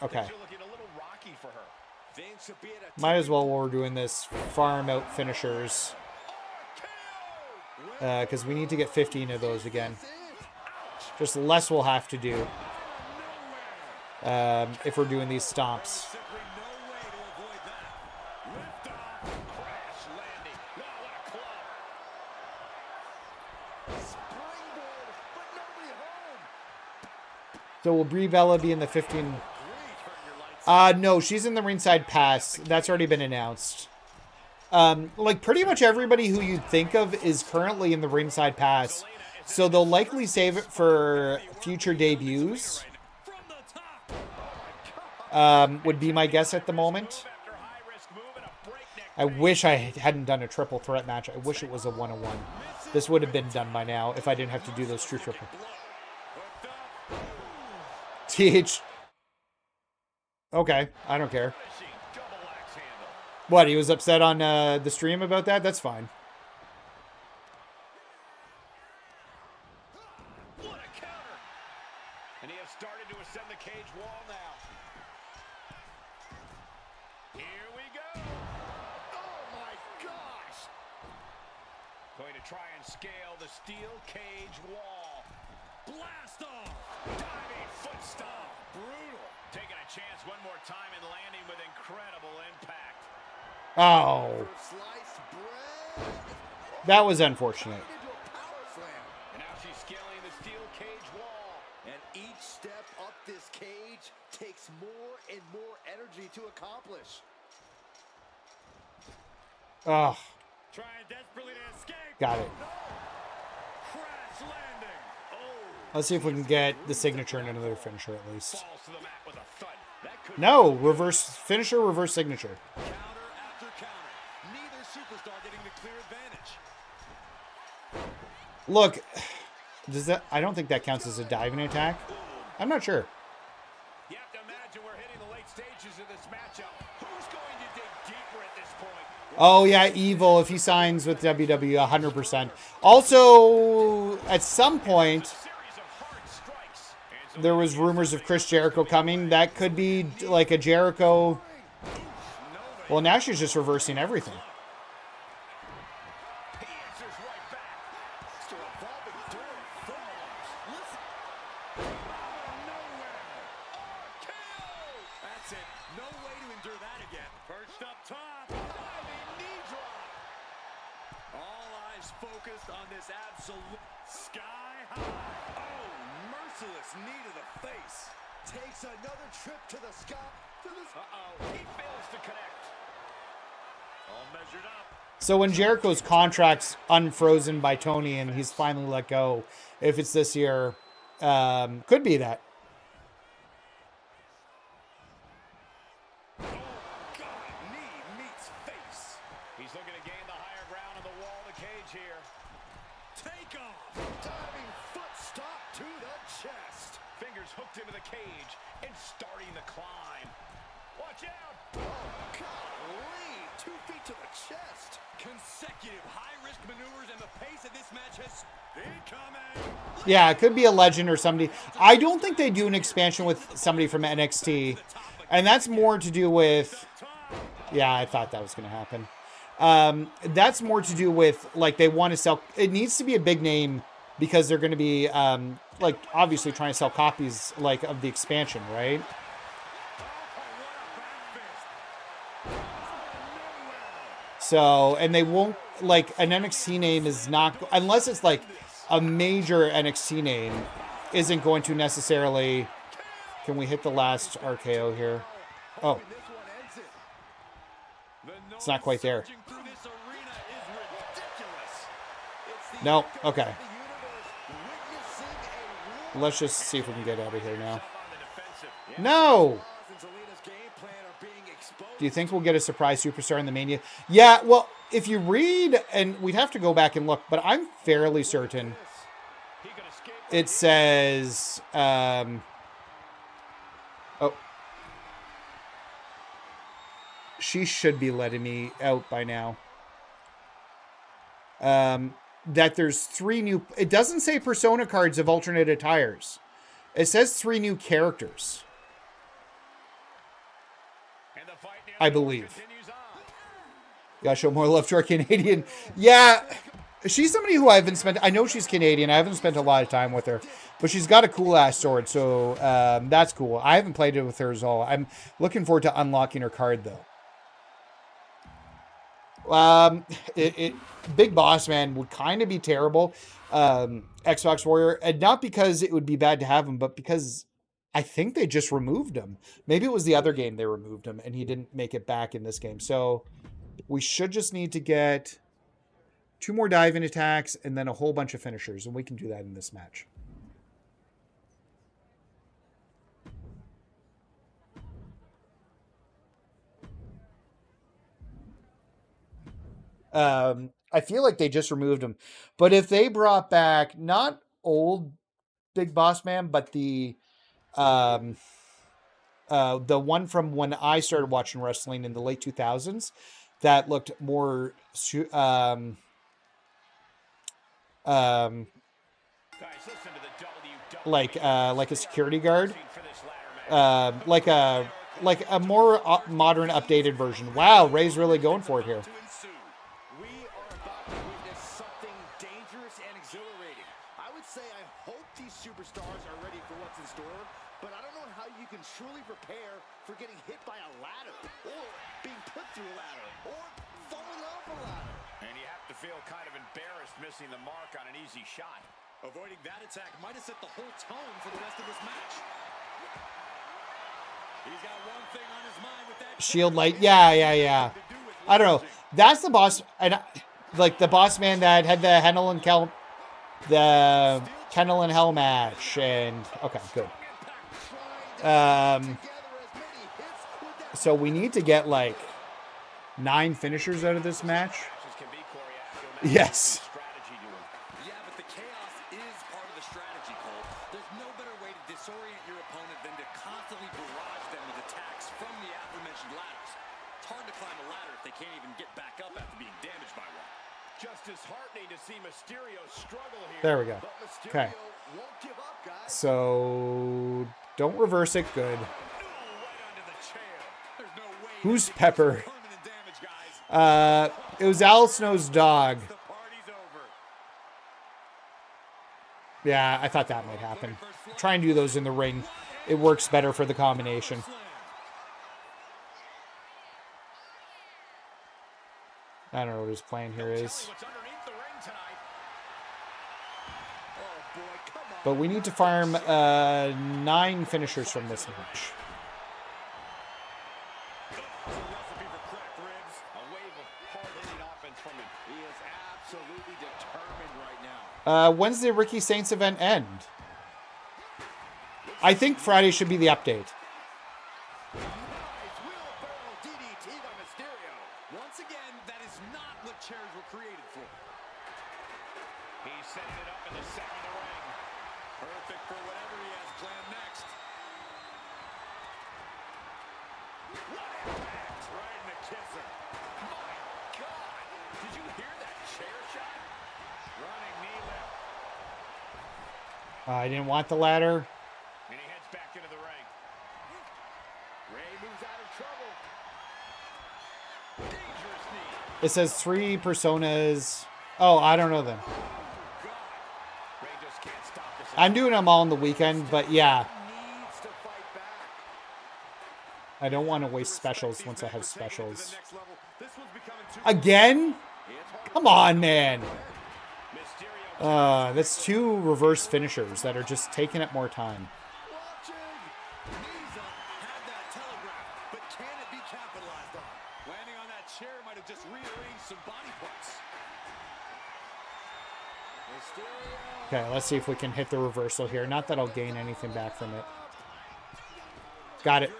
Okay. Might as well while we're doing this farm out finishers. Because we need to get 15 of those again. Just less we'll have to do. If we're doing these stomps. So will Brie Bella be in the 15? No, she's in the ringside pass. That's already been announced. Like pretty much everybody who you'd think of is currently in the ringside pass. So they'll likely save it for future debuts. Would be my guess at the moment. I wish I hadn't done a triple threat match. I wish it was a 1-on-1. This would have been done by now if I didn't have to do those true triple. TH. Okay, I don't care. What, he was upset on the stream about that? That's fine. What a counter! And he has started to ascend the cage wall now. Here we go. Oh my gosh! Going to try and scale the steel cage wall. Blast off! Diving foot stomp. Brutal. Taking a chance one more time and landing with incredible impact. Oh. Sliced bread. That was unfortunate. Into a power slam. And now she's scaling the steel cage wall. And each step up this cage takes more and more energy to accomplish. Oh. Trying desperately to escape. Got it. Crash landing. Oh. Let's see if we can get the signature and another finisher at least. Falls to the mat with a thud. That could No, reverse finisher, reverse signature. Counter after counter. Neither superstar getting the clear advantage. Look, does that? I don't think that counts as a diving attack. I'm not sure. You have to imagine we're hitting the late stages of this matchup. Who's going to dig deeper at this point? Oh yeah, Evil if he signs with WWE 100%. Also, at some point, Series of hard strikes. there was rumors of Chris Jericho coming. That could be like a Jericho. Well, now she's just reversing everything. He answers right back. It's a revolving door of forearms. Listen. Nowhere. RKO. That's it. No way to endure that again. First up top. Diving knee drop. All eyes focused on this absolute sky high. Oh, merciless knee to the face. Takes another trip to the sky. Uh-oh. He fails to connect. All measured up. So when Jericho's contract's unfrozen by Tony and he's finally let go, if it's this year, could be that. Oh, God. Knee meets face. He's looking to gain the higher ground on the wall of the cage here. Take off. Diving foot stop to the chest. Fingers hooked into the cage and starting the climb. Watch out. Golly, 2 feet to the chest. Consecutive high-risk maneuvers, and the pace of this match has incoming. Yeah, it could be a legend or somebody. I don't think they do an expansion with somebody from NXT. And that's more to do with... Yeah, I thought that was going to happen. That's more to do with, like, they want to sell... It needs to be a big name because they're going to be, like, obviously trying to sell copies, like, of the expansion, right? So, and they won't, like, an NXT name is not... Unless it's, like, a major NXT name, isn't going to necessarily... Can we hit the last RKO here? Oh. It's not quite there. No, okay. Let's just see if we can get out of here now. No! Do you think we'll get a surprise superstar in the Mania? Yeah, well, if you read, and we'd have to go back and look, but I'm fairly certain it says... oh. She should be letting me out by now. That there's 3 new... It doesn't say Persona cards of alternate attires. It says 3 new characters. I believe. Gotta show more love to our Canadian. Yeah, she's somebody who I haven't spent... I know she's Canadian. I haven't spent a lot of time with her. But she's got a cool-ass sword, so that's cool. I haven't played it with her at all. I'm looking forward to unlocking her card, though. Big Boss Man would kind of be terrible. Xbox Warrior, and not because it would be bad to have him, but because I think they just removed him. Maybe it was the other game they removed him, and he didn't make it back in this game. So we should just need to get 2 more dive-in attacks, and then a whole bunch of finishers, and we can do that in this match. I feel like they just removed him. But if they brought back not old Big Boss Man, but the one from when I started watching wrestling in the late 2000s that looked more like a security guard, like a more modern, updated version. Wow, Ray's really going for it here. We are about to witness something dangerous and exhilarating. I would say I hope these superstars are ready for what's in store, but I don't know how you can truly prepare for getting hit by a ladder, or being put through a ladder, or falling off a ladder. And you have to feel kind of embarrassed missing the mark on an easy shot. Avoiding that attack might have set the whole tone for the rest of this match. He's got one thing on his mind with that Shield light. Yeah. I don't know. That's the boss. And like the boss man that had the Kennel and Hell match. And okay, good. So we need to get like 9 finishers out of this match. Yes. Yeah, but the chaos is part of the strategy, Cole. There's no better way to disorient your opponent than to constantly barrage them with attacks from the aforementioned ladders. It's hard to climb a ladder if they can't even get back up after being damaged by one. Just disheartening to see Mysterio struggle here. There we go. Okay. So don't reverse it. Good. Who's Pepper? It was Al Snow's dog. Yeah, I thought that might happen. Try and do those in the ring. It works better for the combination. I don't know what his plan here is. But we need to farm 9 finishers from this match. When's the Ricky Saints event end? I think Friday should be the update. Once again, that is not what chairs were created for. He's setting it up in the center of the ring. Perfect for whatever he has planned next. What impact! Right in the kisser. My God! Did you hear that chair shot? Running knee lift. I didn't want the ladder. And he heads back into the ring. Ray moves out of trouble. Dangerous knee. It says 3 personas. Oh, I don't know them. Ray just can't stop this. I'm doing them all on the weekend, but yeah. I don't want to waste specials once I have specials. Again? Come on, man. That's 2 reverse finishers that are just taking up more time. Okay, let's see if we can hit the reversal here. Not that I'll gain anything back from it. Got it.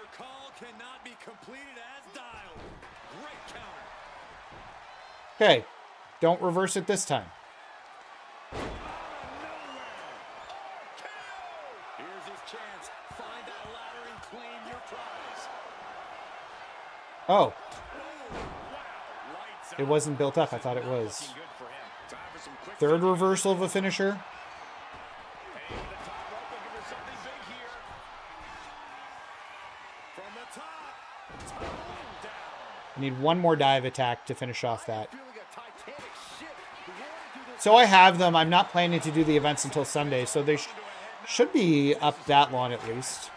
Okay, don't reverse it this time. Here's his chance. Find that ladder and claim your prize. Oh. It wasn't built up. I thought it was. 3rd reversal of a finisher. I need 1 more dive attack to finish off that. So I have them. I'm not planning to do the events until Sunday, so they should be up that long at least.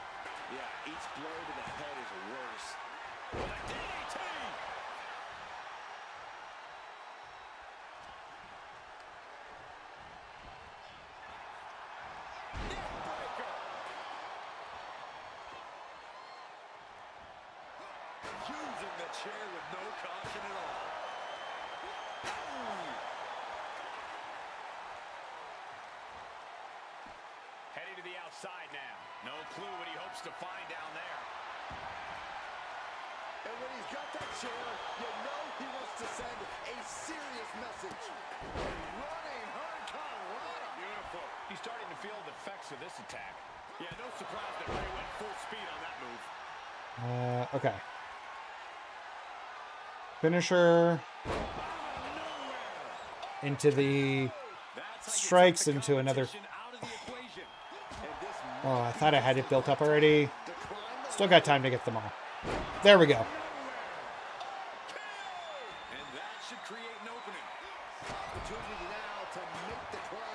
to the outside now. No clue what he hopes to find down there. And when he's got that chair, you know he wants to send a serious message. Running hurricanrana. Beautiful. He's starting to feel the effects of this attack. Yeah, no surprise that Ray went full speed on that move. Okay. Finisher. Into the strikes into another. Oh, I thought I had it built up already. Still got time to get them all. There we go.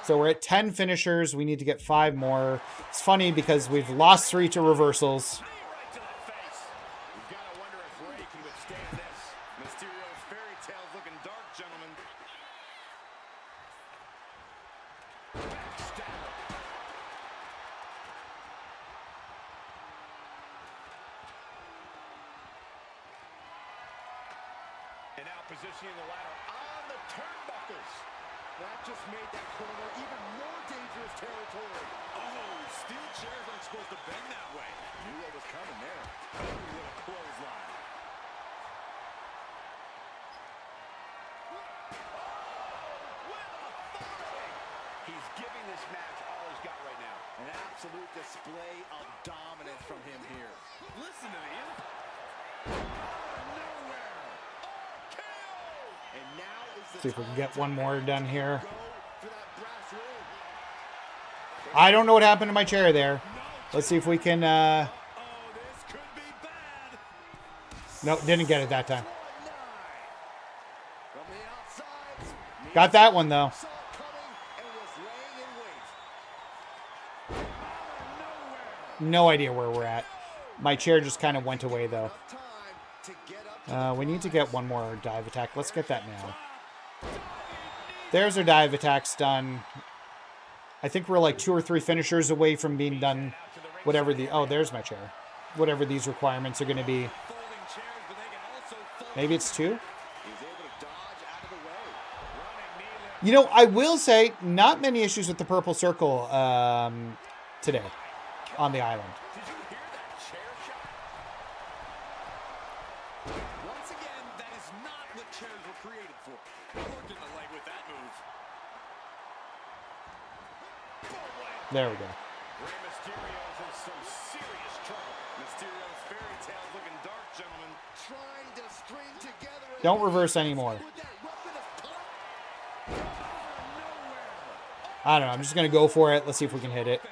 So we're at 10 finishers. We need to get 5 more. It's funny because we've lost 3 to reversals. And now positioning the ladder on the turnbuckles. That just made that corner even more dangerous territory. Oh, steel chairs aren't supposed to bend that way. Knew what was coming there. Oh, what a clothesline. He's giving this match all he's got right now. An absolute display of dominance from him here. Listen to the impact. And now is the See if we can time get one more done here. go for that brass ring. I don't know what happened to my chair there. Let's see if we can... Oh, this could be bad. Nope, didn't get it that time. From the outside, Got that one, though. saw it coming and was laying in wait. No idea where we're at. My chair just kind of went away, though. Time to get up to We need to get one more dive attack. Let's get that now. There's our dive attacks done. I think we're like 2 or 3 finishers away from being done. Whatever the... Oh, there's my chair. Whatever these requirements are going to be. Maybe it's 2? he's able to dodge out of the way. You know, I will say, not many issues with the purple circle today on the island. Did you hear that chair shot? Once again, that is not what chairs were created for. Worked in the leg with that move. There we go. Rey Mysterio's in some serious trouble. Mysterio's fairy tales looking dark, gentlemen. Trying to string together a Don't reverse anymore. with that weapon of pop. I don't know. I'm just going to go for it. Let's see if we can hit it.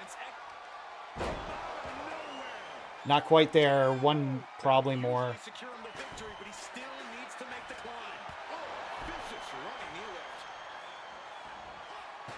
Not quite there. One probably more. Secure him the victory, but he still needs to make the climb. Oh, vicious running knee lift.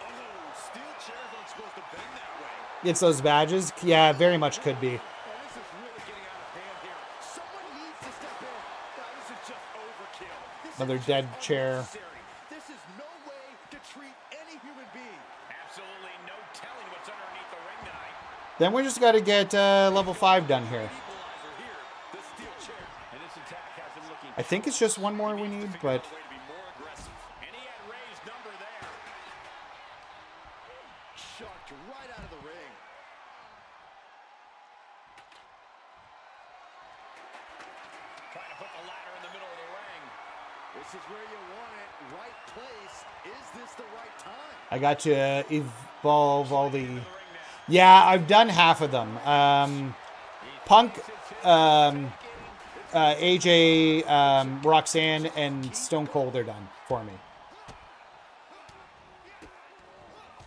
Oh, steel chairs aren't supposed to bend that way. It's those badges. Yeah, very much could be. Oh, this is really getting out of hand here. Someone needs to step in. Now, this is just overkill. This Another is dead just chair. unnecessary. This is no way to treat any human being. Absolutely no telling what's underneath the ring tonight. Then we just got to get level 5 done here. Equalizer here. The steel chair. And this attack has him looking. I think it's just one more we need, but... Way to be more aggressive. And he had Ray's number there. Shucked right out of the ring. Trying to put the ladder in the middle of the ring. This is where you want it. Right place. Is this the right time? I got to evolve all the... Yeah, I've done half of them. Punk, AJ, Roxanne, and Stone Cold are done for me.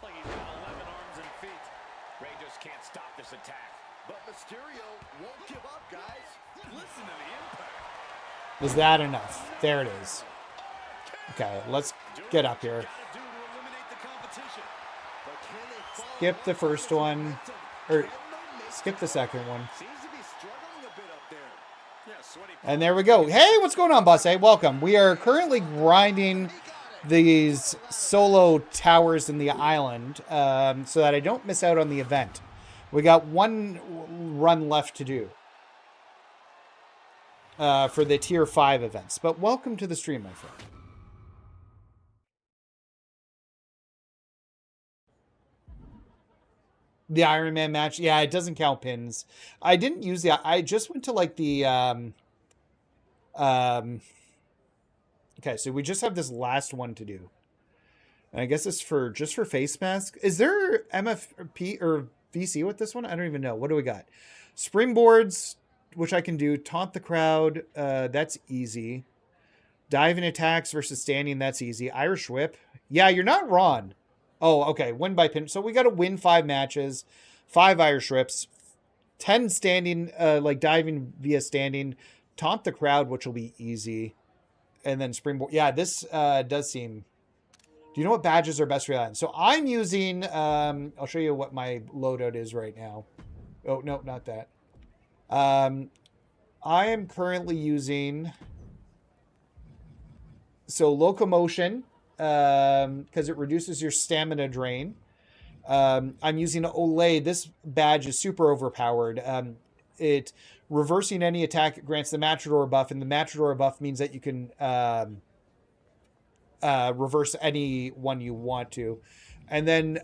Like he's got 11 arms and feet. Ray just can't stop this attack. But Mysterio won't give up, guys. Listen to the impact. Is that enough? There it is. Okay, let's get up here. Gotta do to eliminate the competition. But can they follow Skip the up first with one. momentum? Or Can they make skip the second one. Seems to be struggling a bit up there. Yeah, sweaty. And there we go. Hey, what's going on, boss? Hey, welcome. We are currently grinding these solo towers in the island so that I don't miss out on the event. We got one run left to do for the tier 5 events. But welcome to the stream, my friend. The Iron Man match. Yeah, it doesn't count pins. I didn't use the... I just went to like the... okay, so we just have this last one to do. And I guess it's for just for face mask. Is there MFP or VC with this one? I don't even know. What do we got? Springboards, which I can do. Taunt the crowd. That's easy. Diving attacks versus standing. That's easy. Irish whip. Yeah, you're not wrong. Oh, okay. Win by pin. So we got to win 5 matches, 5 Irish whips, 10 standing, like diving via standing. Taunt the crowd, which will be easy. And then springboard. Yeah, this does seem... Do you know what badges are best for that? So I'm using... I'll show you what my loadout is right now. Oh, no, not that. I am currently using... So locomotion, because it reduces your stamina drain. I'm using Olay. This badge is super overpowered. It reversing any attack grants the Matador buff, and the Matador buff means that you can reverse any one you want to. And then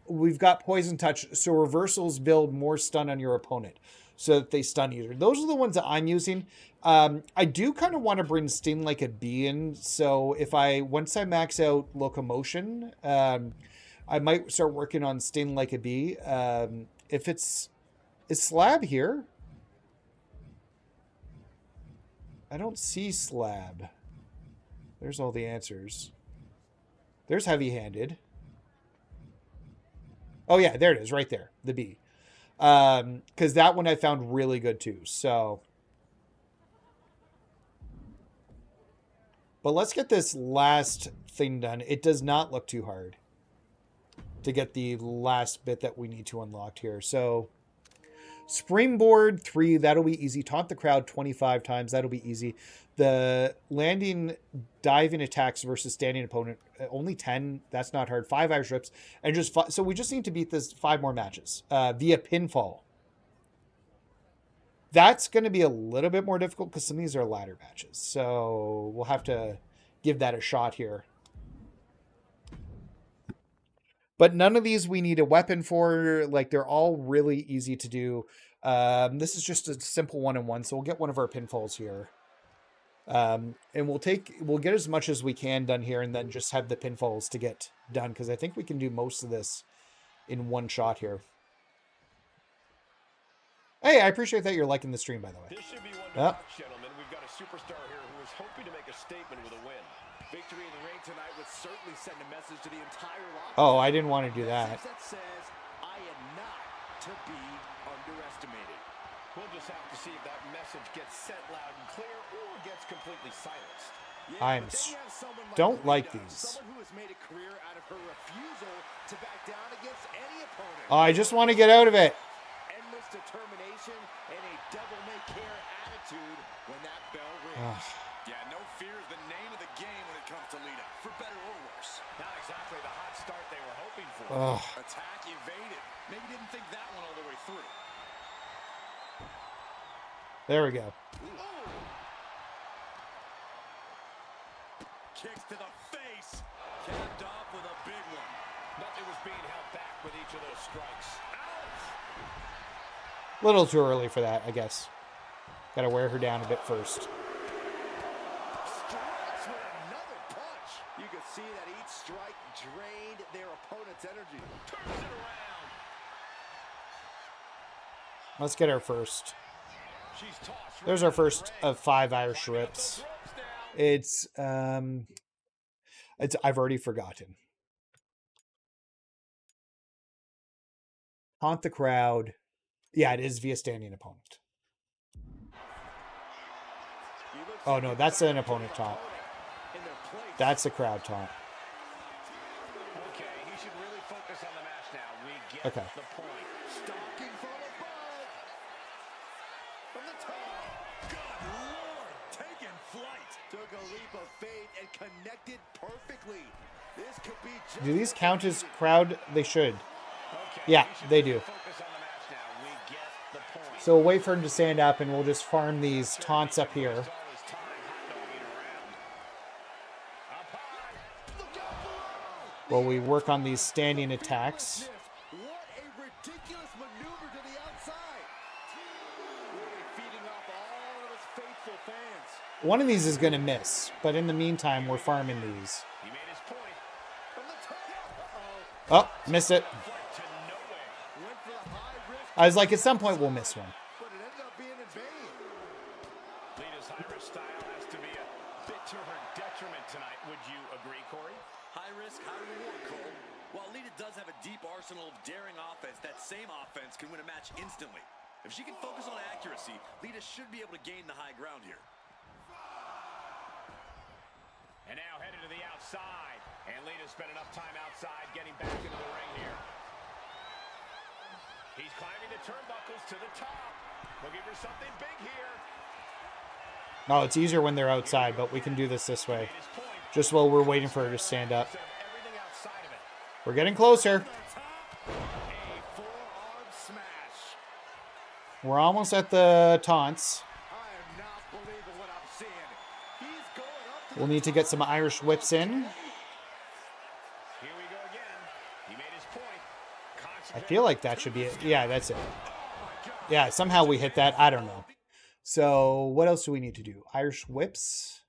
we've got Poison Touch, so reversals build more stun on your opponent so that they stun you. Those are the ones that I'm using. I do kind of want to bring Sting like a bee in, so once I max out locomotion, I might start working on Sting like a bee. If is Slab here? I don't see Slab. There's all the answers. There's heavy-handed. Oh yeah, there it is, right there, the bee. Because that one I found really good too. So, but let's get this last thing done. It does not look too hard to get the last bit that we need to unlock here. So, springboard 3, that'll be easy. Taunt the crowd 25 times, that'll be easy. The landing diving attacks versus standing opponent, only 10. That's not hard. 5 Irish whips. And just so we just need to beat this 5 more matches via pinfall. That's going to be a little bit more difficult because some of these are ladder matches. So we'll have to give that a shot here. But none of these we need a weapon for. Like, they're all really easy to do. This is just a simple 1-on-1. So we'll get one of our pinfalls here. And we'll get as much as we can done here and then just have the pinfalls to get done, because I think we can do most of this in one shot here. Hey, I appreciate that you're liking the stream, by the way. This should be one to watch, gentlemen. We've got a superstar here who is hoping to make a statement with a win. Victory in the ring tonight would certainly send a message to the entire locker. Oh, I didn't want to do that. That says, I am not to be underestimated. We'll just have to see if that message gets sent loud and clear or gets completely silenced. I don't like these. Someone who has made a career out of her refusal to back down against any opponent. Oh, I just want to get out of it. Endless determination and a devil-may-care attitude when that bell rings. Yeah, no fear is the name of the game when it comes to Lita, for better or worse. Not exactly the hot start they were hoping for. Attack evaded. Maybe didn't think that one all the way through. There we go. Kicks to the face. Capped off with a big one. Nothing was being held back with each of those strikes. A little too early for that, I guess. Got to wear her down a bit first. Strikes with another punch. You could see that each strike drained their opponent's energy. Turns it around. Let's get her first. She's tossed. There's our first of 5 Irish whips. It's I've already forgotten. Haunt the crowd. Yeah, it is via standing opponent. Oh no, that's an opponent taunt. That's a crowd taunt. Okay, he should really focus on the match now. We get Okay. the point. Stalking from above. From the top. Good Lord, taking flight. Took a leap of faith and connected perfectly. This could be just... Do these count as crowd? They should. Okay, Yeah, he should they really do. focus on the match now. We get the point. So we'll wait for him to stand up and we'll just farm these taunts up here. All his time hot-dogging around. Up high. Look out below. While we work on these standing attacks. What a One of these is going to miss, but in the meantime, we're farming these. He made his point. From the Oh, top. missed it. Deflect to nowhere. Went for the high risk, I was like, at some point, we'll miss one. but it ended up being in vain. Lita's high-risk style has to be a bit to her detriment tonight. Would you agree, Corey? High risk, high reward, Cole. While Lita does have a deep arsenal of daring offense, that same offense can win a match instantly. If she can focus on accuracy, Lita should be able to gain the high ground here. And now headed to the outside. And Lita spent enough time outside getting back into the ring here. He's climbing the turnbuckles to the top. Looking for something big here. No, it's easier when they're outside, but we can do this way. Just while we're waiting for her to stand up. Everything outside of it. We're getting closer. A forearm smash. We're almost at the taunts. I am not believing what I'm seeing. He's going up to We'll need to get some Irish whips in. Here we go again. He made his point. I feel like that should be it. Yeah, that's it. Yeah, somehow we hit that. I don't know. So what else do we need to do? Irish whips.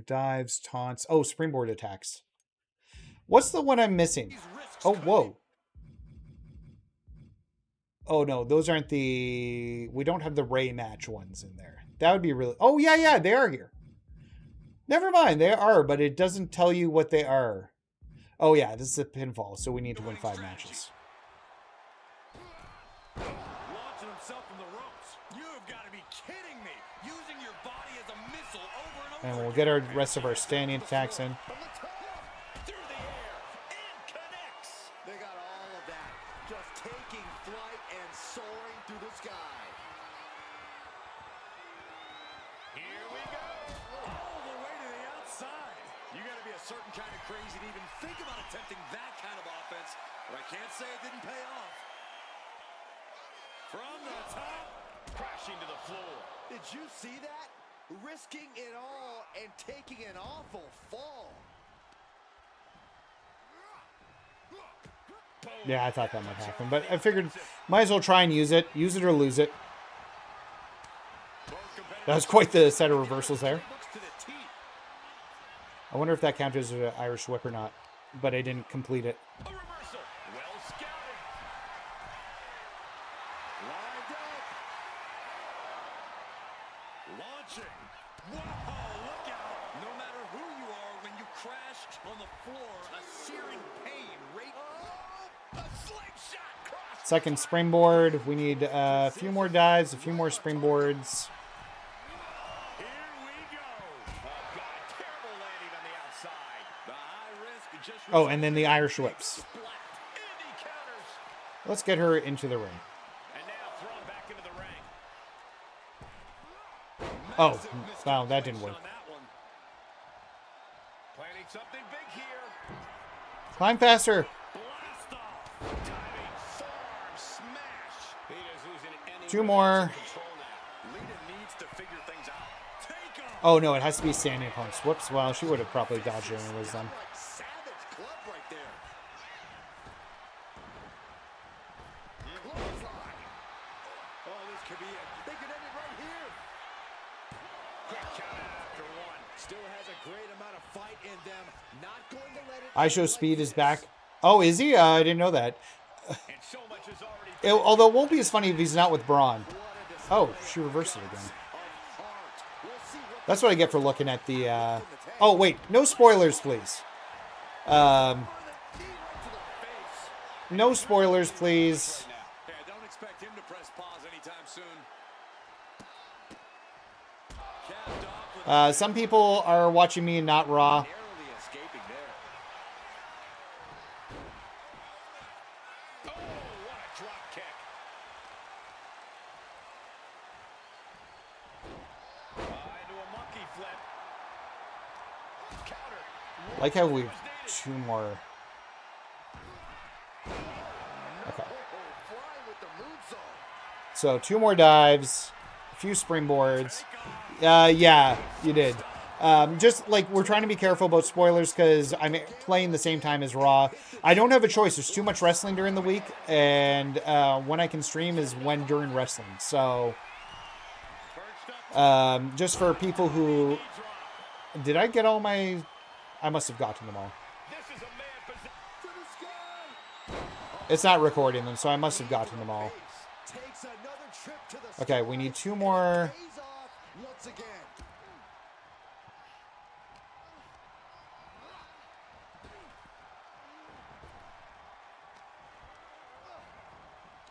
Dives, taunts. Oh, springboard attacks. What's the one I'm missing? Oh, whoa. Oh, no, those aren't the... We don't have the Ray match ones in there. That would be really... Oh, yeah, they are here. Never mind, they are, but it doesn't tell you what they are. Oh, yeah, this is a pinfall, so we need to win 5 matches. launching himself from the ropes. You've got to be kidding me. Using your body as a missile over and over. And we'll get our rest of our standing attacks in. From the top, through the air, and connects. They got all of that. Just taking flight and soaring through the sky. Here we go. All the way to the outside. You got to be a certain kind of crazy to even think about attempting that kind of offense. But I can't say it didn't pay off. From the top. Crashing to the floor. Did you see that? Risking it all and taking an awful fall. Yeah, I thought that might happen, but I figured might as well try and use it. Use it or lose it. That was quite the set of reversals there. I wonder if that counted as an Irish whip or not, but I didn't complete it. A reversal. Well scouted. Lined up. Launching. Whoa, look out. No matter who you are, when you crash on the floor, a searing pain right. Oh, a slingshot cross. Second springboard. We need a few more dives, a few more springboards. Here we go. Oh, God. Terrible landing on the outside. The high risk just Oh, and then the Irish whips. Splat. And he counters. Let's get her into the ring. And now thrown back into the ring. Oh, wow, that didn't work. on that one. Planning something big here. Climb faster. Blast off. Diving forearm smash. Lita's losing any 2 more. control now. Lita needs to figure things out. Take off. Oh, no, it has to be standing punch. Whoops. Well, she would have probably dodged it anyways then. Like savage club right there. Clothesline. Oh, this could be it. They could end it right here. Quick count after one. Still has a great amount of fight in them. Not going to let it. I Show Speed is back. Oh, is he? I didn't know that. And so much is already Although it won't be as funny if he's not with Braun. Oh, she reversed it again. That's what I get for looking at the... Oh, wait. No spoilers, please. No spoilers, please. Yeah, don't expect him to press pause anytime soon. Capped off with Some people are watching me and not Raw. narrowly escaping there. Oh, what a drop kick. Into a monkey flip. Counter. Like how we 2 more. Okay. Fly with the moonsault. So 2 more dives, a few springboards. Yeah, you did. Just like we're trying to be careful about spoilers because I'm playing the same time as Raw. I don't have a choice. There's too much wrestling during the week, and when I can stream is when during wrestling. So just for people who... Did I get all my... I must have gotten them all. It's not recording them, so I must have gotten them all. Okay, we need 2 more.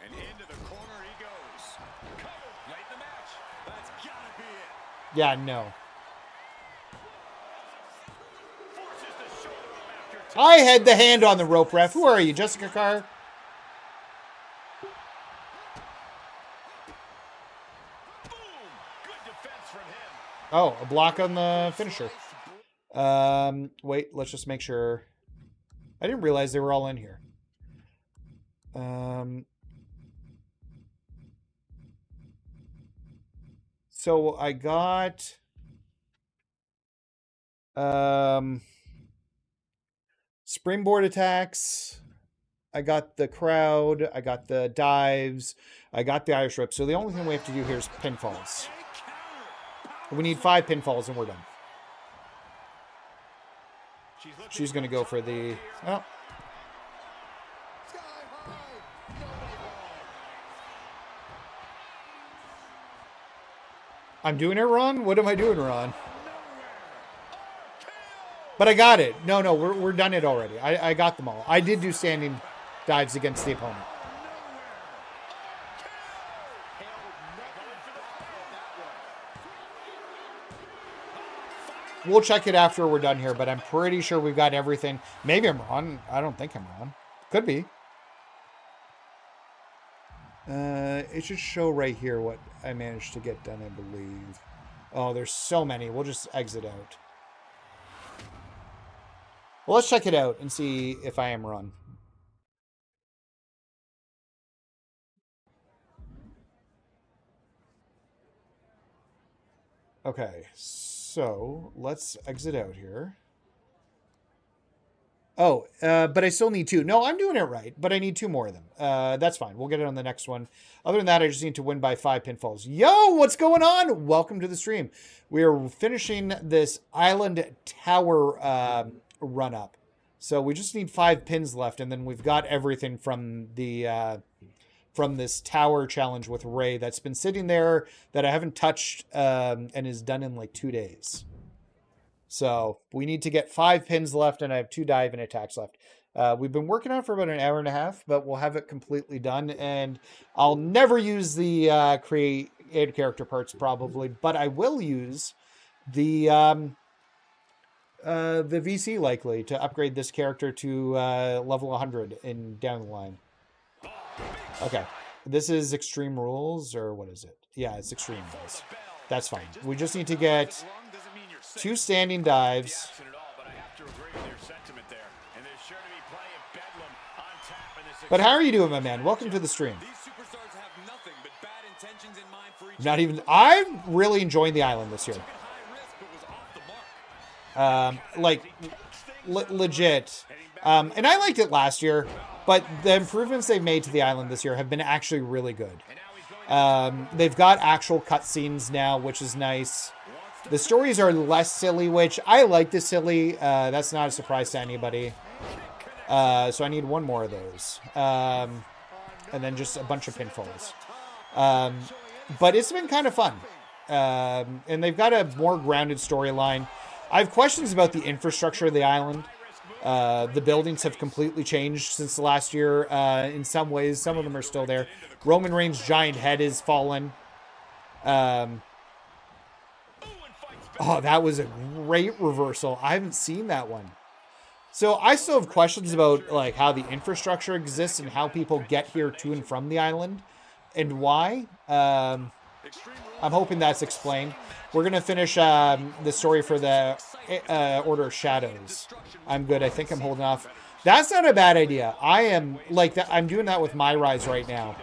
And into the corner he goes. Covered late in the match. That's gotta be it. Yeah, no. I had the hand on the rope, ref. Who are you, Jessica Carr? Oh, a block on the finisher. Wait, let's just make sure. I didn't realize they were all in here. So I got... springboard attacks. I got the crowd. I got the dives. I got the Irish whip. So the only thing we have to do here is pinfalls. We need 5 pinfalls and we're done. She's going to go for the... Oh. I'm doing it wrong? What am I doing wrong? But I got it. No, we're done it already. I got them all. I did do standing dives against the opponent. We'll check it after we're done here, but I'm pretty sure we've got everything. Maybe I'm wrong. I don't think I'm wrong. Could be. It should show right here what I managed to get done, I believe. Oh, there's so many. We'll just exit out. Well, let's check it out and see if I am wrong. Okay, so let's exit out here. Oh, but I still need 2. No, I'm doing it right, but I need 2 more of them. That's fine. We'll get it on the next one. Other than that, I just need to win by 5 pinfalls. Yo, what's going on? Welcome to the stream. We are finishing this Island Tower run up. So we just need 5 pins left, and then we've got everything from the from this tower challenge with Ray that's been sitting there that I haven't touched and is done in like 2 days. So we need to get 5 pins left, and I have 2 dive and attacks left. We've been working on it for about an hour and a half, but we'll have it completely done. And I'll never use the create character parts probably, but I will use the VC likely to upgrade this character to level 100 in down the line. Okay, this is Extreme Rules, or what is it? Yeah, it's Extreme Rules. That's fine. We just need to get 2 standing dives. But how are you doing, my man? Welcome to the stream. Not even... I'm really enjoying the island this year. Legit. And I liked it last year, but the improvements they've made to the island this year have been actually really good. They've got actual cutscenes now, which is nice. The stories are less silly, which I like the silly. That's not a surprise to anybody. So I need 1 more of those. And then just a bunch of pinfalls. But it's been kind of fun. And they've got a more grounded storyline. I have questions about the infrastructure of the island. The buildings have completely changed since the last year. In some ways, some of them are still there. Roman Reigns' giant head is fallen. Oh, that was a great reversal. I haven't seen that one. So I still have questions about like how the infrastructure exists and how people get here to and from the island and why. I'm hoping that's explained. We're going to finish the story for the Order of Shadows. I'm good. I think I'm holding off. That's not a bad idea. I am like that. I'm doing that with my rise right now.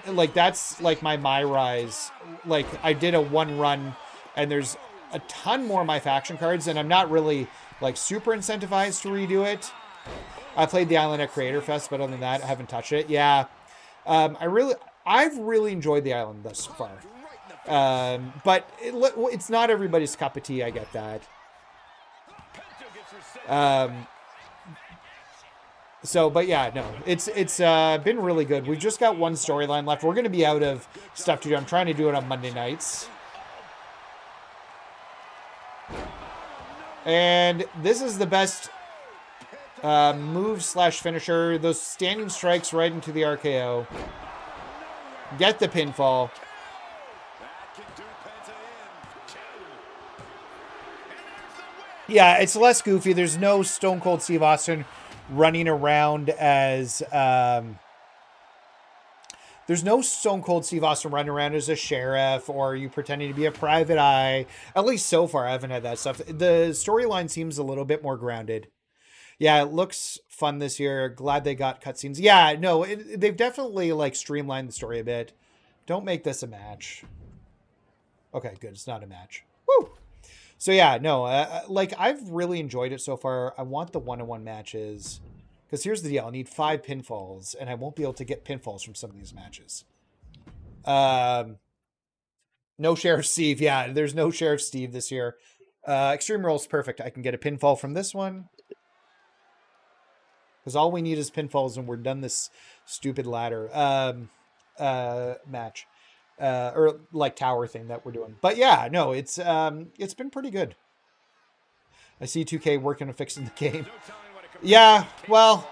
like, that's like my rise. Like, I did a 1 run, and there's a ton more MyFaction cards, and I'm not really like super incentivized to redo it. I played the island at Creator Fest, but other than that, I haven't touched it. Yeah, I've really enjoyed the island thus far. But it's not everybody's cup of tea. I get that. So, but yeah, no, it's been really good. We've just got one storyline left. We're going to be out of stuff to do. I'm trying to do it on Monday nights. And this is the best move/finisher. Those standing strikes right into the RKO. Get the pinfall. Yeah, it's less goofy. There's no Stone Cold Steve Austin running around as there's no Stone Cold Steve Austin running around as a sheriff or you pretending to be a private eye. At least so far, I haven't had that stuff. The storyline seems a little bit more grounded. Yeah, it looks fun this year. Glad they got cutscenes. Yeah, no, they've definitely like streamlined the story a bit. Don't make this a match. Okay, good. It's not a match. Woo! So yeah, no, like I've really enjoyed it so far. I want the 1-on-1 matches. Because here's the deal. I need 5 pinfalls, and I won't be able to get pinfalls from some of these matches. No Sheriff Steve. Yeah, there's no Sheriff Steve this year. Extreme Rule's perfect. I can get a pinfall from this one. Because all we need is pinfalls, and we're done this stupid ladder match. Or like tower thing that we're doing. But yeah, no, it's been pretty good. I see 2K working on fixing the game. Yeah, well,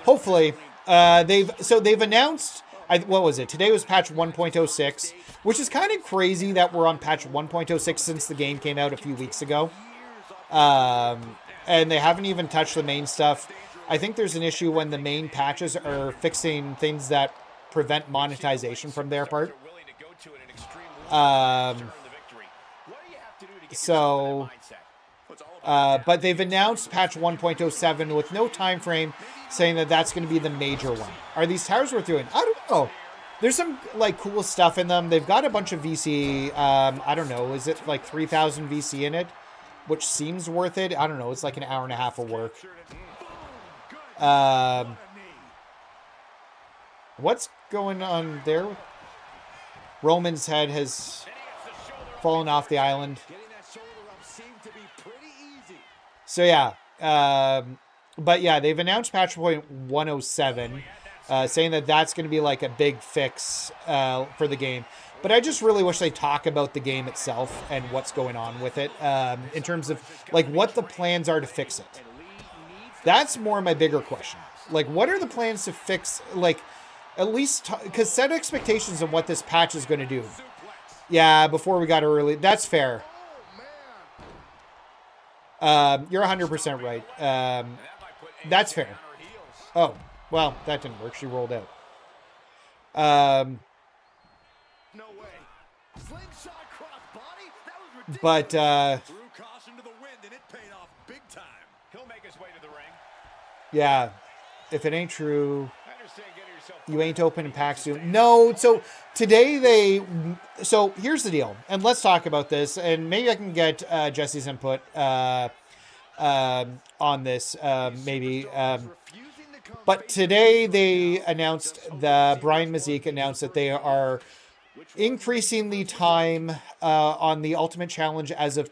hopefully. They've announced, what was it? Today was patch 1.06, which is kind of crazy that we're on patch 1.06 since the game came out a few weeks ago. And they haven't even touched the main stuff. I think there's an issue when the main patches are fixing things that prevent monetization from their part. But they've announced patch 1.07 with no time frame, saying that that's going to be the major one. Are these towers worth doing? I don't know. There's some like cool stuff in them. They've got a bunch of VC. I don't know. Is it like 3,000 VC in it? Which seems worth it. I don't know. It's like an hour and a half of work. What's going on there? Roman's head has fallen off the island. So yeah, but yeah, they've announced patch point 107, saying that that's going to be like a big fix for the game. But I just really wish they talk about the game itself and what's going on with it in terms of like what the plans are to fix it. That's more my bigger question. Like, what are the plans to fix? Like, at least because set expectations of what this patch is going to do. Yeah, before we got early, that's fair. You're 100% right. That's fair. Oh, well, that didn't work. She rolled out. No way. Slingshot crossbody? That was ridiculous. But Threw caution to the wind, and it paid off big time. He'll make his way to the ring. yeah, if it ain't true, you ain't open in pack soon. No, so today so here's the deal, and let's talk about this, and maybe I can get Jesse's input on this, maybe. But today they announced, Brian Mazik announced that they are increasing the time on the Ultimate Challenge as of,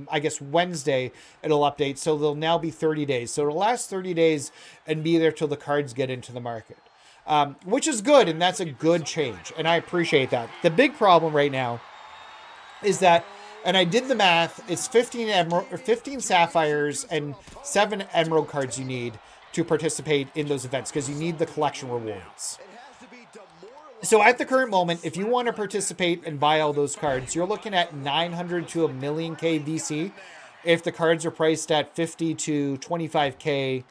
I guess, Wednesday. It'll update, so they'll now be 30 days. So it'll last 30 days and be there till the cards get into the market. Which is good, and that's a good change, and I appreciate that. The big problem right now is that, and I did the math, it's 15 sapphires and 7 emerald cards you need to participate in those events, because you need the collection rewards. So at the current moment, if you want to participate and buy all those cards, you're looking at 900 to a million K VC. If the cards are priced at 50 to 25K,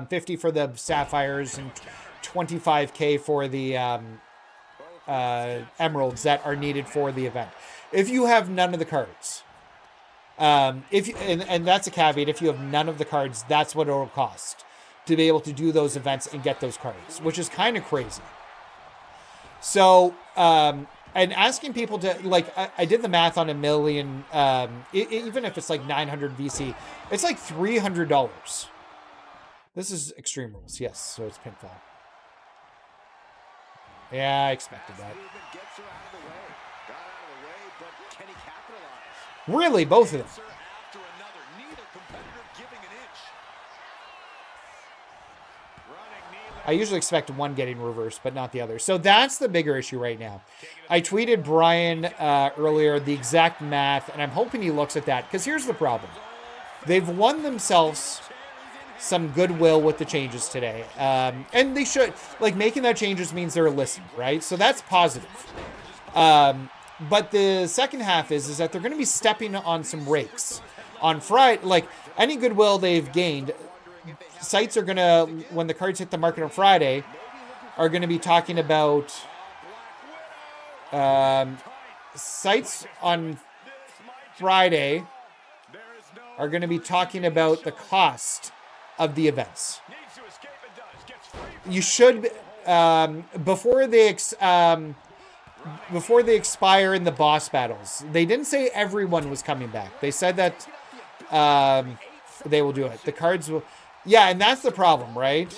50 for the sapphires and 25K for the emeralds that are needed for the event. If you have none of the cards, and that's a caveat, if you have none of the cards, that's what it'll cost to be able to do those events and get those cards, which is kind of crazy. So, and asking people to, like, I did the math on a million, even if it's like 900 VC, it's like $300. This is Extreme Rules. Yes, so it's pinfall. Yeah, I expected that. Really, both of them. I usually expect one getting reversed, but not the other. So that's the bigger issue right now. I tweeted Brian earlier the exact math, and I'm hoping he looks at that, because here's the problem. They've won themselves some goodwill with the changes today. And they should. Like, making that changes means they're listening, right? So that's positive. But the second half is that they're going to be stepping on some rakes. On Friday, like, any goodwill they've gained, sites are going to, when the cards hit the market on Friday, are going to be talking about sites on Friday are going to be talking about the cost of the events. You should, before they expire in the boss battles, they didn't say everyone was coming back. They said that they will do it. The cards will. Yeah, and that's the problem, right?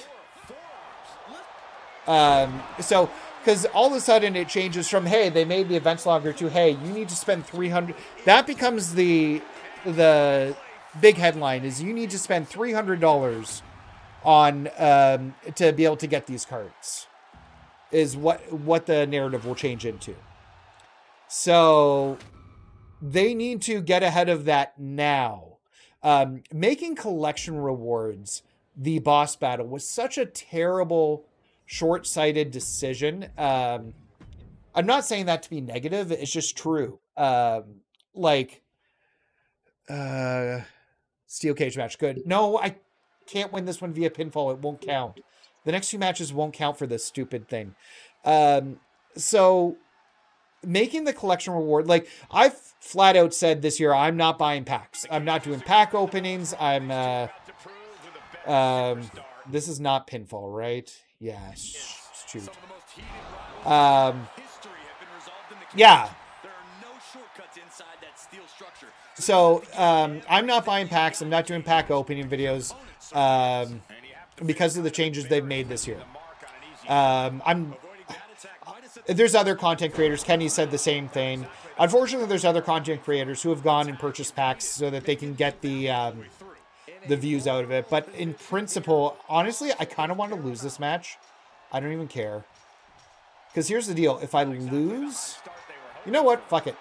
So, because all of a sudden it changes from, hey, they made the events longer, to, hey, you need to spend $300. That becomes the big headline, is you need to spend $300 on to be able to get these cards, is what the narrative will change into. So they need to get ahead of that now. Making collection rewards the boss battle was such a terrible, short-sighted decision. I'm not saying that to be negative. It's just true. Steel cage match. Good. No, I can't win this one via pinfall. It won't count. The next two matches won't count for this stupid thing. So making the collection reward, like, I've flat out said this year, I'm not buying packs. I'm not doing pack openings. This is not pinfall, right? Yeah, shoot. Yeah. So, I'm not buying packs. I'm not doing pack opening videos, because of the changes they've made this year. There's other content creators. Kenny said the same thing. Unfortunately, there's other content creators who have gone and purchased packs so that they can get the views out of it. But in principle, honestly, I kind of want to lose this match. I don't even care. Because here's the deal. If I lose, you know what? Fuck it.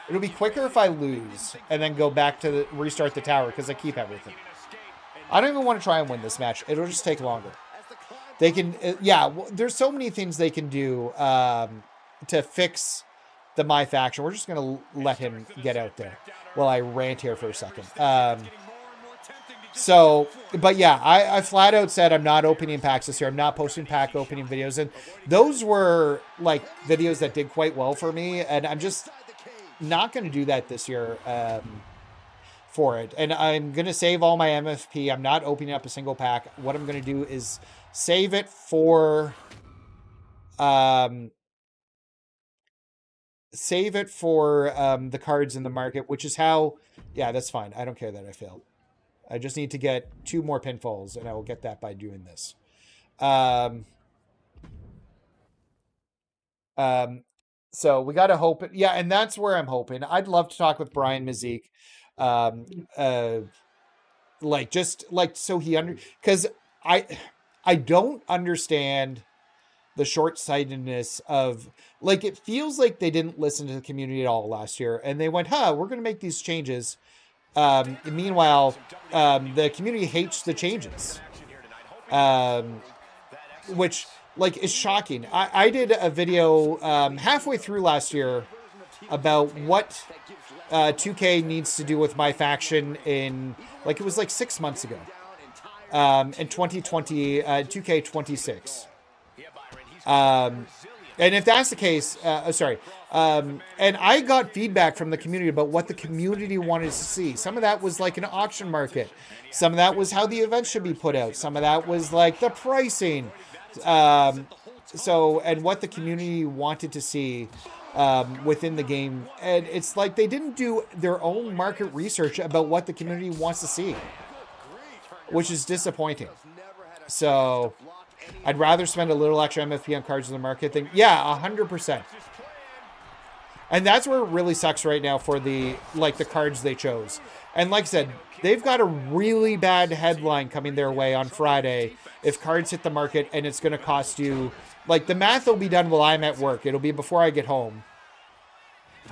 It'll be quicker if I lose and then go back to restart the tower, because I keep everything. I don't even want to try and win this match. It'll just take longer. They can, there's so many things they can do to fix the MyFaction. We're just going to let him get out there while I rant here for a second. But yeah, I flat out said I'm not opening packs this year. I'm not posting pack opening videos. And those were, like, videos that did quite well for me. And I'm just not going to do that this year for it. And I'm going to save all my MFP. I'm not opening up a single pack. What I'm going to do is save it for the cards in the market, which is how, yeah, that's fine. I don't care that I failed. I just need to get 2 more pinfalls, and I will get that by doing this. So we got to hope. Yeah, and that's where I'm hoping. I'd love to talk with Brian Mazik. So he because I don't understand the short-sightedness of, like, it feels like they didn't listen to the community at all last year, and they went, we're going to make these changes. Meanwhile, the community hates the changes, which, like, is shocking. I did a video halfway through last year about what 2K needs to do with MyFaction in, like, it was like 6 months ago. In 2020, 2K26. And if that's the case, and I got feedback from the community about what the community wanted to see. Some of that was like an auction market. Some of that was how the events should be put out. Some of that was like the pricing. and what the community wanted to see within the game. And it's like they didn't do their own market research about what the community wants to see, which is disappointing. So I'd rather spend a little extra MFP on cards in the market than, yeah, 100%. And that's where it really sucks right now for the cards they chose. And like I said, they've got a really bad headline coming their way on Friday if cards hit the market, and it's going to cost you, like, the math will be done while I'm at work. It'll be before I get home.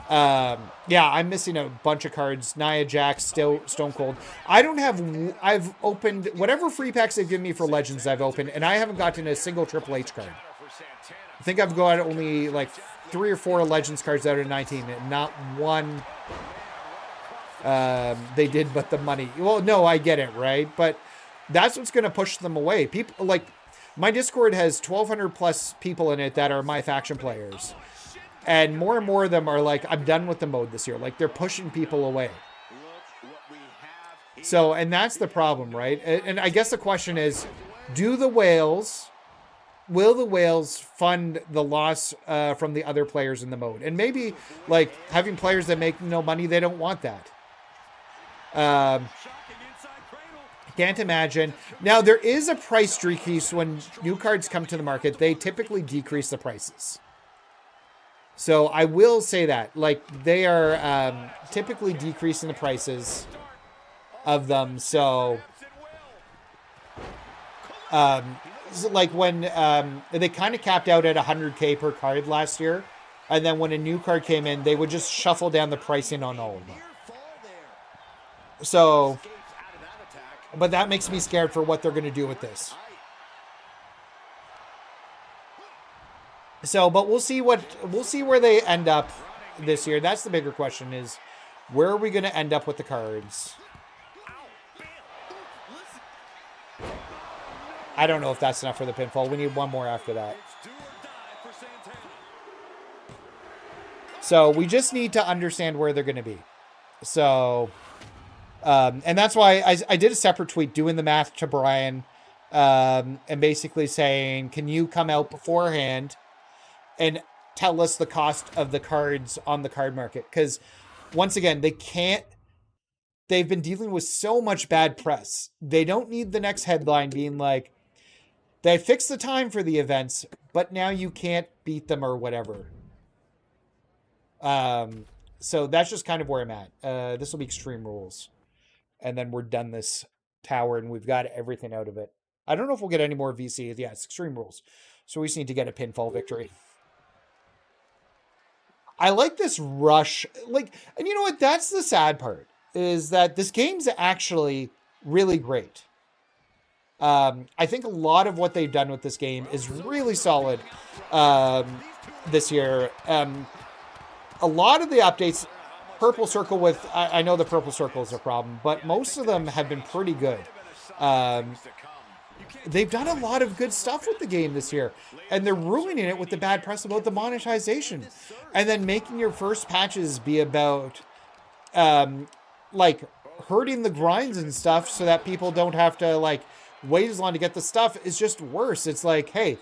Yeah, I'm missing a bunch of cards. Nia Jax, still Stone Cold. I've opened whatever free packs they've given me for Legends I've opened, and I haven't gotten a single Triple H card. I think I've got only like 3 or 4 Legends cards out of 19, and not one they did but the money. Well, no, I get it, right? But that's what's going to push them away. People, like, my Discord has 1,200 plus people in it that are MyFaction players. And more of them are like, I'm done with the mode this year. Like, they're pushing people away. So, and that's the problem, right? And I guess the question is, will the whales fund the loss from the other players in the mode? And maybe, like, having players that make no money, they don't want that. Can't imagine. Now, there is a price decrease when new cards come to the market. They typically decrease the prices. So I will say that, like, they are typically decreasing the prices of them. So, like when they kind of capped out at 100K per card last year, and then when a new card came in, they would just shuffle down the pricing on all of them. So, but that makes me scared for what they're going to do with this. So, but we'll see where they end up this year. That's the bigger question, is where are we going to end up with the cards? I don't know if that's enough for the pinfall. We need one more after that. So we just need to understand where they're going to be. So, and that's why I did a separate tweet doing the math to Brian, and basically saying, can you come out beforehand and tell us the cost of the cards on the card market? Because once again, they've been dealing with so much bad press. They don't need the next headline being like, they fixed the time for the events, but now you can't beat them or whatever. So that's just kind of where I'm at. This will be Extreme Rules. And then we're done this tower and we've got everything out of it. I don't know if we'll get any more VC. Yeah, it's Extreme Rules. So we just need to get a pinfall victory. I like this rush. Like, and you know what? That's the sad part, is that this game's actually really great. I think a lot of what they've done with this game is really solid this year. A lot of the updates, Purple Circle with, I know the Purple Circle is a problem, but most of them have been pretty good. They've done a lot of good stuff with the game this year, and they're ruining it with the bad press about the monetization, and then making your first patches be about like hurting the grinds and stuff so that people don't have to like wait as long to get the stuff is just worse. It's like, hey,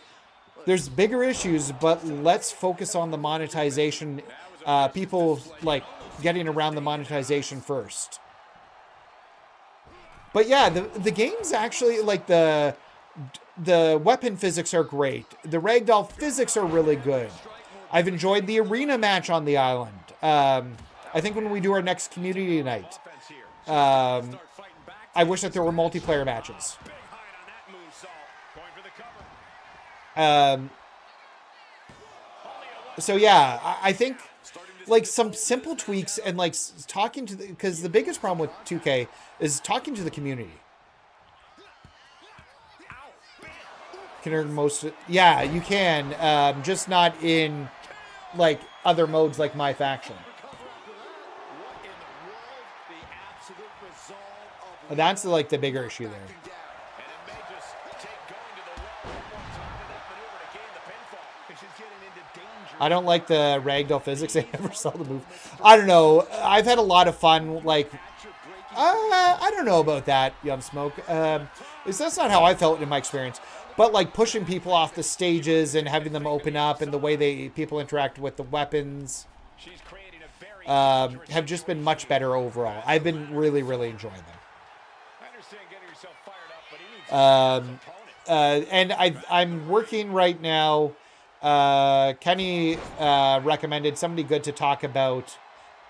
there's bigger issues, but let's focus on the monetization. People like getting around the monetization first. But yeah, the game's actually, like, the weapon physics are great. The ragdoll physics are really good. I've enjoyed the arena match on the island. I think when we do our next community night, I wish that there were multiplayer matches. So yeah, I think like some simple tweaks and like talking to because the biggest problem with 2K is talking to the community. Can earn most, yeah, you can, just not in like other modes like MyFaction. That's like the bigger issue there. I don't like the ragdoll physics. I never saw the move. I don't know. I've had a lot of fun. Like, I don't know about that, Young Smoke. That's not how I felt in my experience. But like pushing people off the stages and having them open up and the way people interact with the weapons have just been much better overall. I've been really, really enjoying them. And I'm working right now. Kenny recommended somebody good to talk about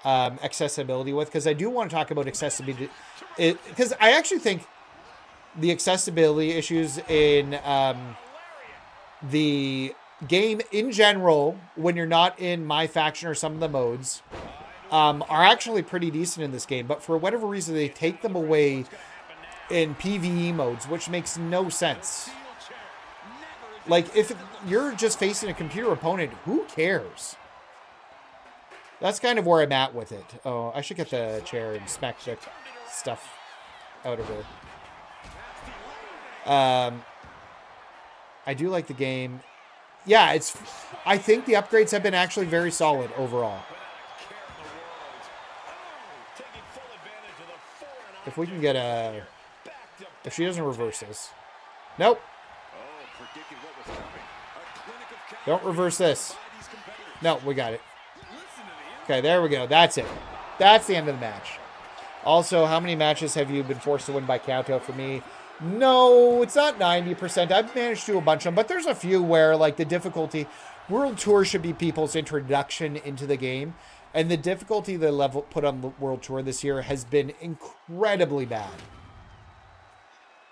accessibility with, because I do want to talk about accessibility. Because I actually think the accessibility issues in the game in general, when you're not in MyFaction or some of the modes, are actually pretty decent in this game. But for whatever reason, they take them away in PvE modes, which makes no sense. Like, if you're just facing a computer opponent, who cares? That's kind of where I'm at with it. Oh, I should get the chair and smack the stuff out of her. I do like the game. Yeah, I think the upgrades have been actually very solid overall. If we can get a... If she doesn't reverse this. Nope. Don't reverse this. No, we got it. Okay, there we go. That's it. That's the end of the match. Also, how many matches have you been forced to win by countout for me? No, it's not 90%. I've managed to do a bunch of them, but there's a few where, like, the difficulty... World Tour should be people's introduction into the game. And the difficulty the level put on the World Tour this year has been incredibly bad.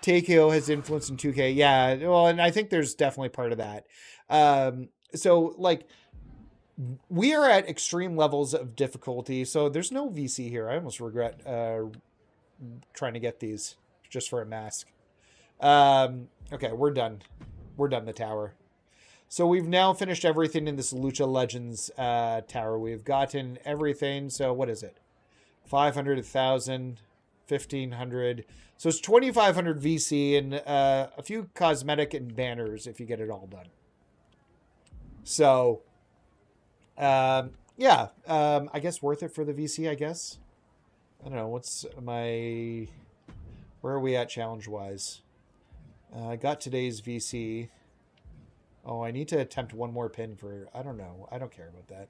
TKO has influence in 2K. Yeah, well, and I think there's definitely part of that. So, like, we are at extreme levels of difficulty. So there's no VC here. I almost regret trying to get these just for a mask. Okay, we're done. We're done the tower. So we've now finished everything in this Lucha Legends tower. We've gotten everything. So what is it? 500, 1,000, 1,500. So it's 2,500 VC and a few cosmetic and banners if you get it all done. So, yeah, I guess worth it for the VC, I guess. I don't know. What's my... Where are we at challenge-wise? I got today's VC. Oh, I need to attempt one more pin for... I don't know. I don't care about that.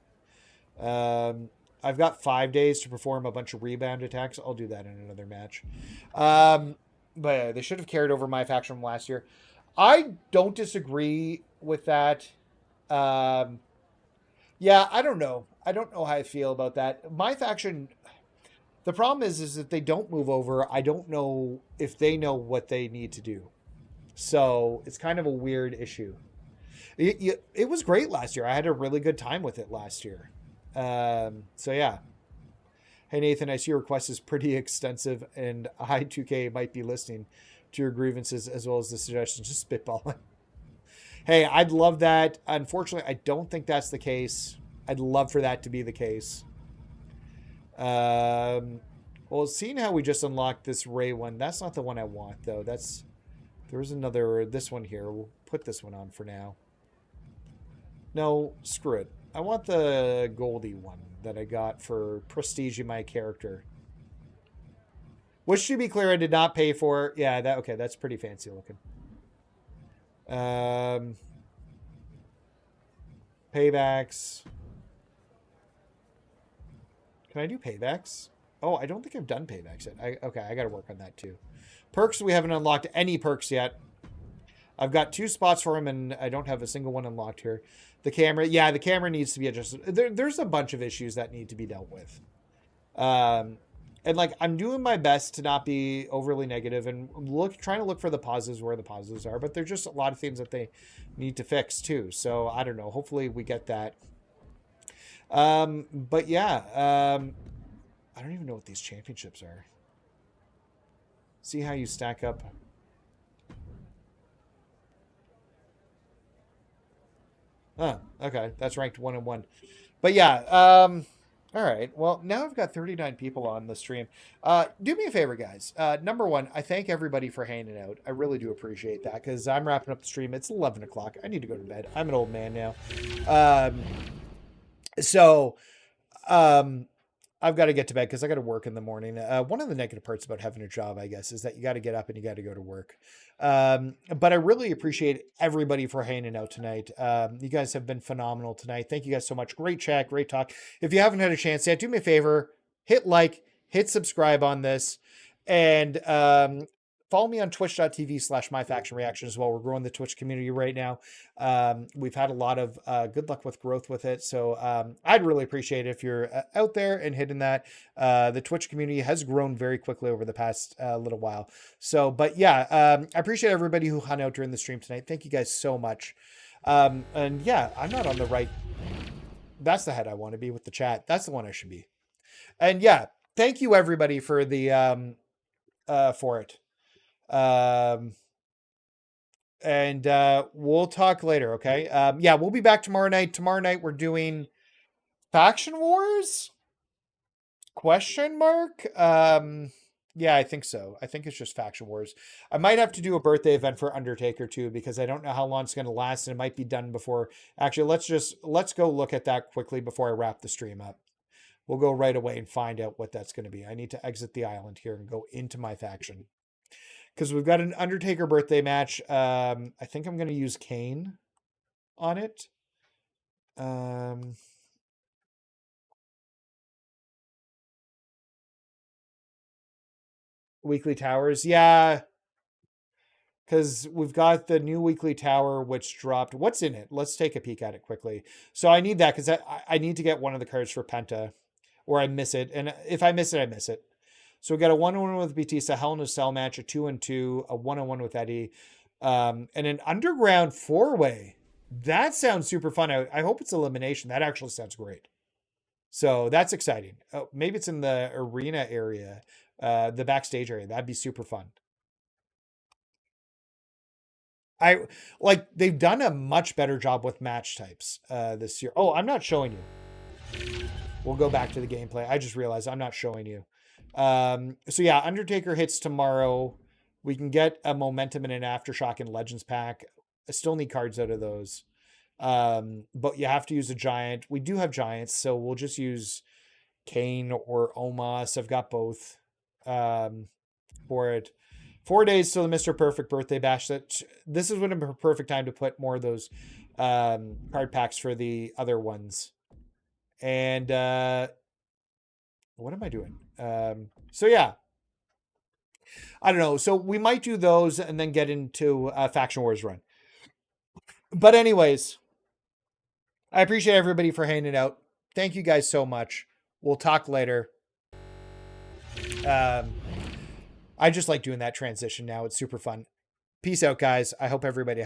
I've got 5 days to perform a bunch of rebound attacks. I'll do that in another match. But yeah, they should have carried over MyFaction from last year. I don't disagree with that. Yeah, I don't know. I don't know how I feel about that. MyFaction... The problem is that they don't move over. I don't know if they know what they need to do. So it's kind of a weird issue. It was great last year. I had a really good time with it last year. So yeah. Hey Nathan, I see your request is pretty extensive, and I2K might be listening to your grievances as well as the suggestions. Just spitballing. Hey, I'd love that. Unfortunately, I don't think that's the case. I'd love for that to be the case. Well, seeing how we just unlocked this Ray one, that's not the one I want though. There's another, this one here. We'll put this one on for now. No, screw it. I want the Goldie one that I got for prestige in my character. Which, to be clear, I did not pay for. Yeah, okay, that's pretty fancy looking. Paybacks. Can I do paybacks? Oh, I don't think I've done paybacks yet. Okay, I got to work on that too. Perks, we haven't unlocked any perks yet. I've got 2 spots for him, and I don't have a single one unlocked here. The camera, yeah, the camera needs to be adjusted. There's a bunch of issues that need to be dealt with. And like, I'm doing my best to not be overly negative and trying to look for the positives where the positives are, but there's just a lot of things that they need to fix too. So I don't know. Hopefully we get that. But yeah, I don't even know what these championships are. See how you stack up. Oh, okay. That's ranked 1 and 1. But yeah, all right. Well, now I've got 39 people on the stream. Do me a favor, guys. Number one, I thank everybody for hanging out. I really do appreciate that because I'm wrapping up the stream. It's 11 o'clock. I need to go to bed. I'm an old man now. I've got to get to bed because I got to work in the morning. One of the negative parts about having a job, I guess, is that you got to get up and you got to go to work. But I really appreciate everybody for hanging out tonight. You guys have been phenomenal tonight. Thank you guys so much. Great chat, great talk. If you haven't had a chance yet, do me a favor, hit like, hit subscribe on this, and follow me on twitch.tv/MyFactionReaction as well. We're growing the Twitch community right now. We've had a lot of good luck with growth with it. So I'd really appreciate it if you're out there and hitting that. The Twitch community has grown very quickly over the past little while. So, but yeah, I appreciate everybody who hung out during the stream tonight. Thank you guys so much. And yeah, I'm not on the right. That's the head I want to be with the chat. That's the one I should be. And yeah, thank you everybody for the, for it. And we'll talk later, okay? Yeah, we'll be back tomorrow night. Tomorrow night we're doing Faction Wars? Question mark? Yeah, I think so. I think it's just Faction Wars. I might have to do a birthday event for Undertaker too, because I don't know how long it's going to last, and it might be done before. Actually, let's go look at that quickly before I wrap the stream up. We'll go right away and find out what that's going to be. I need to exit the island here and go into my faction. Because we've got an Undertaker birthday match. I think I'm going to use Kane on it. Weekly Towers. Yeah. Because we've got the new Weekly Tower, which dropped. What's in it? Let's take a peek at it quickly. So I need that because I need to get one of the cards for Penta. Or I miss it. And if I miss it, I miss it. So we got a 1-on-1 with Batista, Hell in a Cell match, a 2-on-2, a 1-on-1 with Eddie, and an Underground 4-way. That sounds super fun. I hope it's elimination. That actually sounds great. So that's exciting. Oh, maybe it's in the arena area, the backstage area. That'd be super fun. They've done a much better job with match types this year. Oh, I'm not showing you. We'll go back to the gameplay. I just realized I'm not showing you. So yeah, Undertaker hits tomorrow. We can get a Momentum and an Aftershock and Legends pack. I still need cards out of those. But you have to use a Giant. We do have Giants, so we'll just use Kane or Omos. I've got both for it. 4 days till the Mr. Perfect birthday bash. This is when a perfect time to put more of those card packs for the other ones. And what am I doing? So yeah, I don't know. So we might do those and then get into Faction Wars run. But anyways, I appreciate everybody for hanging out. Thank you guys so much. We'll talk later. I just like doing that transition now. It's super fun. Peace out, guys. I hope everybody